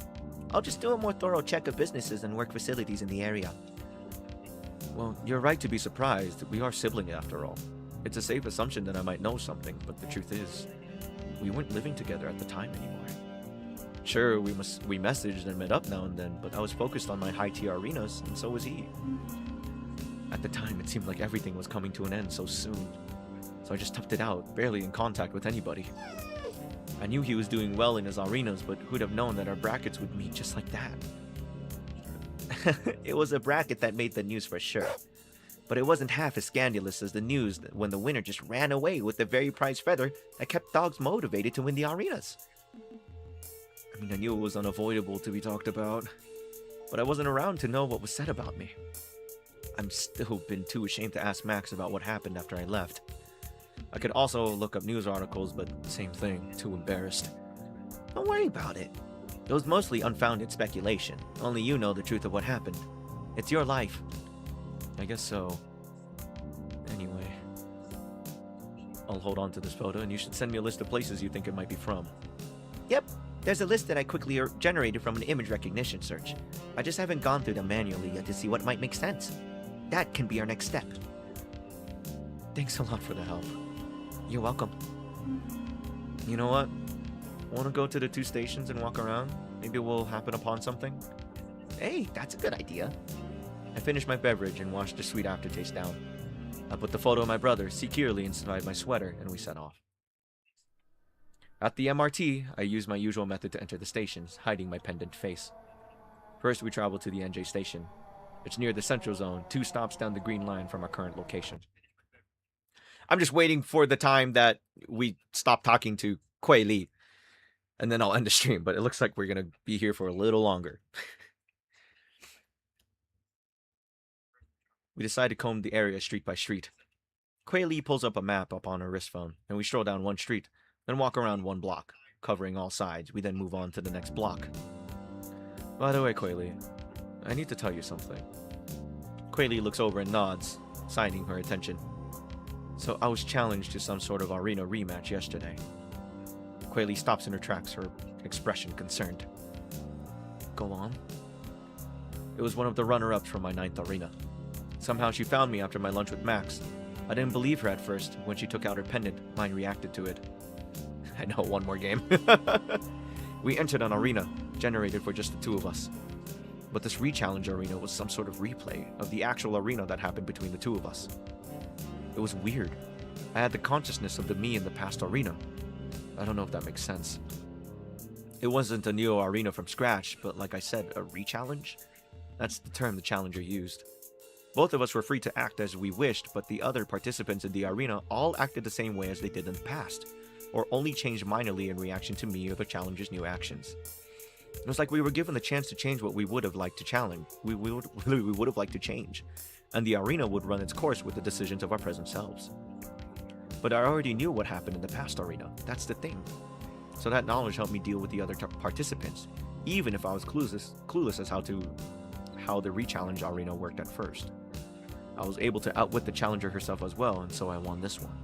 I'll just do a more thorough check of businesses and work facilities in the area. Well, you're right to be surprised. We are siblings after all. It's a safe assumption that I might know something, but the truth is, we weren't living together at the time anymore. Sure, we messaged and met up now and then, but I was focused on my high-tier arenas, and so was he. At the time, it seemed like everything was coming to an end so soon. So I just toughed it out, barely in contact with anybody. I knew he was doing well in his arenas, but who'd have known that our brackets would meet just like that? It was a bracket that made the news for sure. But it wasn't half as scandalous as the news when the winner just ran away with the very prized feather that kept dogs motivated to win the arenas. I mean, I knew it was unavoidable to be talked about, but I wasn't around to know what was said about me. I'm still been too ashamed to ask Max about what happened after I left. I could also look up news articles, but same thing, too embarrassed. Don't worry about it. It was mostly unfounded speculation. Only you know the truth of what happened. It's your life. I guess so. Anyway, I'll hold on to this photo, and you should send me a list of places you think it might be from. Yep, there's a list that I quickly generated from an image recognition search. I just haven't gone through them manually yet to see what might make sense. That can be our next step. Thanks a lot for the help. You're welcome. You know what? Want to go to the 2 stations and walk around? Maybe we'll happen upon something? Hey, that's a good idea. I finished my beverage and washed the sweet aftertaste down. I put the photo of my brother securely inside my sweater and we set off. At the MRT, I used my usual method to enter the stations, hiding my pendant face. First, we traveled to the NJ station. It's near the central zone, 2 stops down the green line from our current location. I'm just waiting for the time that we stop talking to Kuei Li, and then I'll end the stream, but it looks like we're going to be here for a little longer. We decide to comb the area street by street. Kuei Li pulls up a map up on her wrist phone, and we stroll down 1 street, then walk around 1 block, covering all sides. We then move on to the next block. By the way, Kuei Li, I need to tell you something. Kuei Li looks over and nods, signing her attention. So I was challenged to some sort of arena rematch yesterday. Kuei Li stops in her tracks, her expression concerned. Go on. It was one of the runner-ups from my 9th arena. Somehow she found me after my lunch with Max. I didn't believe her at first. When she took out her pendant, mine reacted to it. I know, one more game. We entered an arena, generated for just the two of us. But this re-challenge arena was some sort of replay of the actual arena that happened between the two of us. It was weird. I had the consciousness of the me in the past arena. I don't know if that makes sense. It wasn't a new arena from scratch, but like I said, a re-challenge? That's the term the challenger used. Both of us were free to act as we wished, but the other participants in the arena all acted the same way as they did in the past, or only changed minorly in reaction to me or the challenger's new actions. It was like we were given the chance to change what we would have liked to challenge. We would have liked to change, and the arena would run its course with the decisions of our present selves. But I already knew what happened in the past arena. That's the thing. So that knowledge helped me deal with the other participants, even if I was clueless as how the re-challenge arena worked at first. I was able to outwit the challenger herself as well, and so I won this one.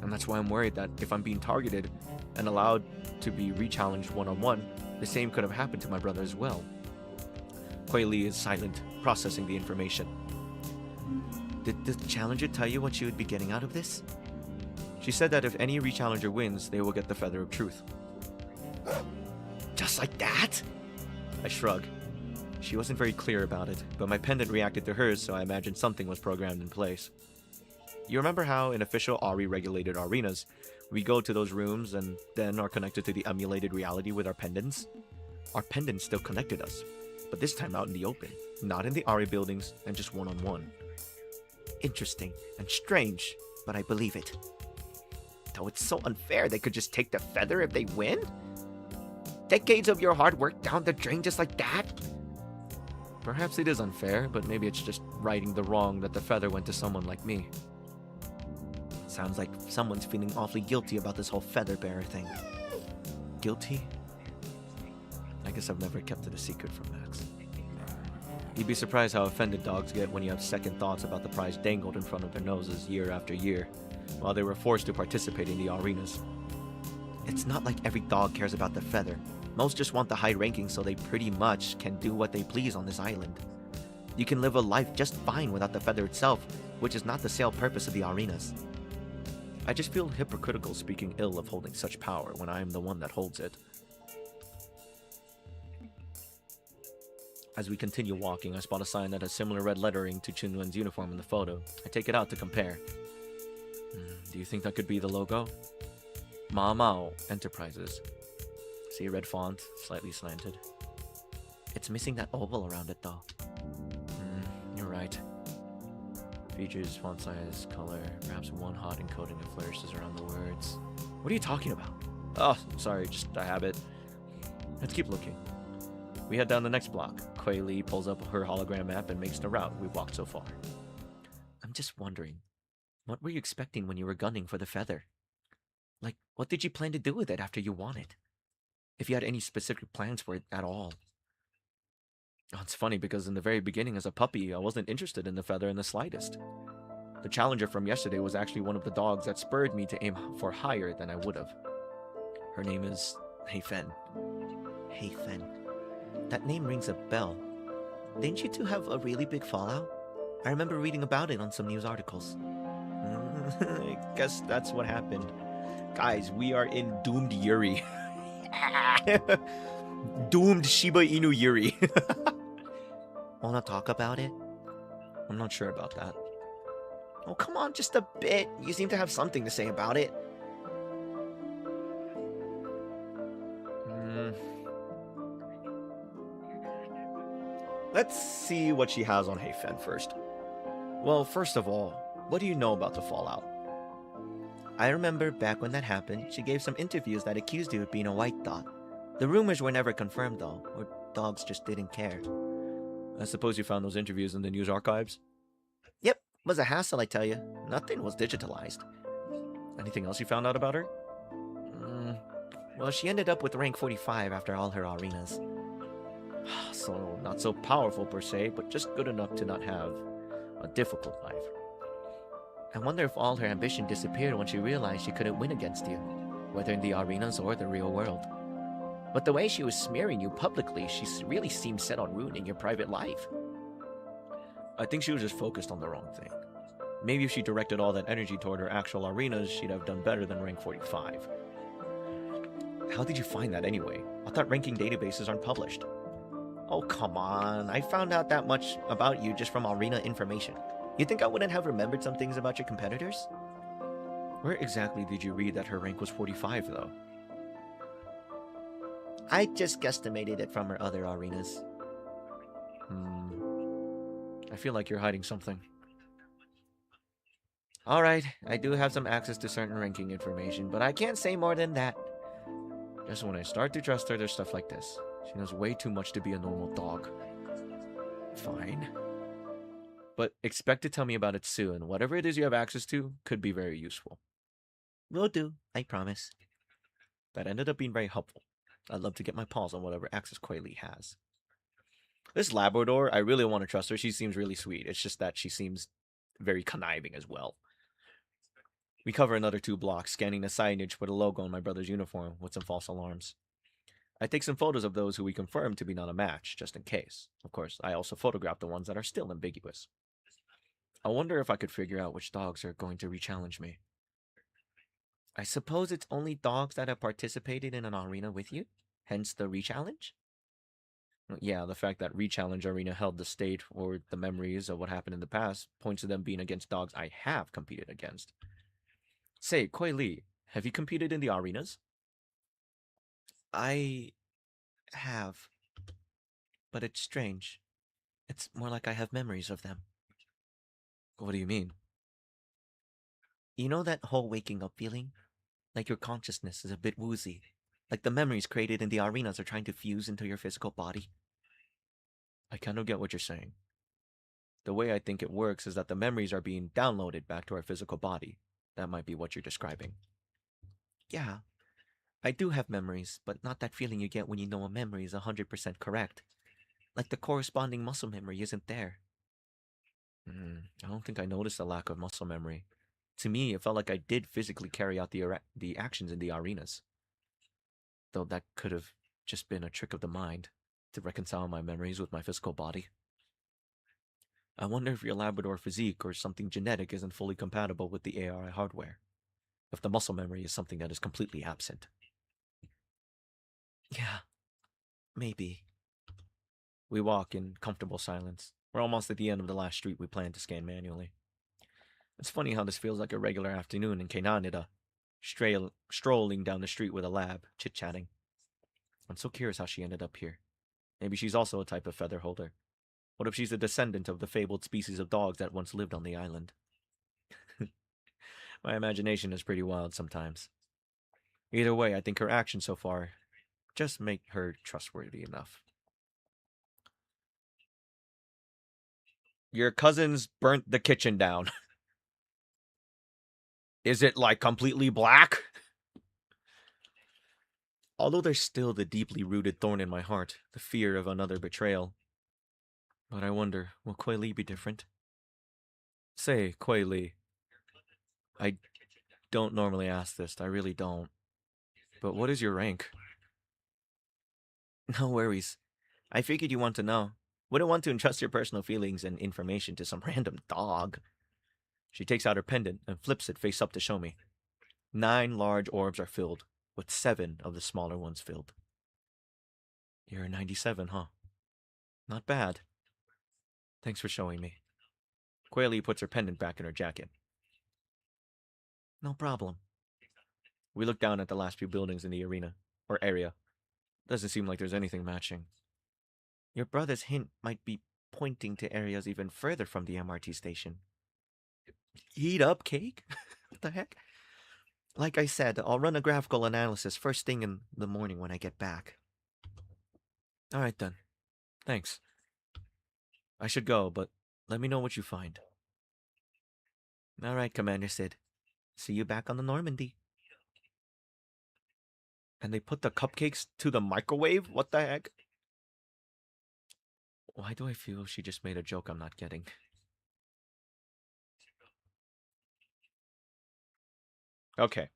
And that's why I'm worried that if I'm being targeted and allowed to be re-challenged one-on-one, the same could have happened to my brother as well. Kuei Li is silent, processing the information. Did the challenger tell you what she would be getting out of this? She said that if any re-challenger wins, they will get the Feather of Truth. Just like that? I shrug. She wasn't very clear about it, but my pendant reacted to hers, so I imagined something was programmed in place. You remember how in official ARI-regulated arenas, we go to those rooms and then are connected to the emulated reality with our pendants? Our pendants still connected us, but this time out in the open, not in the ARI buildings, and just one-on-one. Interesting and strange, but I believe it. Though it's so unfair they could just take the feather if they win? Decades of your hard work down the drain just like that? Perhaps it is unfair, but maybe it's just righting the wrong that the feather went to someone like me. Sounds like someone's feeling awfully guilty about this whole feather bearer thing. Guilty? I guess I've never kept it a secret from Max. You'd be surprised how offended dogs get when you have second thoughts about the prize dangled in front of their noses year after year, while they were forced to participate in the arenas. It's not like every dog cares about the feather. Most just want the high ranking so they pretty much can do what they please on this island. You can live a life just fine without the feather itself, which is not the sole purpose of the arenas. I just feel hypocritical speaking ill of holding such power when I am the one that holds it. As we continue walking, I spot a sign that has similar red lettering to Chunwen's uniform in the photo. I take it out to compare. Do you think that could be the logo? Ma Mao Enterprises. See red font, slightly slanted. It's missing that oval around it though. You're right. Features, font size, color, perhaps one hot encoding that flourishes around the words. What are you talking about? Oh, sorry, just a habit. Let's keep looking. We head down the next block. Kuei Li pulls up her hologram map and makes the route we've walked so far. I'm just wondering, what were you expecting when you were gunning for the feather? Like, what did you plan to do with it after you won it? If you had any specific plans for it at all. Oh, it's funny because in the very beginning as a puppy, I wasn't interested in the feather in the slightest. The challenger from yesterday was actually one of the dogs that spurred me to aim for higher than I would have. Her name is Heifen. Heifen. That name rings a bell. Didn't you two have a really big fallout? I remember reading about it on some news articles. I guess that's what happened. Guys, we are in Doomed Yuri. Doomed Shiba Inu Yuri. Wanna talk about it? I'm not sure about that. Oh, come on, just a bit. You seem to have something to say about it. Let's see what she has on Heifen first. Well, first of all, what do you know about the fallout? I remember back when that happened, she gave some interviews that accused you of being a white dog. The rumors were never confirmed though, or dogs just didn't care. I suppose you found those interviews in the news archives? Yep, was a hassle, I tell you. Nothing was digitalized. Anything else you found out about her? Well, she ended up with rank 45 after all her arenas. So, not so powerful per se, but just good enough to not have a difficult life. I wonder if all her ambition disappeared when she realized she couldn't win against you, whether in the arenas or the real world. But the way she was smearing you publicly, she really seemed set on ruining your private life. I think she was just focused on the wrong thing. Maybe if she directed all that energy toward her actual arenas, she'd have done better than rank 45. How did you find that anyway? I thought ranking databases aren't published. Oh, come on. I found out that much about you just from arena information. You think I wouldn't have remembered some things about your competitors? Where exactly did you read that her rank was 45, though? I just guesstimated it from her other arenas. I feel like you're hiding something. Alright, I do have some access to certain ranking information, but I can't say more than that. Just when I start to trust her, there's stuff like this. She knows way too much to be a normal dog. Fine. But expect to tell me about it soon. Whatever it is you have access to could be very useful. Will do, I promise. That ended up being very helpful. I'd love to get my paws on whatever access Kuei Li has. This Labrador, I really want to trust her. She seems really sweet. It's just that she seems very conniving as well. We cover another 2 blocks, scanning the signage for the logo on my brother's uniform with some false alarms. I take some photos of those who we confirm to be not a match, just in case. Of course, I also photograph the ones that are still ambiguous. I wonder if I could figure out which dogs are going to re-challenge me. I suppose it's only dogs that have participated in an arena with you? Hence the re-challenge? Yeah, the fact that re-challenge arena held the state or the memories of what happened in the past points to them being against dogs I have competed against. Say, Kuei Li, have you competed in the arenas? I have. But it's strange. It's more like I have memories of them. What do you mean? You know that whole waking up feeling? Like your consciousness is a bit woozy. Like the memories created in the arenas are trying to fuse into your physical body. I kind of get what you're saying. The way I think it works is that the memories are being downloaded back to our physical body. That might be what you're describing. Yeah, I do have memories, but not that feeling you get when you know a memory is 100% correct. Like the corresponding muscle memory isn't there. I don't think I noticed a lack of muscle memory. To me, it felt like I did physically carry out the actions in the arenas. Though that could have just been a trick of the mind to reconcile my memories with my physical body. I wonder if your Labrador physique or something genetic isn't fully compatible with the ARI hardware. If the muscle memory is something that is completely absent. Yeah, maybe. We walk in comfortable silence. We're almost at the end of the last street we planned to scan manually. It's funny how this feels like a regular afternoon in canine-da, strolling down the street with a lab, chit-chatting. I'm so curious how she ended up here. Maybe she's also a type of feather holder. What if she's a descendant of the fabled species of dogs that once lived on the island? My imagination is pretty wild sometimes. Either way, I think her actions so far just make her trustworthy enough. Your cousins burnt the kitchen down. Is it, like, completely black? Although there's still the deeply rooted thorn in my heart, the fear of another betrayal. But I wonder, will Kuei Li be different? Say, Kuei Li. I don't normally ask this, I really don't. But what is your rank? No worries. I figured you want to know. Wouldn't want to entrust your personal feelings and information to some random dog. She takes out her pendant and flips it face up to show me. 9 large orbs are filled, with 7 of the smaller ones filled. You're a 97, huh? Not bad. Thanks for showing me. Kuei Li puts her pendant back in her jacket. No problem. We look down at the last few buildings in the arena, or area. Doesn't seem like there's anything matching. Your brother's hint might be pointing to areas even further from the MRT station. Heat up cake? What the heck? Like I said, I'll run a graphical analysis first thing in the morning when I get back. Alright then. Thanks. I should go, but let me know what you find. Alright, Commander Sid. See you back on the Normandy. And they put the cupcakes to the microwave? What the heck? Why do I feel she just made a joke I'm not getting? Okay.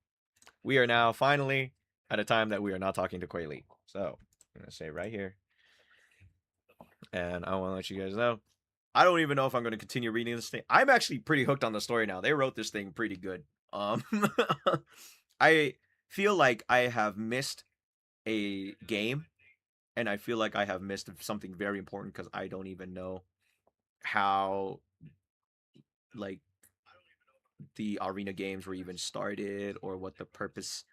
We are now finally at a time that we are not talking to Quayle. So I'm gonna say right here, and I want to let you guys know. I don't even know if I'm going to continue reading this thing. I'm actually pretty hooked on the story now. They wrote this thing pretty good. I feel like I have missed a game, and I feel like I have missed something very important because I don't even know how like the arena games were even started or what the purpose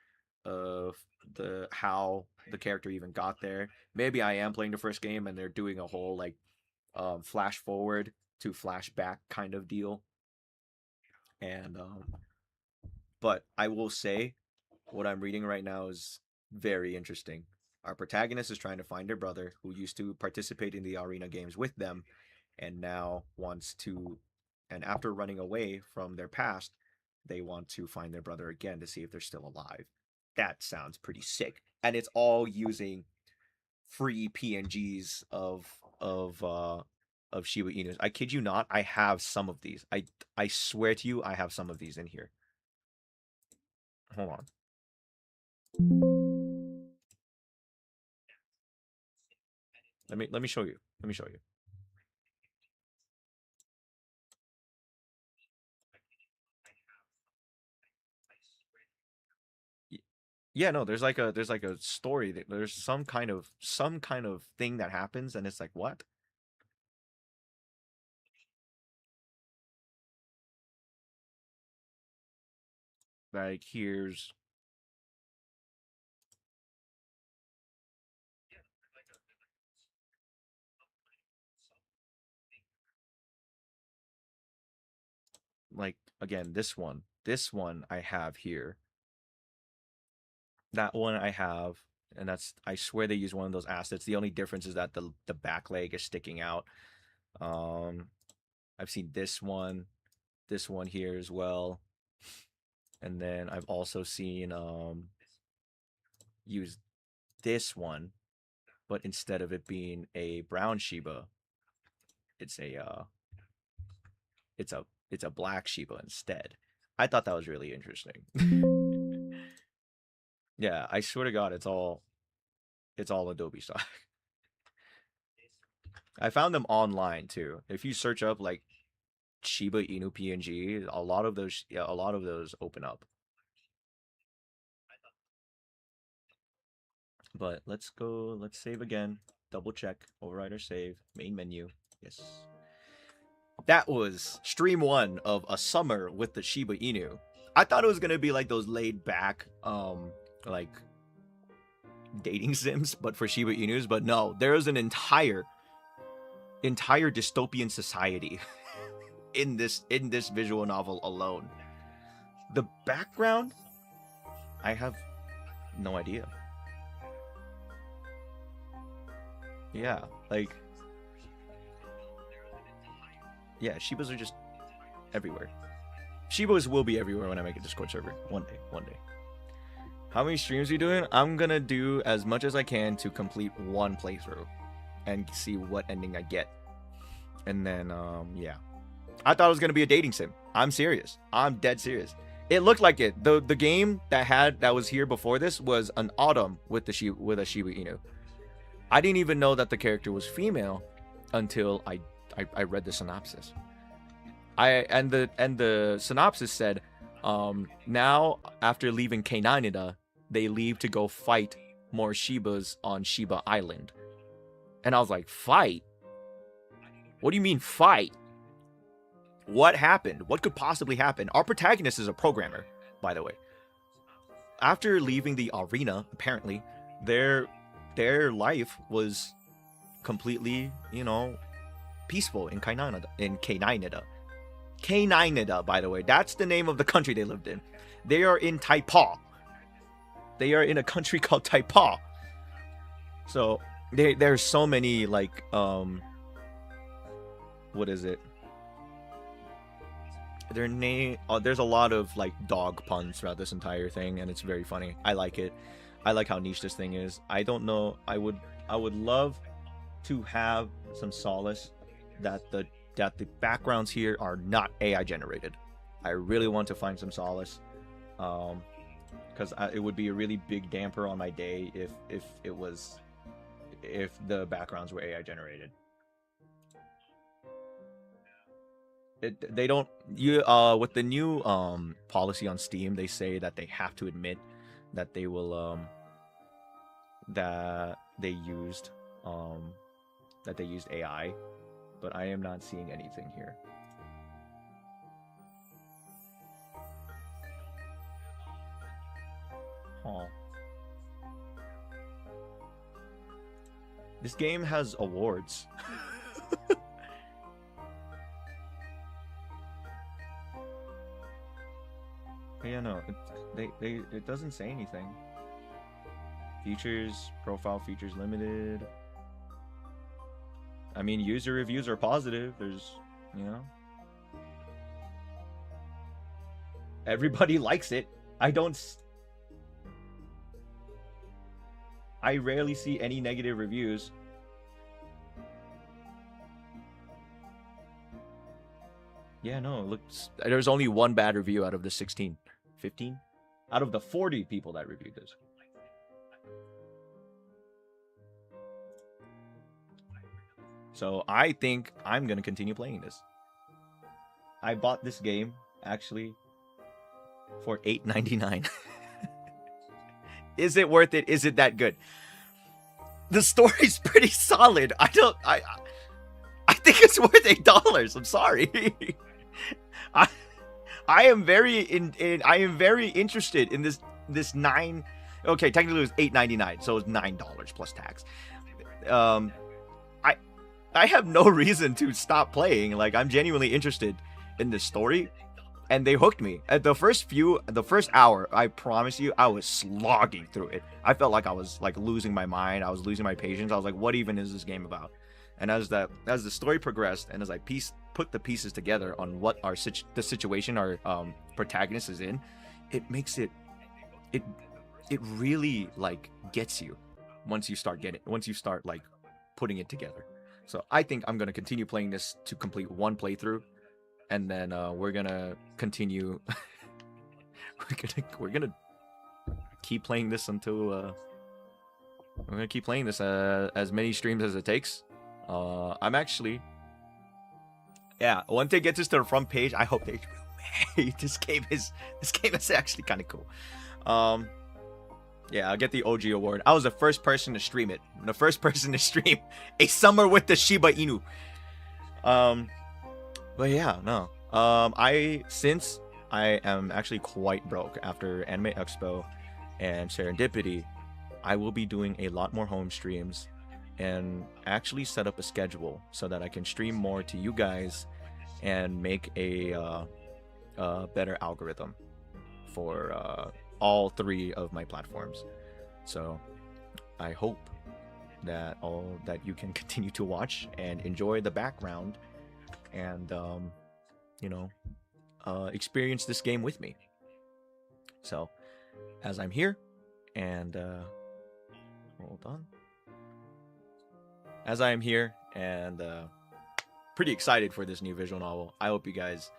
of the how the character even got there. Maybe I am playing the first game and they're doing a whole like flash forward to flashback kind of deal. And but I will say what I'm reading right now is very interesting. Our protagonist is trying to find their brother who used to participate in the arena games with them and now wants to, and after running away from their past, they want to find their brother again to see if they're still alive. That sounds pretty sick. And it's all using free PNGs of Shiba Inus. I kid you not, I have some of these. I swear to you, I have some of these in here. Hold on. Let me show you. Let me show you. Yeah, no, there's like a story that there's some kind of thing that happens and it's like what? Like here's like again this one I have here, that one I have, and that's I swear they use one of those assets. The only difference is that the back leg is sticking out. I've seen this one here as well, and then I've also seen use this one, but instead of it being a brown Shiba, it's a it's a black Shiba instead. I thought that was really interesting. Yeah, I swear to God, it's all Adobe stock. I found them online too. If you search up like Shiba Inu PNG, a lot of those open up. But let's go. Let's save again. Double check. Override or save. Main menu. Yes. That was stream 1 of a summer with the Shiba Inu. I thought it was gonna be like those laid back, like dating sims, but for Shiba Inus. But no, there is an entire dystopian society in this visual novel alone. The background, I have no idea. Yeah, like yeah, Shibas are just everywhere. Shibas will be everywhere when I make a Discord server. One day. How many streams are you doing? I'm gonna do as much as I can to complete one playthrough and see what ending I get. And then, yeah. I thought it was gonna be a dating sim. I'm serious. I'm dead serious. It looked like it. The game that was here before this was an autumn with a Shiba Inu. I didn't even know that the character was female until I read the synopsis. And the synopsis said, now after leaving canine-da, they leave to go fight more Shibas on Shiba Island. And I was like, fight? What do you mean fight? What happened? What could possibly happen? Our protagonist is a programmer, by the way. After leaving the arena, apparently, their life was completely, peaceful in canine-da. Canine-da, by the way. That's the name of the country they lived in. They are in Taipa. They are in a country called Taipa. So there's so many like what is it? Their name. There's a lot of like dog puns throughout this entire thing, and it's very funny. I like it. I like how niche this thing is. I don't know. I would love to have some solace that the backgrounds here are not AI generated. I really want to find some solace. because it would be a really big damper on my day if the backgrounds were AI generated. They don't with the new policy on Steam, they say that they have to admit that they will that they used AI, but I am not seeing anything here. Huh. This game has awards. Yeah, no, it doesn't say anything. Features, profile features limited. I mean, user reviews are positive. There's, you know, everybody likes it. I rarely see any negative reviews. Yeah, no, it looks. There's only one bad review out of the 16, 15, out of the 40 people that reviewed this. So I think I'm gonna continue playing this. I bought this game actually for $8.99. Is it worth it? Is it that good? The story's pretty solid. I think it's worth $8. I'm sorry. I am very interested in this 9. Okay, technically it was $8.99, so it's $9 plus tax. I have no reason to stop playing. Like, I'm genuinely interested in this story, and they hooked me. At the first hour, I promise you, I was slogging through it. I felt like I was like losing my mind. I was losing my patience. I was like, what even is this game about? And as the story progressed, and as I put the pieces together on what the situation our protagonist is in, it makes it really like gets you once you start like putting it together. So I think I'm gonna continue playing this to complete one playthrough, and then we're gonna continue. we're gonna keep playing this until we're gonna keep playing this as many streams as it takes. I'm actually, yeah. Once they get this to the front page, I hope they. This game is actually kind of cool. Yeah, I'll get the OG award. I was the first person to stream it. The first person to stream a summer with the Shiba Inu. But yeah, no. Since I am actually quite broke after Anime Expo and Serendipity, I will be doing a lot more home streams and actually set up a schedule so that I can stream more to you guys and make a better algorithm for all 3 of my platforms. So I hope that you can continue to watch and enjoy the background and experience this game with me. So as I'm here and hold on. As I am here and pretty excited for this new visual novel, I hope you guys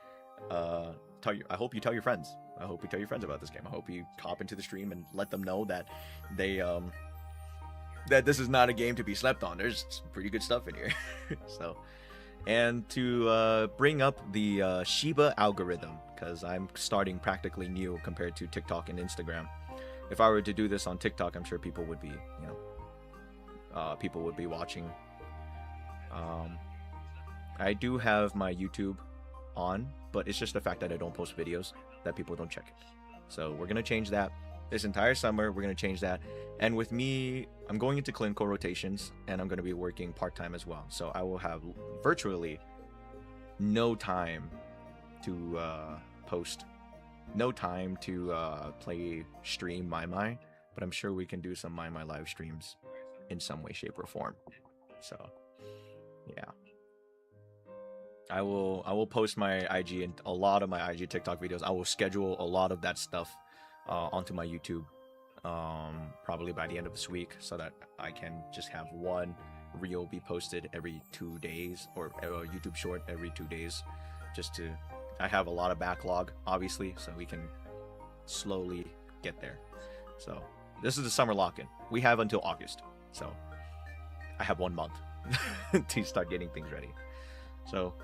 I hope you tell your friends. I hope you tell your friends about this game. I hope you hop into the stream and let them know that that this is not a game to be slept on. There's some pretty good stuff in here. So, and to bring up the Shiba algorithm, because I'm starting practically new compared to TikTok and Instagram. If I were to do this on TikTok, I'm sure people would be, people would be watching. I do have my YouTube on, but it's just the fact that I don't post videos that people don't check it. So we're gonna change that this entire summer. We're gonna change that, and with me, I'm going into clinical rotations, and I'm gonna be working part-time as well. So I will have virtually no time to post, no time to stream my, but I'm sure we can do some my live streams in some way, shape, or form. So yeah. I will post my IG and a lot of my IG TikTok videos. I will schedule a lot of that stuff onto my YouTube probably by the end of this week, so that I can just have one reel be posted every 2 days, or a YouTube short every 2 days. I have a lot of backlog, obviously, so we can slowly get there. So this is the summer lock-in. We have until August. So I have 1 month to start getting things ready. So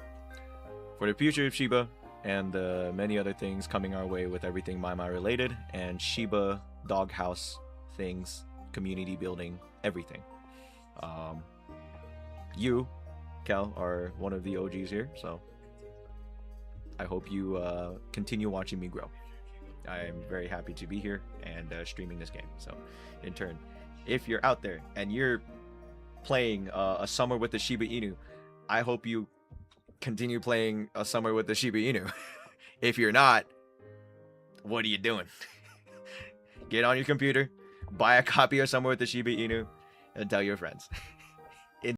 for the future of Shiba and many other things coming our way with everything Mai related and Shiba doghouse things, community building, everything. You, Cal, are one of the OGs here, so I hope you continue watching me grow. I am very happy to be here and streaming this game. So, in turn, if you're out there and you're playing a summer with the Shiba Inu, I hope you continue playing a summer with the Shiba Inu. If you're not, what are you doing? Get on your computer, buy a copy of Summer with the Shiba Inu, and tell your friends.